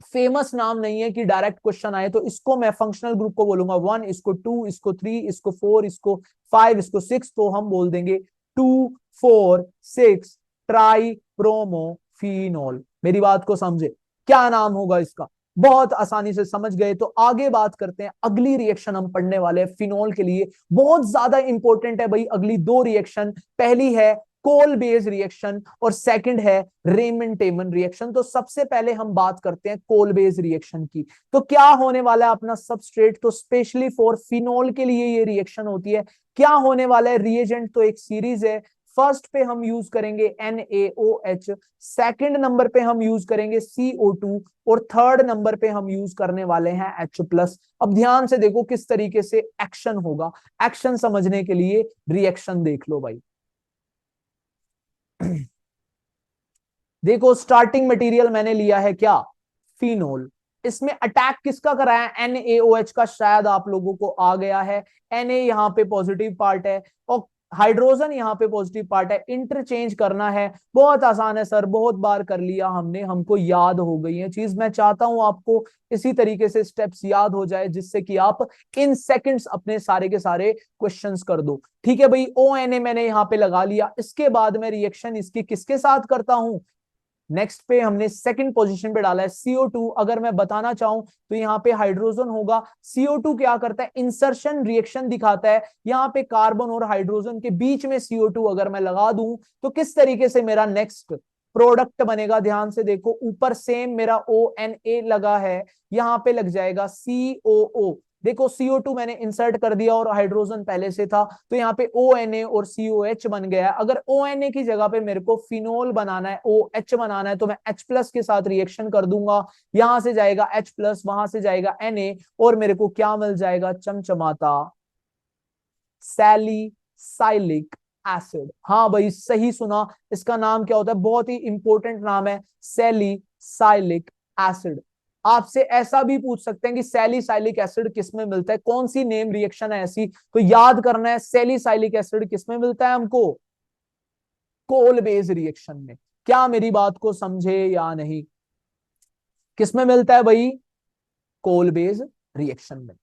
फेमस नाम नहीं है कि डायरेक्ट क्वेश्चन आए, तो इसको मैं फंक्शनल ग्रुप को बोलूंगा 1, इसको 2, इसको 3, इसको 4, इसको 5, इसको 6, तो हम बोल देंगे 2, 4, 6 ट्राई ब्रोमोफिनॉल। मेरी बात को समझे, क्या नाम होगा इसका, बहुत आसानी से समझ गए। तो आगे बात करते हैं, अगली रिएक्शन हम पढ़ने वाले हैं फिनॉल के लिए, बहुत ज्यादा इंपॉर्टेंट है भाई। अगली 2 रिएक्शन, पहली है कोल बेस रिएक्शन और सेकंड है रेमंड टेमन रिएक्शन। तो सबसे पहले हम बात करते हैं कोल बेस रिएक्शन की। तो क्या होने वाला है अपना सबस्ट्रेट, तो स्पेशली फॉर फिनोल के लिए ये रिएक्शन होती है। क्या होने वाला है, रिएजेंट तो एक सीरीज है। फर्स्ट पे हम यूज करेंगे NaOH, सेकंड नंबर पे हम यूज करेंगे CO2 और थर्ड नंबर पे हम यूज करने वाले हैं H+। अब ध्यान से देखो किस तरीके से एक्शन होगा। एक्शन समझने के लिए रिएक्शन देख लो भाई। देखो स्टार्टिंग मटेरियल मैंने लिया है क्या, फिनोल। इसमें अटैक किसका कराया है, NaOH का, शायद आप लोगों को आ गया है। Na यहाँ पे पॉजिटिव पार्ट है और हाइड्रोजन यहाँ पे पॉजिटिव पार्ट है। इंटरचेंज करना है, बहुत आसान है सर, बहुत बार कर लिया हमने, हमको याद हो गई है चीज। मैं चाहता हूं आपको इसी तरीके से स्टेप्स याद हो जाए जिससे कि आप इन सेकंड्स अपने सारे के सारे क्वेश्चंस कर दो। ठीक है भाई, ONA मैंने यहाँ पे लगा लिया। इसके बाद मैं रिएक्शन इसकी किसके साथ करता हूं, नेक्स्ट पे हमने सेकंड पोजीशन पे डाला है CO2। अगर मैं बताना चाहूं तो यहाँ पे हाइड्रोजन होगा। CO2 क्या करता है, इंसर्शन रिएक्शन दिखाता है। यहाँ पे कार्बन और हाइड्रोजन के बीच में CO2 अगर मैं लगा दूं तो किस तरीके से मेरा नेक्स्ट प्रोडक्ट बनेगा। ध्यान से देखो, ऊपर सेम मेरा ONA लगा है, यहाँ पे लग जाएगा COO। देखो CO2 मैंने इंसर्ट कर दिया और हाइड्रोजन पहले से था, तो यहाँ पे ONA और COH बन गया। अगर ONA की जगह पे मेरे को फिनोल बनाना है, OH बनाना है, तो मैं H+ के साथ रिएक्शन कर दूंगा। यहां से जाएगा H+, वहां से जाएगा Na और मेरे को क्या मिल जाएगा, चमचमाता सैलिसाइलिक एसिड। हाँ भाई सही सुना, इसका नाम क्या होता है, बहुत ही इंपॉर्टेंट नाम है, सैलिसाइलिक एसिड। आपसे ऐसा भी पूछ सकते हैं कि सैलिसाइलिक एसिड किस में मिलता है, कौन सी नेम रिएक्शन है ऐसी, तो याद करना है सैलिसाइलिक एसिड किस में मिलता है हमको, कोल बेस रिएक्शन में। क्या मेरी बात को समझे या नहीं, किस में मिलता है भाई, कोल बेस रिएक्शन में।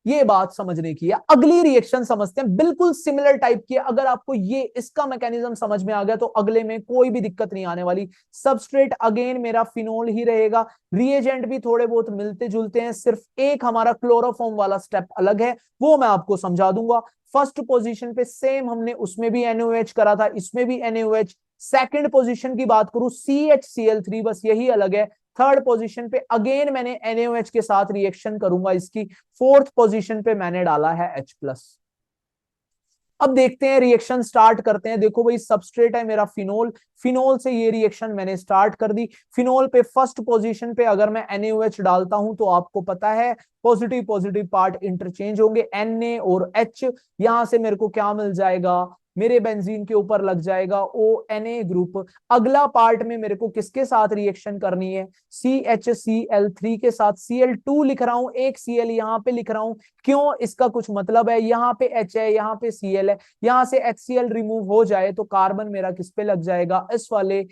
ये बात समझने की है। अगली रिएक्शन समझते हैं, बिल्कुल सिमिलर टाइप की है। अगर आपको ये इसका मैकेनिज्म समझ में आ गया तो अगले में कोई भी दिक्कत नहीं आने वाली। सबस्ट्रेट अगेन मेरा फिनोल ही रहेगा, रिएजेंट भी थोड़े बहुत मिलते जुलते हैं, सिर्फ एक हमारा क्लोरोफॉर्म वाला स्टेप अलग है, वो मैं आपको समझा दूंगा। फर्स्ट पोजीशन पे सेम हमने उसमें भी NaOH करा था, इसमें भी NaOH। सेकंड पोजीशन की बात करूं CHCl3, बस यही अलग है। थर्ड पोजीशन पे अगेन मैंने NaOH के साथ रिएक्शन करूंगा इसकी। फोर्थ पोजीशन पे मैंने डाला है H+। अब देखते हैं रिएक्शन स्टार्ट करते हैं। देखो भाई सबस्ट्रेट है मेरा फिनोल, फिनोल से ये रिएक्शन मैंने स्टार्ट कर दी। फिनोल पे फर्स्ट पोजीशन पे अगर मैं NaOH डालता हूं तो आपको पता है पॉजिटिव पॉजिटिव पार्ट इंटरचेंज होंगे, Na और H। यहां से मेरे को क्या मिल जाएगा, मेरे बेंजीन के ऊपर लग जाएगा ONA ग्रुप। अगला पार्ट में मेरे को किसके साथ रिएक्शन करनी है, CHCl3 के साथ। Cl2 लिख रहा हूं, एक Cl यहां पे लिख रहा हूं, क्यों, इसका कुछ मतलब है, यहाँ पे H है, यहाँ पे Cl है, यहां से HCl रिमूव हो जाए तो कार्बन मेरा किस पे लग जाएगा, इस वाले।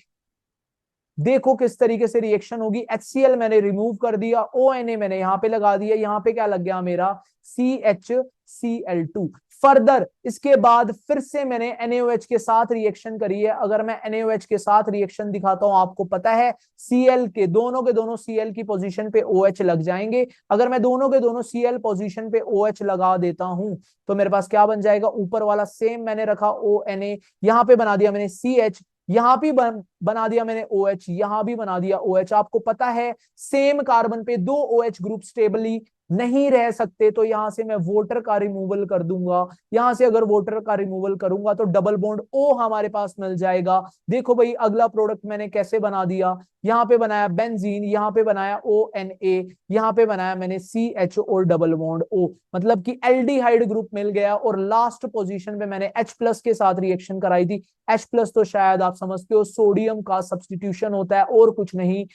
देखो किस तरीके से रिएक्शन होगी। HCl मैंने रिमूव कर दिया, ONA मैंने यहां पे लगा दिया, यहां पे क्या लग गया मेरा, CHCl2। फर्दर इसके बाद फिर से मैंने NaOH के साथ रिएक्शन करी है। अगर मैं NaOH के साथ रिएक्शन दिखाता हूं, आपको पता है Cl के दोनों Cl की पोजीशन पे OH लग जाएंगे। अगर मैं दोनों के दोनों Cl पोजीशन पे OH लगा देता हूं तो मेरे पास क्या बन जाएगा, ऊपर वाला सेम मैंने रखा ONA, यहां पे बना दिया मैंने CH, यहां भी बना दिया मैंने OH, यहां भी बना दिया OH। आपको पता है सेम कार्बन पे दो OH ग्रुप स्टेबली नहीं रह सकते, तो यहां से मैं वोटर का रिमूवल कर दूंगा। यहां से अगर वोटर का रिमूवल करूंगा तो डबल बॉन्ड O हमारे पास मिल जाएगा। देखो भाई अगला प्रोडक्ट मैंने कैसे बना दिया, यहां पे बनाया बेंजीन, यहां पे बनाया ONA, यहां पे बनाया मैंने CH और डबल बॉन्ड O, मतलब कि एल्डिहाइड ग्रुप मिल गया। और लास्ट पोजीशन पे मैंने H+ के साथ रिएक्शन कराई थी। H+ तो शायद आप समझते हो सोडियम का सब्सटीट्यूशन होता है और कुछ नहीं।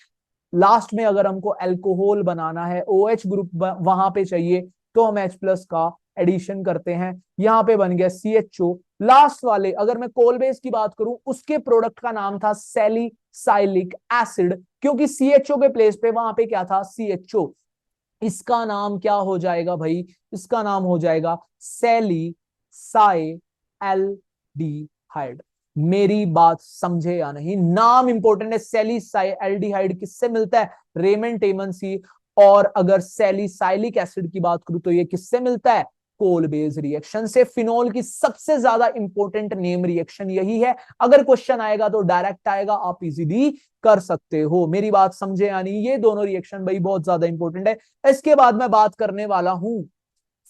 लास्ट में अगर हमको अल्कोहल बनाना है, OH ग्रुप वहां पे चाहिए, तो हम H+ का एडिशन करते हैं। यहां पे बन गया CHO। लास्ट वाले अगर मैं कोलबेस की बात करूं, उसके प्रोडक्ट का नाम था सैलिसाइलिक एसिड, क्योंकि CHO के प्लेस पे वहां पे क्या था, CHO। इसका नाम क्या हो जाएगा भाई, इसका नाम हो जाएगा सैलिसाइल्डिहाइड। मेरी बात समझे या नहीं, नाम इंपॉर्टेंट है। सैलिसाइल्डिहाइड किससे मिलता है, रेमन टेमन सी। और अगर सैलिसाइलिक एसिड की बात करूं तो ये किससे मिलता है, कोल बेस रिएक्शन से। फिनोल की सबसे ज्यादा इंपॉर्टेंट नेम रिएक्शन यही है। अगर क्वेश्चन आएगा तो डायरेक्ट आएगा, आप इजीली कर सकते हो। मेरी बात समझे यानी ये दोनों रिएक्शन भाई बहुत ज्यादा इंपॉर्टेंट है। इसके बाद मैं बात करने वाला हूं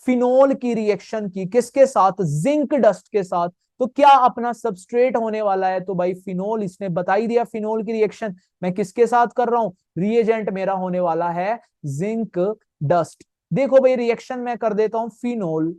फिनोल की रिएक्शन की, किसके साथ? जिंक डस्ट के साथ। तो क्या अपना सबस्ट्रेट होने वाला है? तो भाई फिनोल, इसने बता ही दिया फिनोल की रिएक्शन मैं किसके साथ कर रहा हूं। रिएजेंट मेरा होने वाला है जिंक डस्ट। देखो भाई रिएक्शन मैं कर देता हूं फिनोल,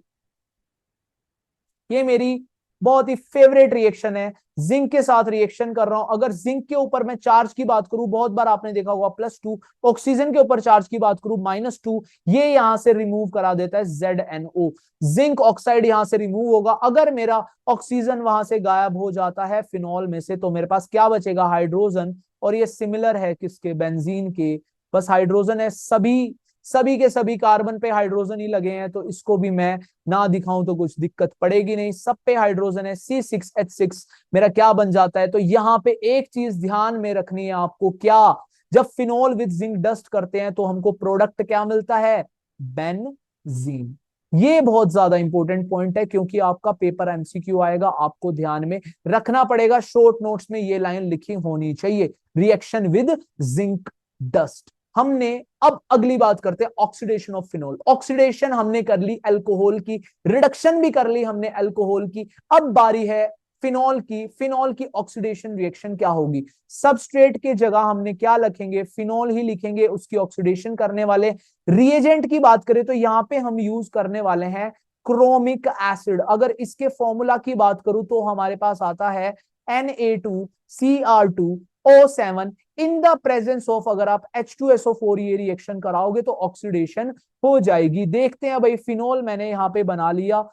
ये मेरी बहुत ही फेवरेट रिएक्शन है। जिंक के साथ रिएक्शन कर रहा हूं। अगर जिंक के ऊपर मैं चार्ज की बात करूं, बहुत बार आपने देखा होगा +2, ऑक्सीजन के ऊपर चार्ज की बात करूं -2, ये यहां से रिमूव करा देता है ZNO, जिंक ऑक्साइड यहां से रिमूव होगा। अगर मेरा ऑक्सीजन वहां से गायब हो जाता है फिनोल में से, तो मेरे पास क्या बचेगा? हाइड्रोजन। और ये सिमिलर है किसके? बेंजीन के। बस हाइड्रोजन है, सभी सभी के सभी कार्बन पे हाइड्रोजन ही लगे हैं, तो इसको भी मैं ना दिखाऊं तो कुछ दिक्कत पड़ेगी नहीं, सब पे हाइड्रोजन है। C6H6 मेरा क्या बन जाता है? तो यहां पे एक चीज ध्यान में रखनी है आपको, क्या? जब फिनोल विद जिंक डस्ट करते हैं तो हमको प्रोडक्ट क्या मिलता है? बेंजीन। ये बहुत ज्यादा इंपॉर्टेंट पॉइंट है, क्योंकि आपका पेपर MCQ आएगा, आपको ध्यान में रखना पड़ेगा। शॉर्ट नोट्स में ये लाइन लिखी होनी चाहिए, रिएक्शन विद जिंक डस्ट। हमने अब अगली बात करते हैं ऑक्सीडेशन ऑफ फिनोल। ऑक्सीडेशन हमने कर ली अल्कोहल की, रिडक्शन भी कर ली हमने अल्कोहल की। अब बारी है फिनोल की। फिनोल की ऑक्सीडेशन रिएक्शन क्या होगी? सबस्ट्रेट के जगह हमने क्या लिखेंगे? फिनोल ही लिखेंगे। उसकी ऑक्सीडेशन करने वाले रिएजेंट की बात करें तो यहां पे हम यूज करने वाले हैं क्रोमिक एसिड। अगर इसके फॉर्मूला की बात करूं तो हमारे पास आता है Na2Cr2O7 in the presence of, अगर आप H2SO4 ये रिएक्शन कराओगे तो ऑक्सीडेशन हो जाएगी। देखते हैं भाई, फिनोल मैंने यहां पे बना लिया,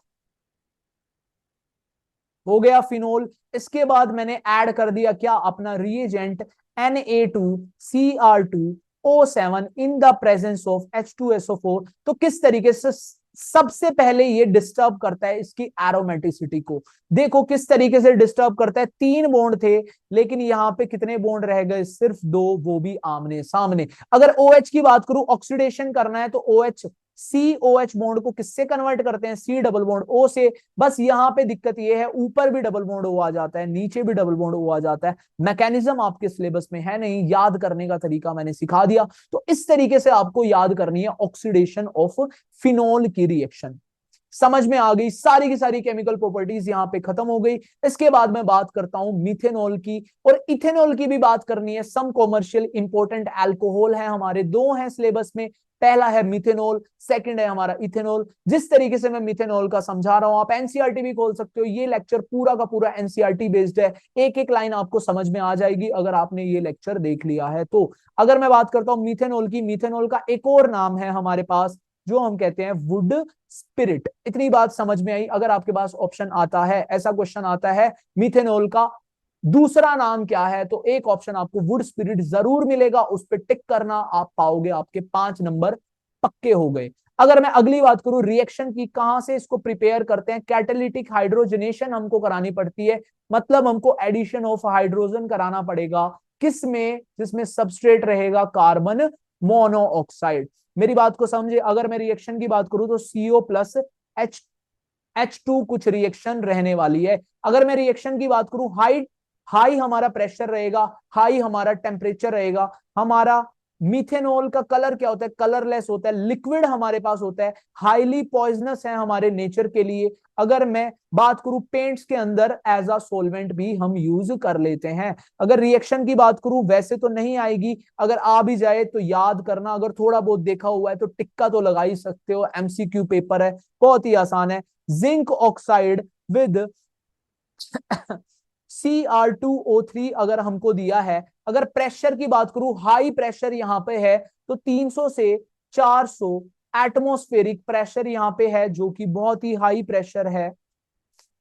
हो गया फिनोल। इसके बाद मैंने ऐड कर दिया क्या? अपना reagent Na2Cr2O7 in the presence of H2SO4। तो किस तरीके से सबसे पहले ये डिस्टर्ब करता है इसकी एरोमेटिसिटी को। देखो किस तरीके से डिस्टर्ब करता है। 3 बॉन्ड थे, लेकिन यहां पे कितने बॉन्ड रह गए? सिर्फ 2, वो भी आमने सामने। अगर OH की बात करूं, ऑक्सीडेशन करना है तो OH COH बॉन्ड को किससे कन्वर्ट करते हैं? C डबल बॉन्ड O से। बस यहां पे दिक्कत ये है, ऊपर भी डबल बॉन्ड O आ जाता है, नीचे भी डबल बॉन्ड O आ जाता है। मैकेनिज्म आपके सिलेबस में है नहीं, याद करने का तरीका मैंने सिखा दिया। तो इस तरीके से आपको याद करनी है ऑक्सीडेशन ऑफ फिनोल की रिएक्शन। समझ में आ गई? सारी की सारी केमिकल प्रॉपर्टीज यहां पे खत्म हो गई। इसके बाद मैं बात करता हूं मिथेनॉल की, और इथेनॉल की भी बात करनी है। सम कॉमर्शियल इंपोर्टेंट अल्कोहल है हमारे, 2 हैं सिलेबस में। पहला है मिथेनॉल, सेकंड है हमारा इथेनॉल। जिस तरीके से मैं मिथेनॉल का समझा रहा हूं, आप एनसीईआरटी भी खोल सकते हो। ये लेक्चर पूरा का पूरा एनसीईआरटी बेस्ड है, एक एक लाइन आपको समझ में आ जाएगी अगर आपने ये लेक्चर देख लिया है तो। अगर मैं बात करता हूं मिथेनॉल की, मिथेनॉल का एक और नाम है हमारे पास जो हम कहते हैं वुड स्पिरिट। इतनी बात समझ में आई? अगर आपके पास ऑप्शन आता है, ऐसा क्वेश्चन आता है मिथेनॉल का दूसरा नाम क्या है, तो एक ऑप्शन आपको वुड स्पिरिट जरूर मिलेगा, उस पर टिक करना, आप पाओगे, आपके 5 नंबर पक्के हो गए। अगर मैं अगली बात करूं रिएक्शन की, कहां से इसको प्रिपेयर करते हैं? कैटालिटिक हाइड्रोजनेशन हमको करानी पड़ती है, मतलब हमको एडिशन ऑफ हाइड्रोजन कराना पड़ेगा। किसमें? जिसमें सबस्ट्रेट रहेगा कार्बन मोनोऑक्साइड। मेरी बात को समझे। अगर मैं रिएक्शन की बात करूं तो CO प्लस H2 कुछ रिएक्शन रहने वाली है। अगर मैं रिएक्शन की बात करूं, हाई हाई हमारा प्रेशर रहेगा, हाई हमारा टेम्परेचर रहेगा। हमारा मिथेनॉल का कलर क्या होता है? कलरलेस होता है, लिक्विड हमारे पास होता है, हाईली पॉइजनस है हमारे नेचर के लिए। अगर मैं बात करूं पेंट्स के अंदर एज अ सोलवेंट भी हम यूज कर लेते हैं। अगर रिएक्शन की बात करूं, वैसे तो नहीं आएगी, अगर आ भी जाए तो याद करना, अगर थोड़ा बहुत देखा हुआ है तो टिक्का तो लगा ही सकते हो, MCQ पेपर है, बहुत ही आसान है। जिंक ऑक्साइड विद Cr2O3 अगर हमको दिया है, अगर प्रेशर की बात करूं, हाई प्रेशर यहां पे है तो 300 से 400 एटमॉस्फेरिक प्रेशर यहां पे है, जो कि बहुत ही हाई प्रेशर है।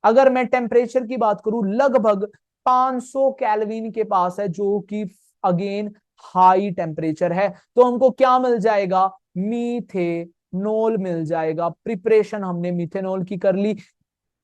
अगर मैं टेम्परेचर की बात करूं, लगभग 500 केल्विन के पास है, जो कि अगेन हाई टेम्परेचर है। तो हमको क्या मिल जाएगा? मीथेनॉल मिल जाएगा। प्रिपरेशन हमने मिथेनॉल की कर ली।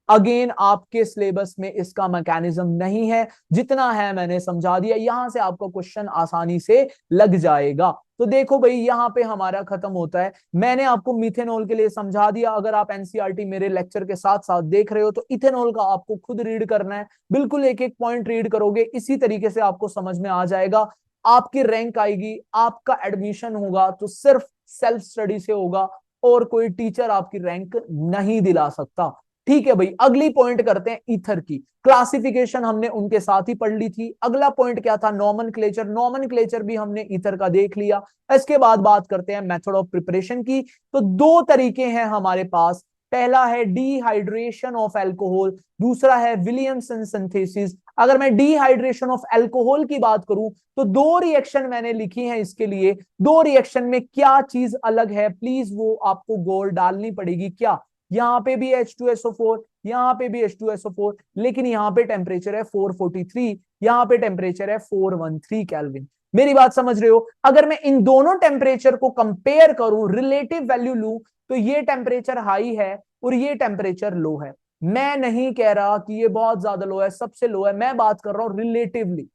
अगेन आपके सिलेबस में इसका मैकेनिज्म नहीं है, जितना है मैंने समझा दिया, यहां से आपका क्वेश्चन आसानी से लग जाएगा। तो देखो भाई यहाँ पे हमारा खत्म होता है। मैंने आपको मिथेनॉल के लिए समझा दिया। अगर आप एनसीईआरटी मेरे लेक्चर के साथ साथ देख रहे हो तो इथेनॉल का आपको खुद रीड करना है, बिल्कुल एक एक पॉइंट रीड करोगे, इसी तरीके से आपको समझ में आ जाएगा। आपकी रैंक आएगी, आपका एडमिशन होगा तो सिर्फ सेल्फ स्टडी से होगा, और कोई टीचर आपकी रैंक नहीं दिला सकता। ठीक है भाई, अगली पॉइंट करते हैं ईथर की। क्लासिफिकेशन हमने उनके साथ ही पढ़ ली थी। अगला पॉइंट क्या था? नॉमेनक्लेचर। नॉमेनक्लेचर भी हमने ईथर का देख लिया। इसके बाद बात करते हैं मेथड ऑफ प्रिपरेशन की। तो दो तरीके हैं हमारे पास। पहला है डिहाइड्रेशन ऑफ अल्कोहल, दूसरा है विलियमसन सिंथेसिस। अगर मैं डिहाइड्रेशन ऑफ अल्कोहल की बात करूं तो दो रिएक्शन मैंने लिखी हैं इसके लिए। दो रिएक्शन में क्या चीज अलग है, प्लीज वो आपको गोल डालनी पड़ेगी। क्या? यहाँ पे भी H2SO4, यहाँ पे भी H2SO4, लेकिन यहाँ पे टेम्परेचर है 443, यहाँ पे टेम्परेचर है 413 केल्विन। मेरी बात समझ रहे हो? अगर मैं इन दोनों टेम्परेचर को कंपेयर करूं, रिलेटिव वैल्यू लूं, तो ये टेम्परेचर हाई है और ये टेम्परेचर लो है। मैं नहीं कह रहा कि ये बहुत ज्यादा लो है, सबसे लो है, मैं बात कर रहा हूं रिलेटिवली।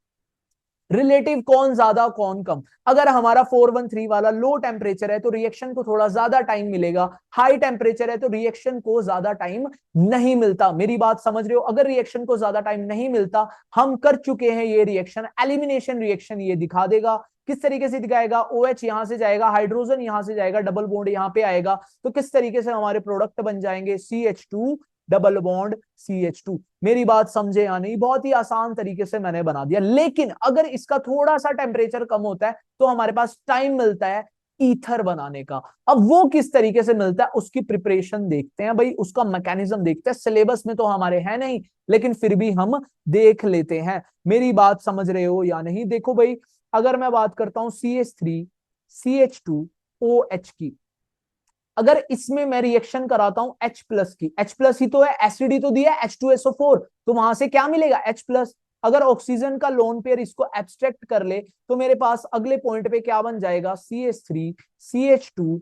रिलेटिव कौन ज्यादा कौन कम। अगर हमारा 413 वाला लो टेम्परेचर है तो रिएक्शन को थोड़ा ज्यादा टाइम मिलेगा, हाई टेम्परेचर है तो रिएक्शन को ज्यादा टाइम नहीं मिलता। मेरी बात समझ रहे हो? अगर रिएक्शन को ज्यादा टाइम नहीं मिलता, हम कर चुके हैं ये रिएक्शन, एलिमिनेशन रिएक्शन ये दिखा देगा। किस तरीके से दिखाएगा? OH यहां से जाएगा, हाइड्रोजन यहां से जाएगा, डबल बॉन्ड यहां पे आएगा, तो किस तरीके से हमारे प्रोडक्ट बन जाएंगे? CH2 double bond CH2। मेरी बात समझे या नहीं? बहुत ही आसान तरीके से मैंने बना दिया। लेकिन अगर इसका थोड़ा सा टेम्परेचर कम होता है तो हमारे पास टाइम मिलता है ईथर बनाने का। अब वो किस तरीके से मिलता है उसकी प्रिपरेशन देखते हैं भाई, उसका मैकेनिज्म देखते हैं। सिलेबस में तो हमारे है नहीं, लेकिन फिर भी हम देख लेते हैं। मेरी बात समझ रहे हो या नहीं? देखो भाई, अगर मैं बात करता हूं CH3 CH2OH की, अगर इसमें मैं रिएक्शन कराता हूं H प्लस की, H प्लस ही तो है, एसिड ही तो दिया है H2SO4, तो वहां से क्या मिलेगा? H plus. अगर ऑक्सीजन का लोन पेयर इसको एब्स्ट्रैक्ट कर ले तो मेरे पास अगले पॉइंट पे क्या बन जाएगा? CH3 CH2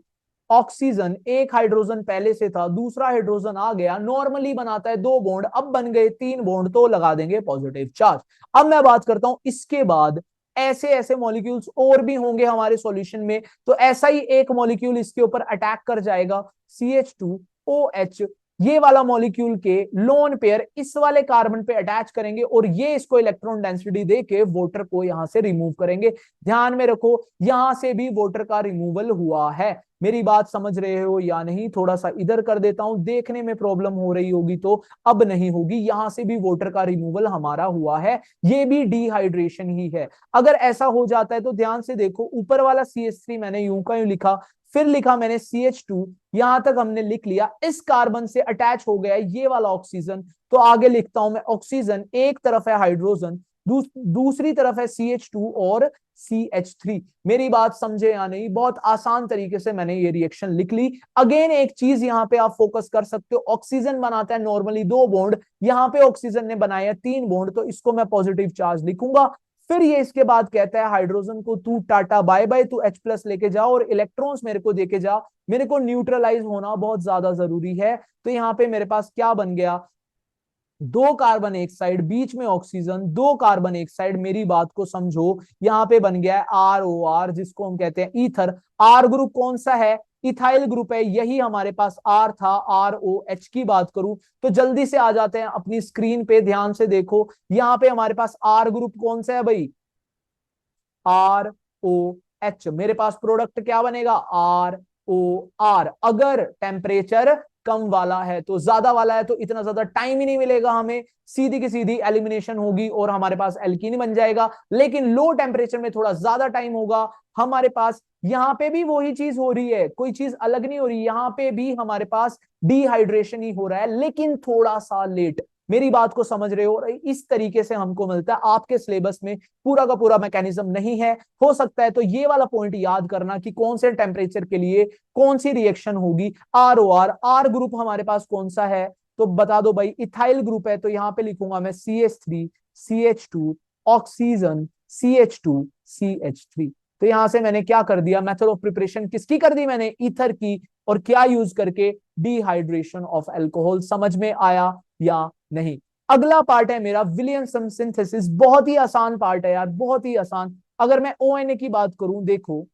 ऑक्सीजन, एक हाइड्रोजन पहले से था, दूसरा हाइड्रोजन आ गया, नॉर्मली बनाता है दो बॉन्ड, अब बन गए तीन बॉन्ड, तो लगा देंगे पॉजिटिव चार्ज। अब मैं बात करता हूं इसके बाद ऐसे ऐसे मॉलिक्यूल्स और भी होंगे हमारे सॉल्यूशन में, तो ऐसा ही एक मॉलिक्यूल इसके ऊपर अटैक कर जाएगा, CH2OH। ये वाला मॉलिक्यूल के लोन पेयर इस वाले कार्बन पे अटैच करेंगे और ये इसको इलेक्ट्रॉन डेंसिटी देके वोटर को यहां से रिमूव करेंगे। ध्यान में रखो, यहां से भी वोटर का रिमूवल हुआ है। मेरी बात समझ रहे हो या नहीं? थोड़ा सा इधर कर देता हूं, देखने में प्रॉब्लम हो रही होगी तो अब नहीं होगी। यहां से भी वोटर का रिमूवल हमारा हुआ है, ये भी डिहाइड्रेशन ही है। अगर ऐसा हो जाता है तो ध्यान से देखो, ऊपर वाला CH3 मैंने यूं का यूं लिखा, फिर लिखा मैंने CH2, यहां तक हमने लिख लिया। इस कार्बन से अटैच हो गया ये वाला ऑक्सीजन, तो आगे लिखता हूं मैं ऑक्सीजन, एक तरफ है हाइड्रोजन, दूसरी तरफ है CH2 और CH3। मेरी बात समझे या नहीं? बहुत आसान तरीके से मैंने ये रिएक्शन लिख ली। अगेन एक चीज यहां पे आप फोकस कर सकते हो, ऑक्सीजन बनाता है नॉर्मली दो बॉन्ड, यहां पे ऑक्सीजन ने बनाया तीन बॉन्ड, तो इसको मैं पॉजिटिव चार्ज लिखूंगा। फिर ये इसके बाद कहता है हाइड्रोजन को तू टाटा बाय बाय, तू H प्लस लेके जा और इलेक्ट्रॉन्स मेरे को देके जा, मेरे को न्यूट्रलाइज होना बहुत ज्यादा जरूरी है। तो यहाँ पे मेरे पास क्या बन गया? दो कार्बन एक साइड, बीच में ऑक्सीजन, दो कार्बन एक साइड। मेरी बात को समझो, यहाँ पे बन गया है ROR, जिसको हम कहते हैं ईथर। R ग्रुप कौन सा है? इथाइल ग्रुप है, यही हमारे पास R था। ROH की बात करूं तो जल्दी से आ जाते हैं अपनी स्क्रीन पे, ध्यान से देखो, यहाँ पे हमारे पास R ग्रुप कौन सा है भाई? ROH। मेरे पास प्रोडक्ट क्या बनेगा? ROR। अगर टेम्परेचर कम वाला है तो, ज्यादा वाला है तो इतना ज्यादा टाइम ही नहीं मिलेगा हमें, सीधी की सीधी एलिमिनेशन होगी और हमारे पास एल्कीन बन जाएगा। लेकिन लो टेम्परेचर में थोड़ा ज्यादा टाइम होगा हमारे पास। यहां पे भी वही चीज हो रही है, कोई चीज अलग नहीं हो रही, यहां पे भी हमारे पास डिहाइड्रेशन ही हो रहा है, लेकिन थोड़ा सा लेट। मेरी बात को समझ रहे हो? इस तरीके से हमको मिलता है। आपके सिलेबस में पूरा का पूरा मैकेनिज्म नहीं है, हो सकता है तो ये वाला पॉइंट याद करना कि कौन से टेम्परेचर के लिए कौन सी रिएक्शन होगी। ROR। R ग्रुप हमारे पास कौन सा है तो बता दो भाई? इथाइल ग्रुप है, तो यहां पे लिखूंगा मैं CH3 CH2 oxygen CH2 CH3। तो यहां से मैंने क्या कर दिया? मेथड ऑफ प्रिपरेशन किसकी कर दी मैंने? ईथर की। और क्या यूज करके? Dehydration of alcohol. समझ में आया या नहीं? अगला पार्ट है मेरा विलियमसन सिंथेसिस। बहुत ही आसान पार्ट है यार, बहुत ही आसान। अगर मैं ONA की बात करूं, देखो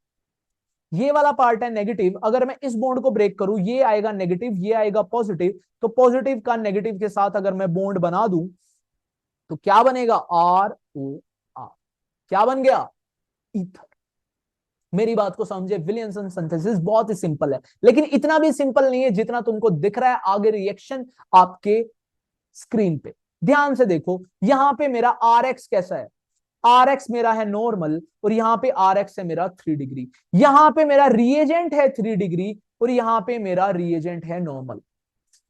ये वाला पार्ट है नेगेटिव, अगर मैं इस बॉन्ड को ब्रेक करूं, ये आएगा नेगेटिव, ये आएगा पॉजिटिव, तो पॉजिटिव का नेगेटिव के साथ अगर मैं बॉन्ड बना दूं तो क्या बनेगा, ROR। क्या बन गया, ईथर। मेरी बात को समझे, विलियमसन सिंथेसिस बहुत ही सिंपल है, लेकिन इतना भी सिंपल नहीं है जितना तुमको दिख रहा है आगे रिएक्शन आपके स्क्रीन पे। ध्यान से देखो, यहां पे मेरा RX कैसा है, RX मेरा है नॉर्मल, और यहां पे RX है मेरा 3 डिग्री, यहां पे मेरा रिएजेंट है 3 डिग्री, और यहां पे मेरा रिएजेंट है नॉर्मल।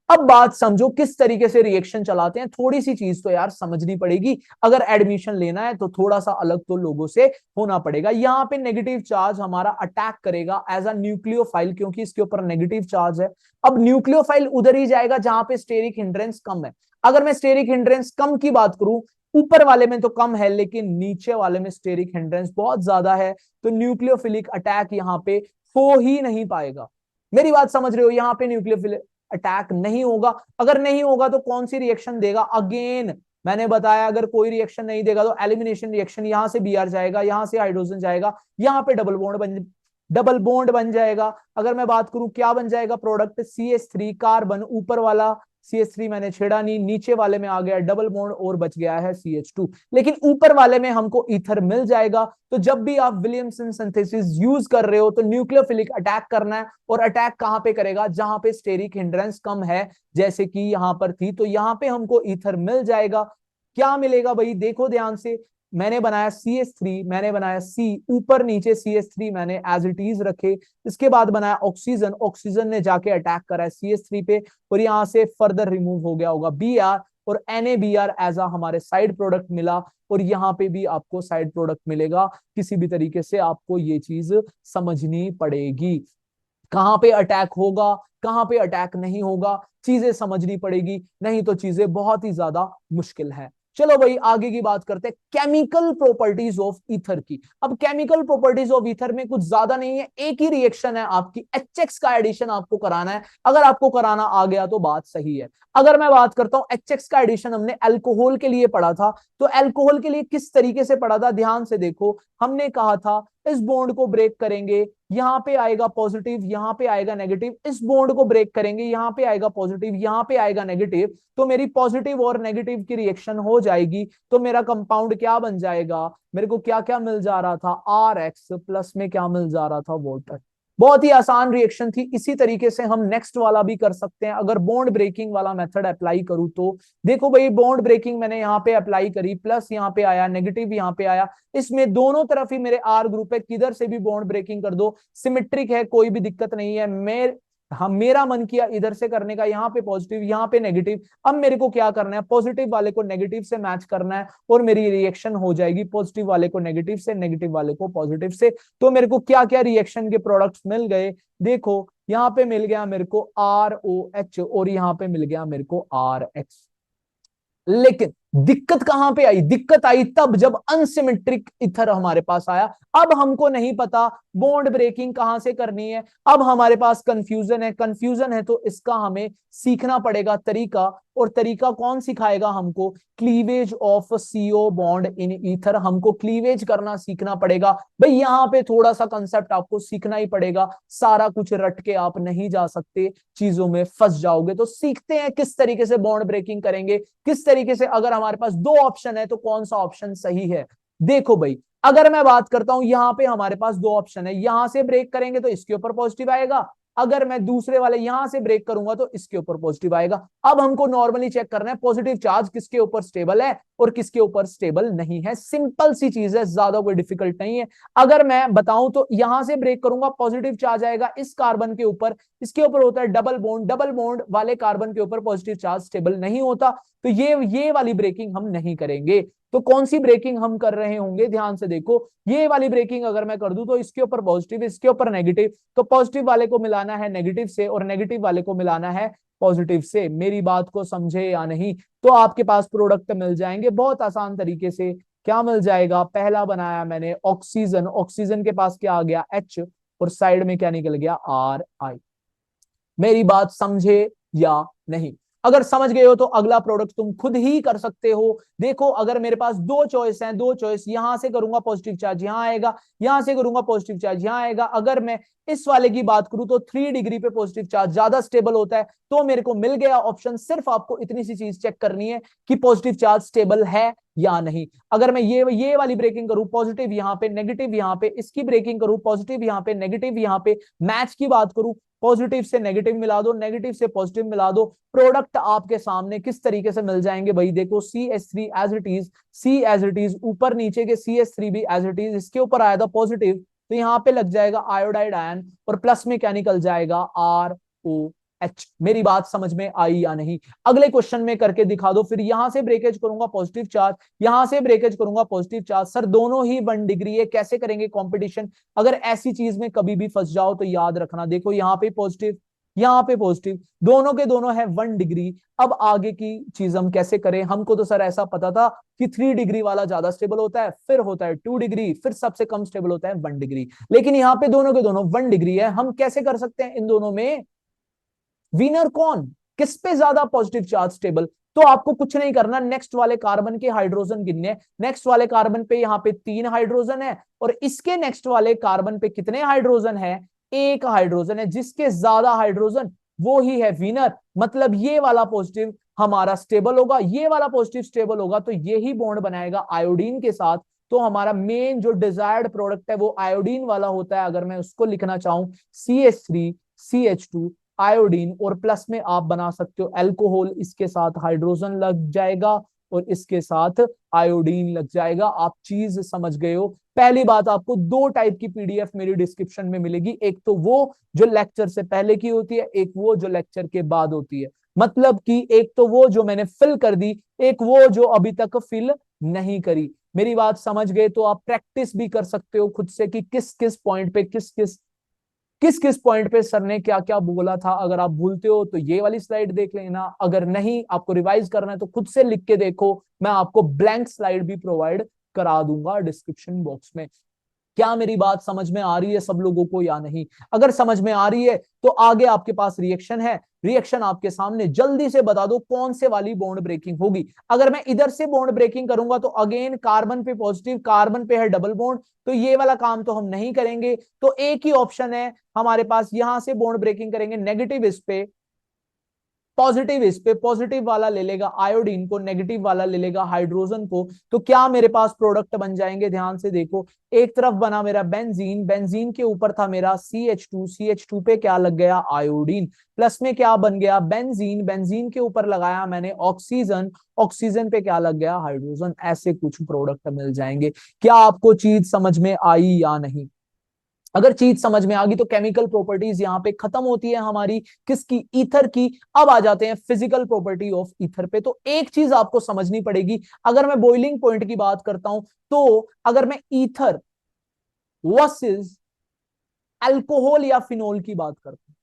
अब बात समझो किस तरीके से रिएक्शन चलाते हैं, थोड़ी सी चीज तो यार समझनी पड़ेगी, अगर एडमिशन लेना है तो थोड़ा सा अलग तो लोगों से होना पड़ेगा। यहाँ पे नेगेटिव चार्ज हमारा अटैक करेगा एज अ न्यूक्लियोफाइल, क्योंकि इसके ऊपर नेगेटिव चार्ज है। अब न्यूक्लियोफाइल उधर ही जाएगा जहां पे स्टेरिक हिंड्रेंस कम है। अगर मैं स्टेरिक हिंड्रेंस कम की बात करूं, ऊपर वाले में तो कम है लेकिन नीचे वाले में स्टेरिक हिंड्रेंस बहुत ज्यादा है, तो न्यूक्लियोफिलिक अटैक यहाँ पे हो ही नहीं पाएगा। मेरी बात समझ रहे हो, यहाँ पे न्यूक्लियोफिलिक अटैक नहीं होगा। अगर नहीं होगा तो कौन सी रिएक्शन देगा, अगेन मैंने बताया अगर कोई रिएक्शन नहीं देगा तो एलिमिनेशन रिएक्शन, यहां से Br जाएगा, यहां से हाइड्रोजन जाएगा, यहां पे डबल बॉन्ड बन जाएगा। अगर मैं बात करूं क्या बन जाएगा प्रोडक्ट, CH3 कार्बन, ऊपर वाला CH3 मैंने छेड़ा नहीं, नीचे वाले में आ गया डबल बॉन्ड और बच गया है CH2, लेकिन ऊपर वाले में हमको ईथर मिल जाएगा। तो जब भी आप विलियमसन सिंथेसिस यूज कर रहे हो तो न्यूक्लियोफिलिक अटैक करना है, और अटैक कहां पे करेगा, जहां पे स्टेरिक हिंड्रेंस कम है, जैसे कि यहां पर थी, तो यहां पे हमको ईथर मिल जाएगा। क्या मिलेगा भाई, देखो ध्यान से, मैंने बनाया CH3, मैंने बनाया C, ऊपर नीचे CH3 मैंने एज इट इज रखे, इसके बाद बनाया ऑक्सीजन, ऑक्सीजन ने जाके अटैक करा है CH3 पे, और यहां से फर्दर रिमूव हो गया होगा Br, और NaBr एज आ हमारे साइड प्रोडक्ट मिला, और यहाँ पे भी आपको साइड प्रोडक्ट मिलेगा। किसी भी तरीके से आपको ये चीज समझनी पड़ेगी, कहां पे अटैक होगा, कहां पे अटैक नहीं होगा, चीजें समझनी पड़ेगी, नहीं तो चीजें बहुत ही ज्यादा मुश्किल है। चलो भाई आगे की बात करते हैं केमिकल प्रॉपर्टीज ऑफ ईथर की। अब केमिकल प्रॉपर्टीज ऑफ ईथर में कुछ ज्यादा नहीं है, एक ही रिएक्शन है आपकी, HX का एडिशन आपको कराना है। अगर आपको कराना आ गया तो बात सही है। अगर मैं बात करता हूं HX का एडिशन हमने अल्कोहल के लिए पढ़ा था, तो अल्कोहल के लिए किस तरीके से पढ़ा था, ध्यान से देखो, हमने कहा था इस बॉन्ड को ब्रेक करेंगे, यहां पे आएगा पॉजिटिव, यहां पे आएगा नेगेटिव, इस बॉन्ड को ब्रेक करेंगे, यहां पे आएगा पॉजिटिव, यहां पे आएगा नेगेटिव, तो मेरी पॉजिटिव और नेगेटिव की रिएक्शन हो जाएगी, तो मेरा कंपाउंड क्या बन जाएगा, मेरे को क्या क्या मिल जा रहा था, RX प्लस में क्या मिल जा रहा था, वाटर। बहुत ही आसान रिएक्शन थी। इसी तरीके से हम नेक्स्ट वाला भी कर सकते हैं, अगर बॉन्ड ब्रेकिंग वाला मेथड अप्लाई करूं तो देखो भाई, बॉन्ड ब्रेकिंग मैंने यहाँ पे अप्लाई करी, प्लस यहाँ पे आया, नेगेटिव यहाँ पे आया, इसमें दोनों तरफ ही मेरे R ग्रुप है, किधर से भी बॉन्ड ब्रेकिंग कर दो, सिमेट्रिक है, कोई भी दिक्कत नहीं है। मेरा मन किया इधर से करने का, यहाँ पे पॉजिटिव, यहाँ पे नेगेटिव, अब मेरे को क्या करना है, पॉजिटिव वाले को नेगेटिव से मैच करना है, और मेरी रिएक्शन हो जाएगी पॉजिटिव वाले को नेगेटिव से, नेगेटिव वाले को पॉजिटिव से। तो मेरे को क्या क्या रिएक्शन के प्रोडक्ट्स मिल गए, देखो यहाँ पे मिल गया मेरे को ROH, और यहाँ पे मिल गया मेरे को RX। लेकिन दिक्कत कहां पे आई, दिक्कत आई तब जब अनसिमेट्रिक ईथर हमारे पास आया। अब हमको नहीं पता बॉन्ड ब्रेकिंग कहां से करनी है, अब हमारे पास कंफ्यूजन है, कंफ्यूजन है तो इसका हमें सीखना पड़ेगा तरीका। और तरीका कौन सिखाएगा हमको, cleavage of CO bond in ether, हमको क्लीवेज करना सीखना पड़ेगा। भाई यहाँ पे थोड़ा सा कंसेप्ट आपको सीखना ही पड़ेगा, सारा कुछ रट के आप नहीं जा सकते, चीजों में फंस जाओगे। तो सीखते हैं किस तरीके से बॉन्ड ब्रेकिंग करेंगे, किस तरीके से, अगर हमारे पास दो ऑप्शन है तो कौन सा ऑप्शन सही है। देखो भाई, अगर मैं बात करता हूं, यहां पे हमारे पास दो ऑप्शन है, यहां से ब्रेक करेंगे तो इसके ऊपर पॉजिटिव आएगा, अगर मैं दूसरे वाले यहां से ब्रेक करूंगा तो इसके ऊपर पॉजिटिव आएगा। अब हमको नॉर्मली चेक करना है पॉजिटिव चार्ज किसके ऊपर स्टेबल है और किसके ऊपर स्टेबल नहीं है। सिंपल सी चीज है, ज्यादा कोई डिफिकल्ट नहीं है। अगर मैं बताऊं तो यहां से ब्रेक करूंगा, पॉजिटिव चार्ज आएगा इस कार्बन के ऊपर, इसके ऊपर होता है डबल बॉन्ड, डबल बॉन्ड वाले कार्बन के ऊपर पॉजिटिव चार्ज स्टेबल नहीं होता, तो ये वाली ब्रेकिंग हम नहीं करेंगे। तो कौन सी ब्रेकिंग हम कर रहे होंगे, ध्यान से देखो, ये वाली ब्रेकिंग अगर मैं कर दूं तो इसके ऊपर पॉजिटिव, इसके ऊपर नेगेटिव, तो पॉजिटिव वाले को मिलाना है नेगेटिव से और नेगेटिव वाले को मिलाना है पॉजिटिव से। मेरी बात को समझे या नहीं, तो आपके पास प्रोडक्ट मिल जाएंगे बहुत आसान तरीके से। क्या मिल जाएगा, पहला बनाया मैंने ऑक्सीजन, ऑक्सीजन के पास क्या आ गया H, और साइड में क्या निकल गया RI। मेरी बात समझे या नहीं। अगर समझ गए हो तो अगला प्रोडक्ट तुम खुद ही कर सकते हो। देखो अगर मेरे पास दो चॉइस हैं, दो चॉइस, यहां से करूंगा पॉजिटिव चार्ज यहां आएगा, यहां से करूंगा पॉजिटिव चार्ज यहां आएगा। अगर मैं इस वाले की बात करूं तो 3 डिग्री पे पॉजिटिव चार्ज ज्यादा स्टेबल होता है, तो मेरे को मिल गया ऑप्शन। सिर्फ आपको इतनी सी चीज चेक करनी है कि पॉजिटिव चार्ज स्टेबल है या नहीं। अगर मैं ये वाली ब्रेकिंग करूं, पॉजिटिव यहां पे नेगेटिव यहां पे, इसकी ब्रेकिंग करूं पॉजिटिव यहां पे नेगेटिव यहां पे, मैच की बात करूं पॉजिटिव से नेगेटिव मिला दो, नेगेटिव से पॉजिटिव मिला दो, प्रोडक्ट आपके सामने किस तरीके से मिल जाएंगे भाई। देखो CH3 as it is, C as it is, ऊपर नीचे के CH3 भी एज इट इज, इसके ऊपर आया था पॉजिटिव तो यहाँ पे लग जाएगा आयोडाइड आयन और प्लस में क्या निकल जाएगा ROH। मेरी बात समझ में आई या नहीं? अगले क्वेश्चन में करके दिखा दो। फिर यहां से ब्रेकेज करूंगा पॉजिटिव चार्ज, यहां से ब्रेकेज करूंगा पॉजिटिव चार्ज। सर दोनों ही 1 डिग्री है, कैसे करेंगे कंपटीशन? अगर ऐसी चीज में कभी भी फंस जाओ तो याद रखना, देखो यहाँ पे पॉजिटिव यहाँ पे पॉजिटिव, दोनों के दोनों है 1 डिग्री। अब आगे की चीज हम कैसे करें? हमको तो सर ऐसा पता था कि 3 डिग्री वाला ज्यादा स्टेबल होता है, फिर होता है 2 डिग्री, फिर सबसे कम स्टेबल होता है 1 डिग्री। लेकिन यहाँ पे दोनों के दोनों 1 डिग्री है, हम कैसे कर सकते हैं इन दोनों में विनर कौन, किस पे ज्यादा पॉजिटिव चार्ज स्टेबल? तो आपको कुछ नहीं करना, नेक्स्ट वाले कार्बन के हाइड्रोजन गिनने। नेक्स्ट वाले कार्बन पे यहाँ पे 3 हाइड्रोजन है और इसके नेक्स्ट वाले कार्बन पे कितने हाइड्रोजन है? 1 हाइड्रोजन है। जिसके ज्यादा हाइड्रोजन वो ही है विनर। मतलब ये वाला पॉजिटिव हमारा स्टेबल होगा, ये वाला पॉजिटिव स्टेबल होगा तो ये ही बॉन्ड बनाएगा आयोडीन के साथ। तो हमारा मेन जो डिजायर्ड प्रोडक्ट है वो आयोडीन वाला होता है। अगर मैं उसको लिखना चाहूं CH3 CH2 आयोडीन, और प्लस में आप बना सकते हो अल्कोहल, इसके साथ हाइड्रोजन लग जाएगा और इसके साथ आयोडीन लग जाएगा। आप चीज समझ गए हो? पहली बात, आपको 2 टाइप की PDF मेरी डिस्क्रिप्शन में मिलेगी, एक तो वो जो लेक्चर से पहले की होती है, एक वो जो लेक्चर के बाद होती है। मतलब कि एक तो वो जो मैंने फिल कर दी, एक वो जो अभी तक फिल नहीं करी। मेरी बात समझ गए? तो आप प्रैक्टिस भी कर सकते हो खुद से कि किस किस पॉइंट पे किस किस पॉइंट पे सर ने क्या क्या बोला था। अगर आप भूलते हो तो ये वाली स्लाइड देख लेना, अगर नहीं आपको रिवाइज करना है तो खुद से लिख के देखो। मैं आपको ब्लैंक स्लाइड भी प्रोवाइड करा दूंगा डिस्क्रिप्शन बॉक्स में। क्या मेरी बात समझ में आ रही है सब लोगों को या नहीं? अगर समझ में आ रही है तो आगे आपके पास रिएक्शन है, रिएक्शन आपके सामने, जल्दी से बता दो कौन से वाली बॉन्ड ब्रेकिंग होगी। अगर मैं इधर से बॉन्ड ब्रेकिंग करूंगा तो अगेन कार्बन पे पॉजिटिव, कार्बन पे है डबल बॉन्ड, तो ये वाला काम तो हम नहीं करेंगे। तो एक ही ऑप्शन है हमारे पास, यहां से बॉन्ड ब्रेकिंग करेंगे नेगेटिव इस पे, पॉजिटिव इस पे, पॉजिटिव वाला ले लेगा आयोडीन को, नेगेटिव वाला ले लेगा हाइड्रोजन को। तो क्या मेरे पास प्रोडक्ट बन जाएंगे? ध्यान से देखो, एक तरफ बना मेरा बेंजीन, बेंजीन के ऊपर था मेरा CH2, CH2 पे क्या लग गया? आयोडीन। प्लस में क्या बन गया? बेंजीन, बेंजीन के ऊपर लगाया मैंने ऑक्सीजन, ऑक्सीजन पे क्या लग गया? हाइड्रोजन। ऐसे कुछ प्रोडक्ट मिल जाएंगे। क्या आपको चीज समझ में आई या नहीं? अगर चीज समझ में आ गई तो केमिकल प्रॉपर्टीज यहाँ पे खत्म होती है हमारी, किसकी? ईथर की। अब आ जाते हैं फिजिकल प्रॉपर्टी ऑफ ईथर पे। तो एक चीज आपको समझनी पड़ेगी, अगर मैं बॉइलिंग पॉइंट की बात करता हूं तो अगर मैं ईथर वर्सेस अल्कोहल या फिनोल की बात करता हूं,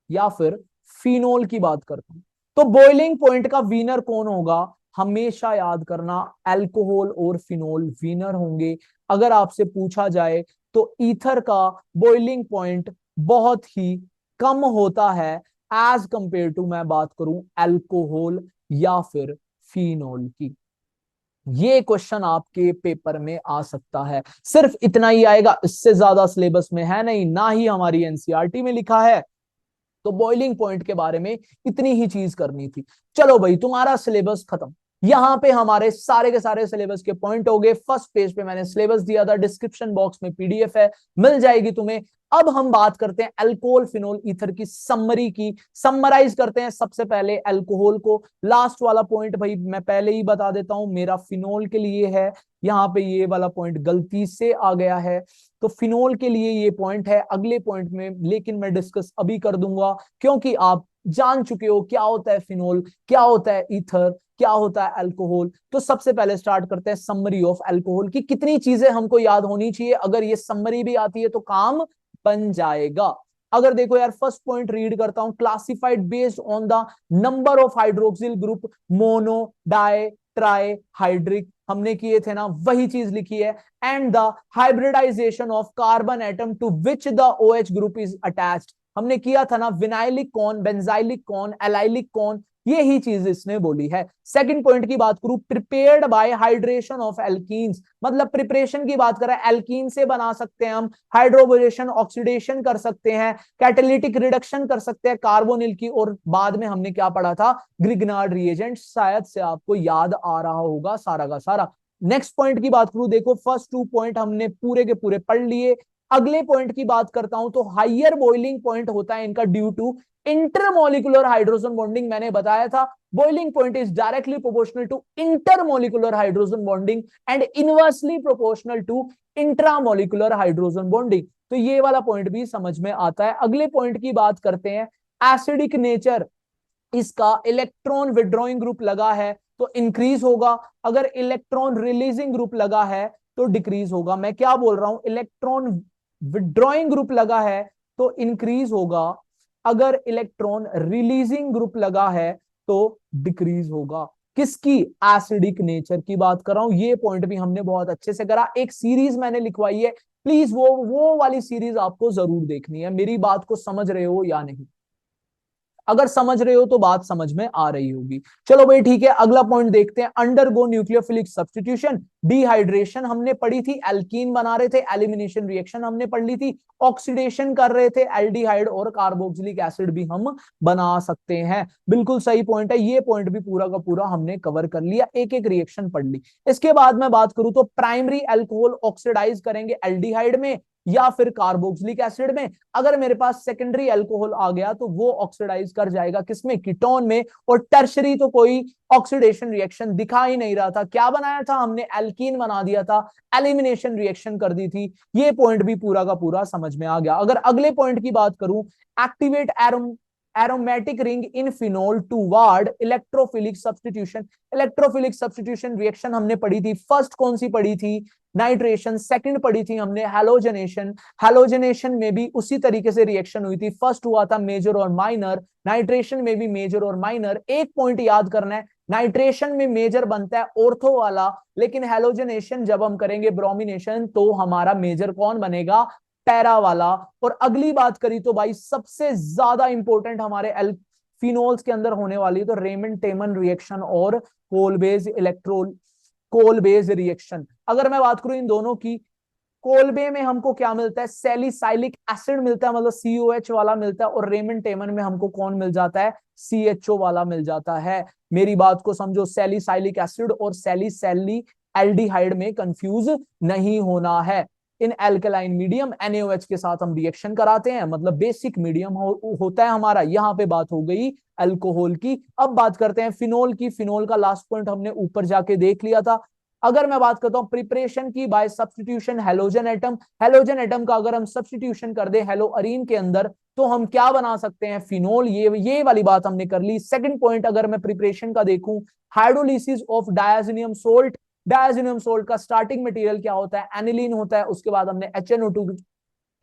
या फिर फिनोल की बात करता हूं, तो बॉइलिंग पॉइंट का विनर कौन होगा? हमेशा याद करना, अल्कोहल और फिनोल विनर होंगे। अगर आपसे पूछा जाए तो ईथर का बॉइलिंग पॉइंट बहुत ही कम होता है एज कंपेयर टू, मैं बात करूं अल्कोहल या फिर फिनोल की। ये क्वेश्चन आपके पेपर में आ सकता है। सिर्फ इतना ही आएगा, इससे ज्यादा सिलेबस में है नहीं, ना ही हमारी एनसीईआरटी में लिखा है। तो बॉइलिंग पॉइंट के बारे में इतनी ही चीज करनी थी। चलो भाई, तुम्हारा सिलेबस खत्म। यहां पे हमारे सारे के सारे सिलेबस के पॉइंट हो गए। फर्स्ट पेज पे मैंने सिलेबस दिया था, डिस्क्रिप्शन बॉक्स में PDF है, मिल जाएगी तुम्हें। अब हम बात करते हैं अल्कोहल फिनोल ईथर की समरी की। समराइज करते हैं सबसे पहले अल्कोहल को। लास्ट वाला पॉइंट भाई मैं पहले ही बता देता हूं, मेरा फिनोल के लिए है। यहाँ पे ये वाला पॉइंट गलती से आ गया है, तो फिनोल के लिए ये पॉइंट है अगले पॉइंट में, लेकिन मैं डिस्कस अभी कर दूंगा क्योंकि आप जान चुके हो क्या होता है फिनोल, क्या होता है ईथर, क्या होता है अल्कोहल। तो सबसे पहले स्टार्ट करते हैं समरी ऑफ अल्कोहल की। कितनी चीजें हमको याद होनी चाहिए, अगर ये समरी भी आती है तो काम बन जाएगा। अगर देखो यार, फर्स्ट पॉइंट रीड करता हूं, classified based on the number of hydroxyl group, mono, di, tri, hydric, हमने किए थे ना, वही चीज लिखी है। And the hybridization of carbon atom to which the OH group is attached. हमने किया था ना, विनाइलिक कौन, बेंजाइलिक कौन, एलाइलिक कौन, ये ही चीज इसने बोली है। सेकंड पॉइंट की बात करूं, prepared by hydration of alkenes, मतलब प्रिपरेशन की बात कर रहा है, एल्कीन से बना सकते हैं हम, हाइड्रोबोरेशन ऑक्सीडेशन कर सकते हैं, कैटालिटिक रिडक्शन कर सकते हैं कार्बोनिल की, और बाद में हमने क्या पढ़ा था, ग्रिग्नार्ड रिएजेंट, शायद से आपको याद आ रहा होगा सारा का सारा। नेक्स्ट पॉइंट की बात करूं, देखो फर्स्ट 2 पॉइंट हमने पूरे के पूरे पढ़ लिए। अगले पॉइंट की बात करता हूं तो हाइयर बॉइलिंग पॉइंट होता है इनका due to intermolecular hydrogen bonding. मैंने बताया था boiling point is directly proportional to intermolecular hydrogen bonding and inversely proportional to intramolecular hydrogen bonding. तो ये वाला पॉइंट भी समझ में आता है। अगले पॉइंट की बात करते हैं, एसिडिक नेचर, इसका इलेक्ट्रॉन विड्रॉइंग ग्रुप लगा है तो इंक्रीज होगा, अगर इलेक्ट्रॉन रिलीजिंग ग्रुप लगा है तो डिक्रीज होगा। मैं क्या बोल रहा हूं, इलेक्ट्रॉन विड्रॉइंग ग्रुप लगा है तो इंक्रीज होगा, अगर इलेक्ट्रॉन रिलीजिंग ग्रुप लगा है तो डिक्रीज होगा। किसकी, एसिडिक नेचर की बात कर रहा हूं। ये पॉइंट भी हमने बहुत अच्छे से करा, एक सीरीज मैंने लिखवाई है, प्लीज वो वाली सीरीज आपको जरूर देखनी है। मेरी बात को समझ रहे हो या नहीं? अगर समझ रहे हो तो बात समझ में आ रही होगी। चलो भाई ठीक है, अगला पॉइंट देखते हैं, अंडरगो न्यूक्लियोफिलिक सब्स्टिट्यूशन, डिहाइड्रेशन हमने पढ़ी थी, एल्कीन बना रहे थे, एलिमिनेशन रिएक्शन हमने पढ़ ली थी, ऑक्सीडेशन कर रहे थे, एल्डिहाइड और कार्बोक्सिलिक एसिड भी हम बना सकते हैं। बिल्कुल सही पॉइंट है, ये पॉइंट भी पूरा का पूरा हमने कवर कर लिया, एक एक रिएक्शन पढ़ ली। इसके बाद मैं बात करूं तो प्राइमरी अल्कोहल ऑक्सीडाइज करेंगे एल्डिहाइड में या फिर कार्बोक्सिलिक एसिड में, अगर मेरे पास सेकेंडरी अल्कोहल आ गया तो वो ऑक्सीडाइज कर जाएगा किसमें, कीटोन में, और टर्शरी तो कोई ऑक्सीडेशन रिएक्शन दिखा ही नहीं रहा था। क्या बनाया था हमने, एल्कीन बना दिया था, एलिमिनेशन रिएक्शन कर दी थी। ये पॉइंट भी पूरा का पूरा समझ में आ गया। अगर अगले पॉइंट की बात करूं, activate aromatic ring in phenol toward electrophilic substitution, electrophilic substitution reaction हमने पढ़ी थी, फर्स्ट कौन सी पढ़ी थी, नाइट्रेशन, सेकंड पढ़ी थी हमने हैलोजनेशन, हैलोजनेशन में भी उसी तरीके से रिएक्शन हुई थी, फर्स्ट हुआ था मेजर और माइनर, नाइट्रेशन में भी मेजर और माइनर। एक पॉइंट याद करना है, नाइट्रेशन में मेजर बनता है ऑर्थो वाला, लेकिन हैलोजनेशन जब हम करेंगे ब्रोमिनेशन तो हमारा मेजर कौन बनेगा, पैरा वाला। और अगली बात करी तो भाई सबसे ज्यादा इंपॉर्टेंट हमारे फिनोल्स के अंदर होने वाली तो रेमंड टेमन रिएक्शन और कोलबेज कोलबेज रिएक्शन। अगर मैं बात करूं इन दोनों की, कोलबे में हमको क्या मिलता है, सैलिसाइलिक एसिड मिलता है, मतलब COH वाला मिलता है, और रेमंड टेमन में हमको कौन मिल जाता है, CHO वाला मिल जाता है। मेरी बात को समझो, सैलिसाइलिक एसिड और सैलिसैली एल्डिहाइड में कंफ्यूज नहीं होना है। इन एल्कलाइन मीडियम NaOH के साथ हम रिएक्शन कराते हैं, मतलब बेसिक मीडियम होता है हमारा। यहाँ पे बात हो गई अल्कोहल की। अब बात करते हैं फिनोल की। फिनोल का लास्ट पॉइंट हमने ऊपर जाके देख लिया था। अगर मैं बात करता हूं प्रिपरेशन की by substitution halogen atom, halogen atom का अगर हम सब्स्टिट्यूशन कर दे हेलोअरीन के अंदर तो हम क्या बना सकते हैं, फिनोल। ये वाली बात हमने कर ली। सेकंड पॉइंट अगर मैं प्रिपरेशन का देखूं, hydrolysis of diazonium salt, diazonium salt का स्टार्टिंग मटेरियल क्या होता है, एनिलीन होता है। उसके बाद हमने HNO2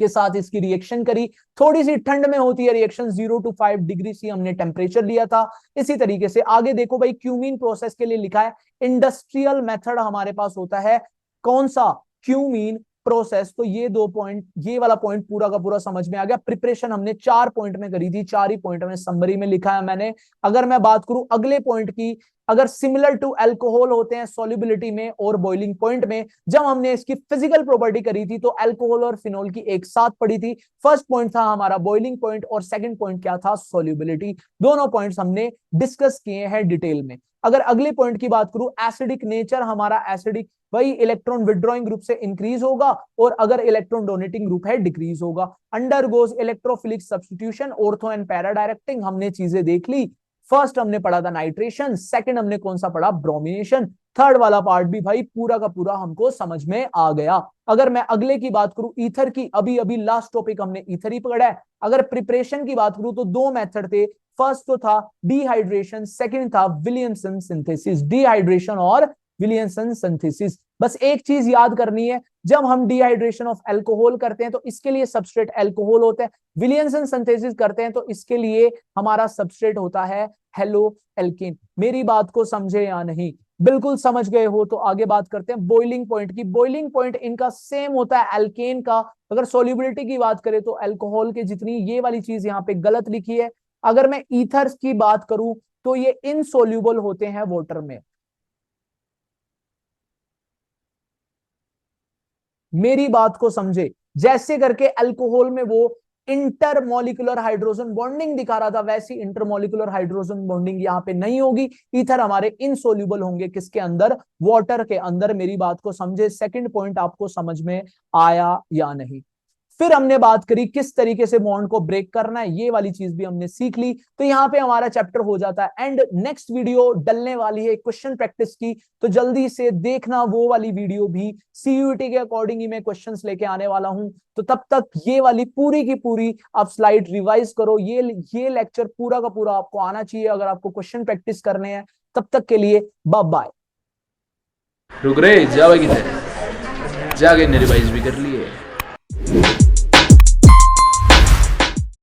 के साथ इसकी रिएक्शन करी, थोड़ी सी ठंड में होती है रिएक्शन, 0 to 5 डिग्री सी हमने टेम्परेचर लिया था। इसी तरीके से आगे देखो भाई, क्यूमीन प्रोसेस के लिए लिखा है इंडस्ट्रियल मेथड हमारे पास होता है कौन सा, क्यूमीन प्रोसेस। तो ये 2 पॉइंट, ये वाला पॉइंट पूरा का पूरा समझ में आ गया। प्रिपरेशन हमने 4 पॉइंट में करी थी, 4 ही पॉइंट में समरी में लिखा है मैंने। अगर मैं बात करूं अगले पॉइंट की, अगर सिमिलर टू अल्कोहल होते हैं सॉल्युबिलिटी में और बॉइलिंग पॉइंट में, जब हमने इसकी फिजिकल प्रॉपर्टी करी थी तो अल्कोहल और फिनोल की एक साथ पड़ी थी। फर्स्ट पॉइंट था हमारा बॉइलिंग पॉइंट और सेकंड पॉइंट क्या था, सॉल्युबिलिटी। दोनों पॉइंट्स हमने डिस्कस किए हैं डिटेल में। अगर अगले पॉइंट की बात करूं, एसिडिक नेचर, हमारा एसिडिक वही इलेक्ट्रॉन विड्रॉइंग ग्रुप से इंक्रीज होगा और अगर इलेक्ट्रॉन डोनेटिंग ग्रुप है डिक्रीज होगा। Undergoes electrophilic substitution, ortho and para directing, हमने चीजें देख ली। फर्स्ट हमने पढ़ा था नाइट्रेशन, सेकंड हमने कौन सा पढ़ा, ब्रोमिनेशन। थर्ड वाला पार्ट भी भाई पूरा का पूरा हमको समझ में आ गया। अगर मैं अगले की बात करूं ईथर की, अभी अभी लास्ट टॉपिक हमने ईथर ही पढ़ा है। अगर प्रिपरेशन की बात करूं तो 2 मेथड थे, फर्स्ट तो था डिहाइड्रेशन, सेकंड था विलियमसन सिंथेसिस। डिहाइड्रेशन और विलियमसन सिंथेसिस, बस एक चीज याद करनी है, जब हम डिहाइड्रेशन ऑफ अल्कोहल करते हैं तो इसके लिए सबस्ट्रेट अल्कोहल होता है, विलियमसन सिंथेसिस करते हैं तो इसके लिए हमारा सबस्ट्रेट होता है हेलो एल्कीन। मेरी बात को समझे या नहीं, बिल्कुल समझ गए हो तो आगे बात करते हैं बॉइलिंग पॉइंट की। बॉइलिंग पॉइंट इनका सेम होता है एल्केन का। अगर सोल्यूबिलिटी की बात करें तो अल्कोहल के जितनी, ये वाली चीज यहाँ पे गलत लिखी है। अगर मैं ईथर्स की बात करूं तो ये इनसोल्यूबल होते हैं वाटर में। मेरी बात को समझे, जैसे करके अल्कोहल में वो इंटरमोलिकुलर हाइड्रोजन बॉन्डिंग दिखा रहा था, वैसी इंटरमोलिकुलर हाइड्रोजन बॉन्डिंग यहां पे नहीं होगी। ईथर हमारे इनसोल्यूबल होंगे किसके अंदर, वाटर के अंदर। मेरी बात को समझे, सेकंड पॉइंट आपको समझ में आया या नहीं। फिर हमने बात करी किस तरीके से बॉन्ड को ब्रेक करना है, ये वाली चीज भी हमने सीख ली। तो यहां पे हमारा चैप्टर हो जाता है एंड। नेक्स्ट वीडियो डलने वाली है क्वेश्चन प्रैक्टिस की, तो जल्दी से देखना वो वाली वीडियो भी। सीयूईटी के अकॉर्डिंग ही मैं क्वेश्चंस लेके आने वाला हूं, तो तब तक ये वाली पूरी की पूरी आप स्लाइड रिवाइज करो। ये लेक्चर पूरा का पूरा आपको आना चाहिए अगर आपको क्वेश्चन प्रैक्टिस करने हैं। तब तक के लिए बाय बाय। रुक रे, जावा किधर, जाके ने रिवाइज भी कर लिए।